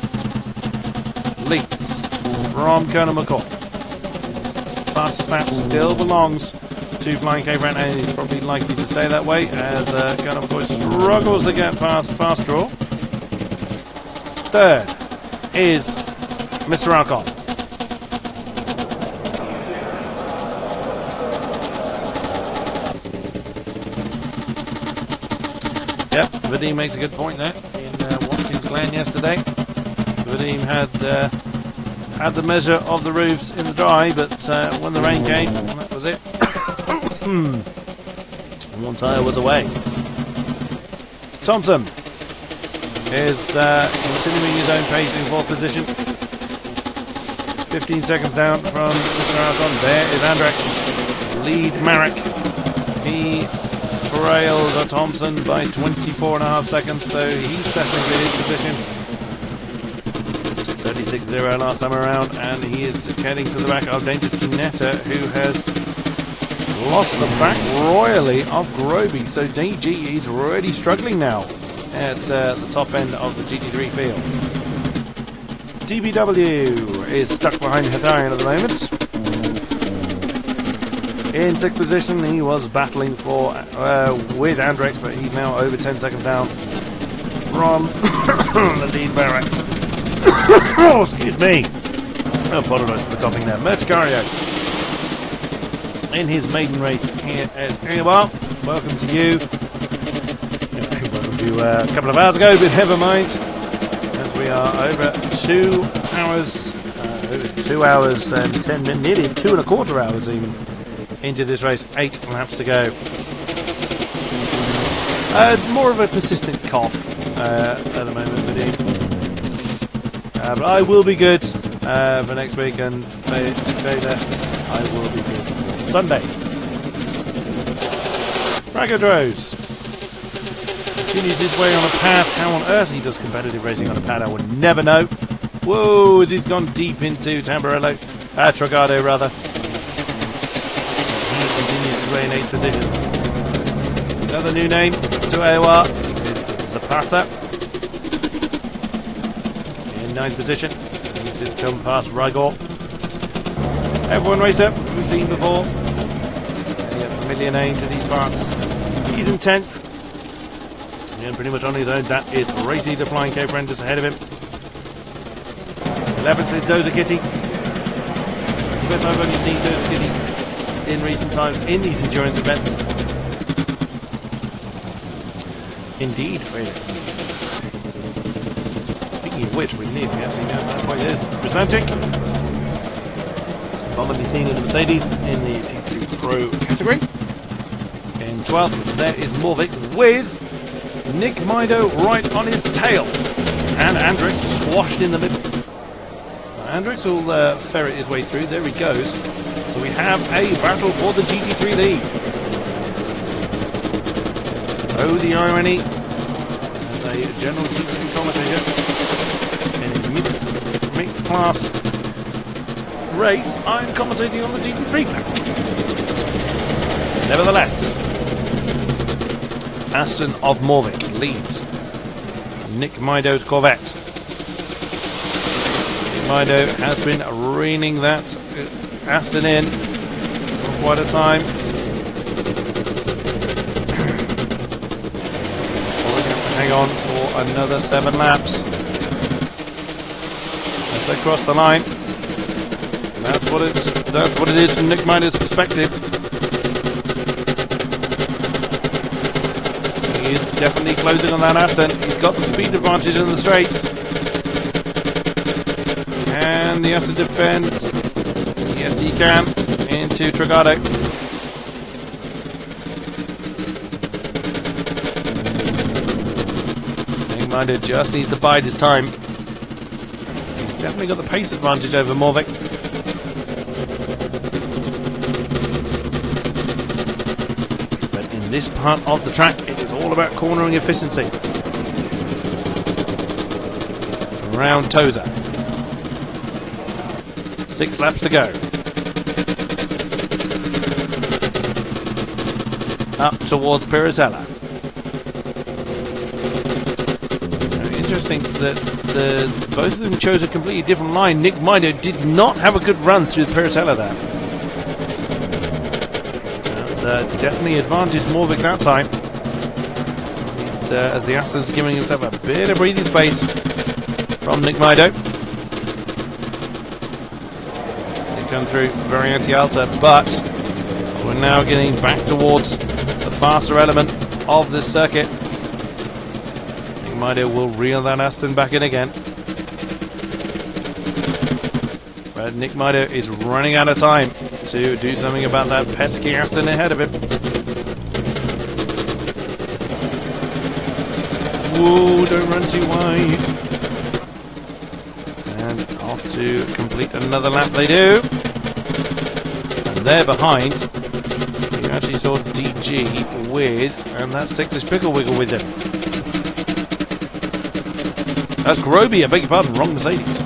leads from Colonel McCall. Fastest lap still belongs to Flying K-Fran, and he's probably likely to stay that way as Colonel McCall struggles to get past Fast Draw. Third is Mr. Alcon. Yep, Vadim makes a good point there in Watkins Glen yesterday. Vadim had the measure of the roofs in the dry, but when the rain came, that was it. One tyre was away. Thompson is continuing his own pace in 4th position. 15 seconds down from Mr. Alcon. There is Andrex. Lead Marek. He trails a Thompson by 24.5 seconds, so he's settling in his position. 36.0 last time around, and he is getting to the back of Dangerous Ginetta, who has lost the back royally of Groby. So DG is really struggling now at the top end of the GT3 field. DBW is stuck behind Hetarian at the moment. In 6th position, he was battling for with Andrex, but he's now over 10 seconds down from the lead Barrett. Oh, excuse me. I apologise for the coughing there. Merticario in his maiden race here at AOR. Welcome to you. Welcome to a couple of hours ago, but never mind. As we are over 2 hours, 2 hours and 10 minutes, nearly 2.25 hours even into this race. 8 laps to go. It's more of a persistent cough at the moment, but I will be good for next week, and Fader, I will be good for Sunday. Franco Droz continues his way on a pad. How on earth he does competitive racing on a pad, I would never know. Whoa, as he's gone deep into Tamburello, Tragado rather. He continues his way in 8th position. Another new name to AOR is Zapata. In 9th position, he's just come past Rigor. F1 racer, we've seen before. A familiar name to these parts. He's in 10th. And pretty much on his own, that is Racy the Flying Cape Apprentice ahead of him. 11th is Dozer Kitty. Because I've only seen Dozer Kitty in recent times in these endurance events. Indeed, Fredo. Speaking of which, we nearly actually know that point is Brzezinski. Commonly seen in the Mercedes in the T3 Pro category. In 12th, there is Morvik with Nick Mido right on his tail. And Andrex squashed in the middle. Andrex will ferret his way through. There he goes. So we have a battle for the GT3 lead. Oh, the irony. As a general GT3 commentator in a mixed class race, I'm commentating on the GT3 pack. Nevertheless, Aston of Morvik leads Nick Mido's Corvette. Nick Mido has been reining that Aston in for quite a time. Morvik has to hang on for another 7 laps as they cross the line. That's what it is from Nick Mido's perspective. He is definitely closing on that Aston. He's got the speed advantage in the straights. Can the Aston defend? Yes, he can. Into Tragado. Nick Mido just needs to bide his time. He's definitely got the pace advantage over Morvik. This part of the track, it is all about cornering efficiency. Around Toza. 6 laps to go. Up towards Piratella. Very interesting that both of them chose a completely different line. Nick Mido did not have a good run through the Piratella there. Definitely advantage Morvik that time. As the Aston's giving himself a bit of breathing space from Nick Mido. They come through very anti-alta, but we're now getting back towards the faster element of this circuit. Nick Mido will reel that Aston back in again. But Nick Mido is running out of time to do something about that pesky Aston ahead of him. Whoa, don't run too wide. And off to complete another lap they do. And they're behind. You actually saw DG with, and that's Ticklish Pickle Wiggle with him. That's Groby, I beg your pardon, wrong Mercedes.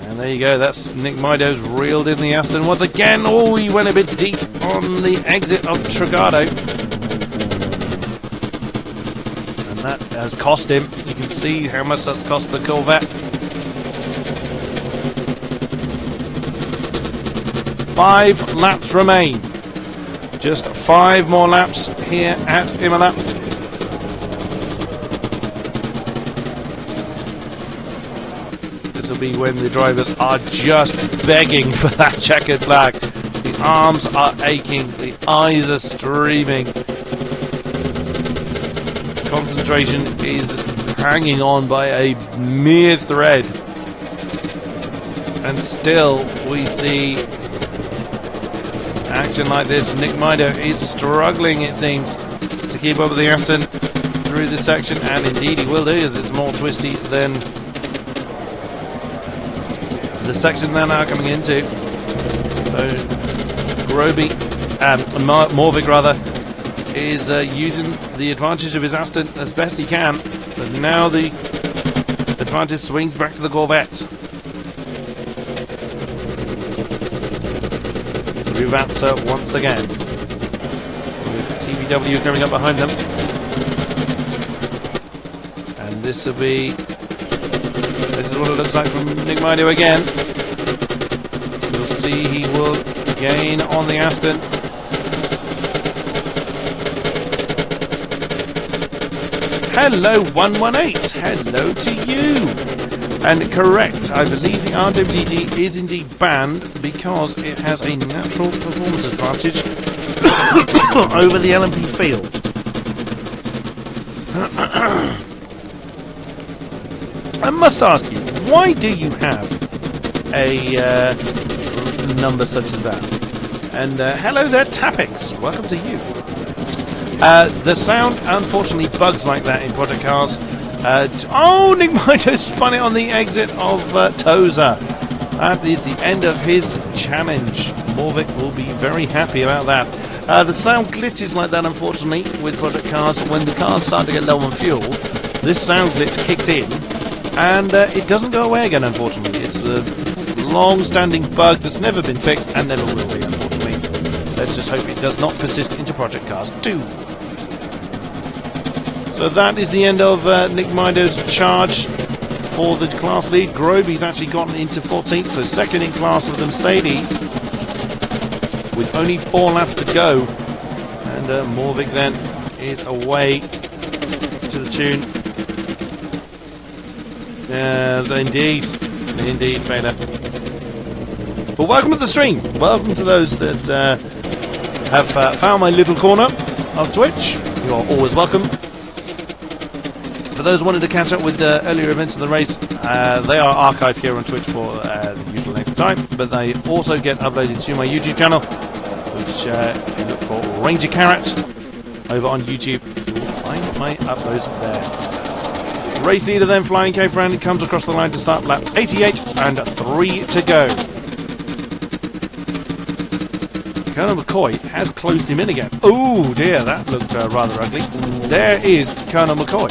And there you go, that's Nick Mido's reeled in the Aston once again. Oh, he went a bit deep on the exit of Trigado. And that has cost him. You can see how much that's cost the Corvette. 5 laps remain. Just 5 more laps here at Imola. This will be when the drivers are just begging for that checkered flag. The arms are aching, the eyes are streaming. Concentration is hanging on by a mere thread. And still we see action like this. Nick Mido is struggling, it seems, to keep up with the Aston through this section, and indeed he will do, as it's more twisty than the section they're now coming into. So Groby, Morvik rather, is using the advantage of his Aston as best he can, but now the advantage swings back to the Corvette. Ruvatsa once again, with TVW coming up behind them, and this is what it looks like from Nick Mido again. You'll see he will gain on the Aston. Hello 118, hello to you. And correct, I believe the RWD is indeed banned because it has a natural performance advantage over the LMP field. I must ask you, why do you have a number such as that? And hello there, Tapix, welcome to you. The sound unfortunately bugs like that in Project Cars. Oh, Nick Mido spun it on the exit of Toza. That is the end of his challenge. Morvik will be very happy about that. The sound glitches like that, unfortunately, with Project Cars. When the cars start to get low on fuel, this sound glitch kicks in, and it doesn't go away again, unfortunately. It's a long-standing bug that's never been fixed and never will be, unfortunately. Let's just hope it does not persist into Project Cars 2. So that is the end of Nick Mido's charge for the class lead. Groby's actually gotten into 14th, so second in class of the Mercedes, with only 4 laps to go. And Morvik then is away to the tune. Indeed, Fader. But welcome to the stream. Welcome to those that have found my little corner of Twitch. You are always welcome. For those who wanted to catch up with earlier events of the race, they are archived here on Twitch for the usual length of time, but they also get uploaded to my YouTube channel, which if you look for Ranger Carrot over on YouTube, you will find my uploads there. Race leader then, Flying K-Fran, comes across the line to start lap 88 and 3 to go. Colonel McCoy has closed him in again. Oh dear, that looked rather ugly. There is Colonel McCoy.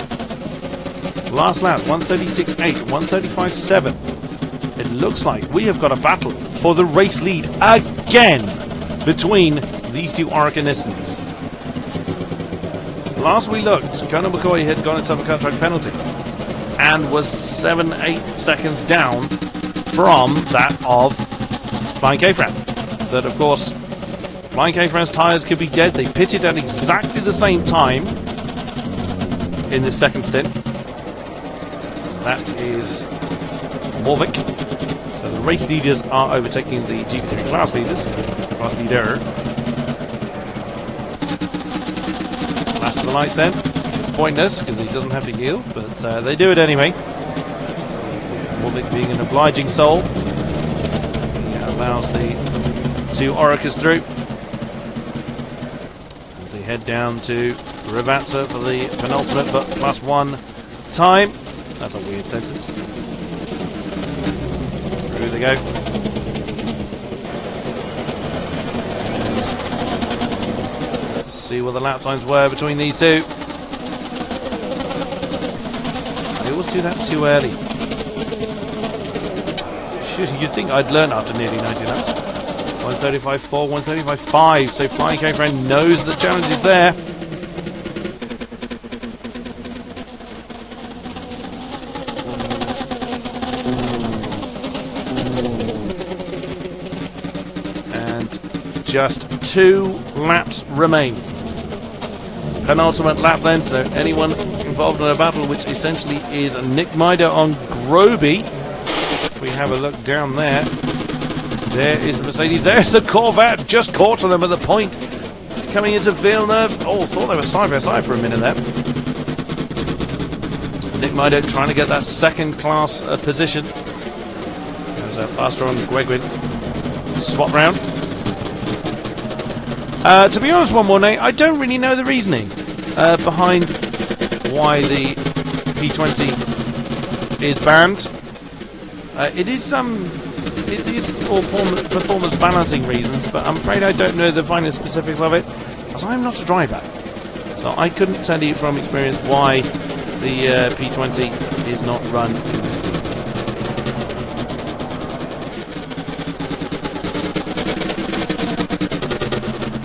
Last lap, 136.8, 135.7. It looks like we have got a battle for the race lead again between these two Arcanissans. Last we looked, Colonel McCoy had got himself a cut track penalty and was 7-8 seconds down from that of Flying K-Fran. But of course, Flying K-Fran's tyres could be dead. They pitted at exactly the same time in the second stint. That is Morvik. So the race leaders are overtaking the GT3 class leaders. Class leader. Last of the lights then. It's pointless because he doesn't have to yield, but they do it anyway. Morvik being an obliging soul. He allows the 2 Oricas through. As they head down to Rivatsa for the penultimate but +1 time. That's a weird sentence. Through they go. And let's see what the lap times were between these two. They always do that too early. Shoot, you'd think I'd learn after nearly 90 laps. 135.4, 135.5. So Flying K-Friend knows the challenge is there. Just 2 laps remain. Penultimate lap then, so anyone involved in a battle, which essentially is Nick Mider on Groby. We have a look down there. There is the Mercedes. There's the Corvette, just caught to them at the point. Coming into Villeneuve. Oh, thought they were side by side for a minute there. Nick Mider trying to get that second class position. There's a faster on Gwegwin. Swap round. To be honest, one more, Nate, I don't really know the reasoning behind why the P20 is banned. It is for performance balancing reasons, but I'm afraid I don't know the finer specifics of it, as I'm not a driver. So I couldn't tell you from experience why the P20 is not run in this league.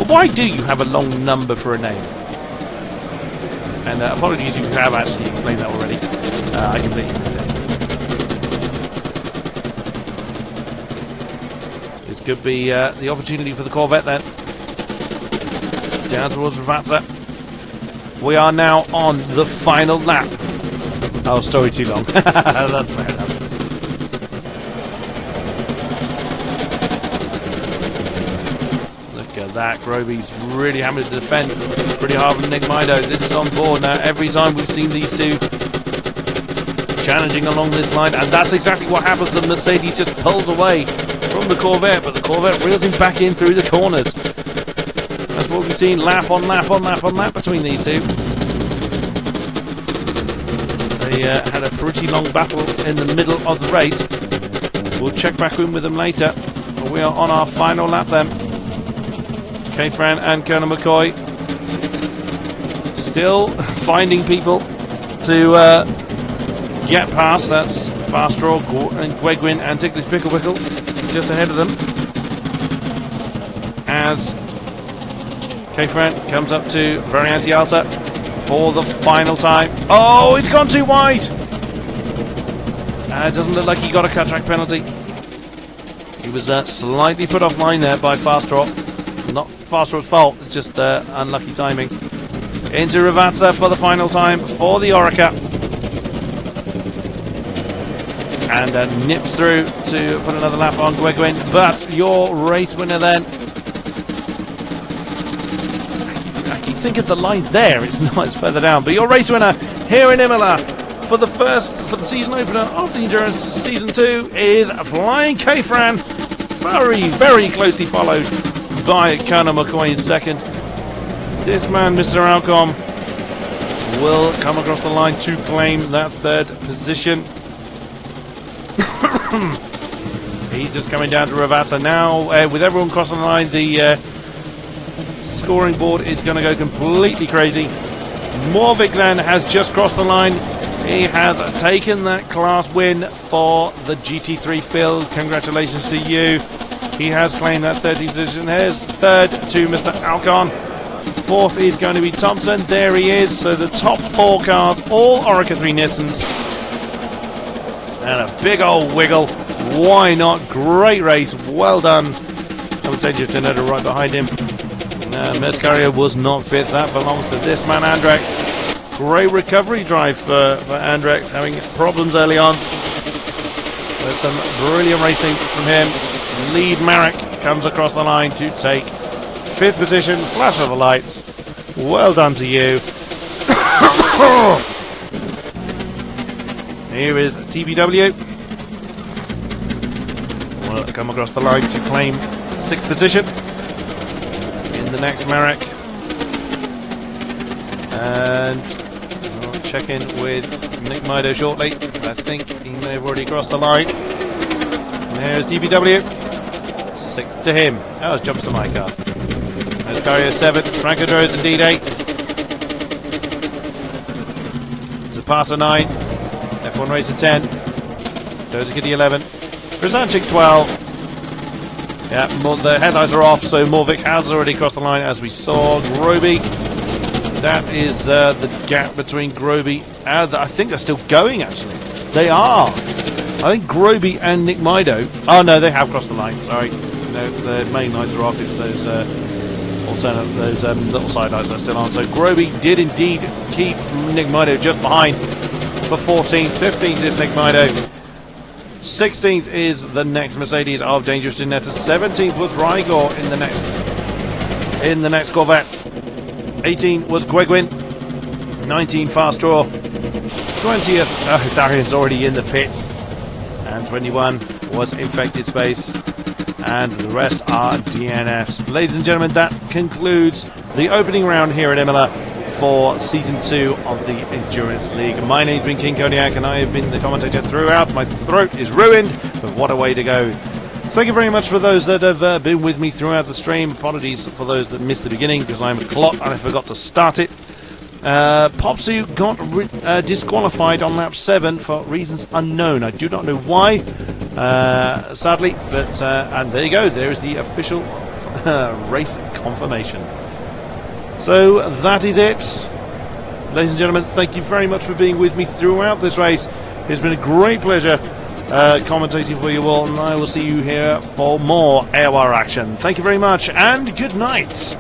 Why do you have a long number for a name? And apologies if you have actually explained that already. I completely missed it. This could be the opportunity for the Corvette then. Down towards Rivatsa. We are now on the final lap. Oh, story too long. That's fair enough. That Groby's really having to defend pretty hard from Nick Mido. This is on board now. Every time we've seen these two challenging along this line, and that's exactly what happens. The Mercedes just pulls away from the Corvette, but the Corvette reels him back in through the corners. That's what we've seen lap on lap on lap on lap between these two. They had a pretty long battle in the middle of the race. We'll check back in with them later. But we are on our final lap then. K-Fran and Colonel McCoy still finding people to get past. That's Fastraw and Gwegwin and Ticklish Picklewickle just ahead of them. As K-Fran comes up to Variante Alta for the final time. Oh, it's gone too wide! It doesn't look like he got a cut track penalty. He was slightly put offline there by Fastraw. Not Fastraw's fault, it's just unlucky timing. Into Rivatsa for the final time for the Orica. And nips through to put another lap on Gwegwin. But your race winner then. I keep thinking the line there, it's not, it's further down. But your race winner here in Imola for the season opener of the Endurance Season 2 is Flying K-Fran. Very, very closely followed by Colonel McCoy in second. This man, Mr. Alcom, will come across the line to claim that third position. He's just coming down to Rivatsa now. With everyone crossing the line, the scoring board is going to go completely crazy. Morvik then has just crossed the line. He has taken that class win for the GT3 field. Congratulations to you. He has claimed that 13th position. Here's third to Mr. Alcon. Fourth is going to be Thompson. There he is. So the top 4 cars, all Orica 3 Nissans. And a big old wiggle. Why not? Great race. Well done. I would say just another right behind him. Mercario was not fifth. That belongs to this man, Andrex. Great recovery drive for Andrex, having problems early on. There's some brilliant racing from him. Lead Marek comes across the line to take 5th position. Flash of the lights. Well done to you. Here is TBW. come across the line to claim 6th position in the next Marek. And we'll check in with Nick Mido shortly. I think he may have already crossed the line. And here's DBW. 6th to him. That was jumps to my car. There's Carrier 7th. Franco Dro's indeed 8th. Zapata 9. F1 Racer 10. Dozer Kitty 11. Krizanchik 12. Yeah, the headlights are off, so Morvik has already crossed the line as we saw. Groby. That is the gap between Groby and I think they're still going actually. They are. I think Groby and Nick Mido. Oh no, they have crossed the line. Sorry. No, the main lights are off. It's those little side lights that are still on. So Groby did indeed keep Nick Mido just behind for 14th. 15th is Nick Mido. 16th is the next Mercedes of Dangerous Janetta. 17th was Rygor in the next Corvette. 18 was Gwegwin. 19 Fast Draw. 20th, Tharian's already in the pits. And 21 was Infected Space. And the rest are DNFs. Ladies and gentlemen, that concludes the opening round here at Imola for Season 2 of the Endurance League. My name's been King-Kodiak and I have been the commentator throughout. My throat is ruined, but what a way to go. Thank you very much for those that have been with me throughout the stream. Apologies for those that missed the beginning because I'm a clot and I forgot to start it. Popsu got disqualified on lap 7 for reasons unknown. I do not know why, sadly, but and there you go. There is the official race confirmation. So that is it. Ladies and gentlemen, thank you very much for being with me throughout this race. It's been a great pleasure commentating for you all, and I will see you here for more AOR action. Thank you very much, and good night.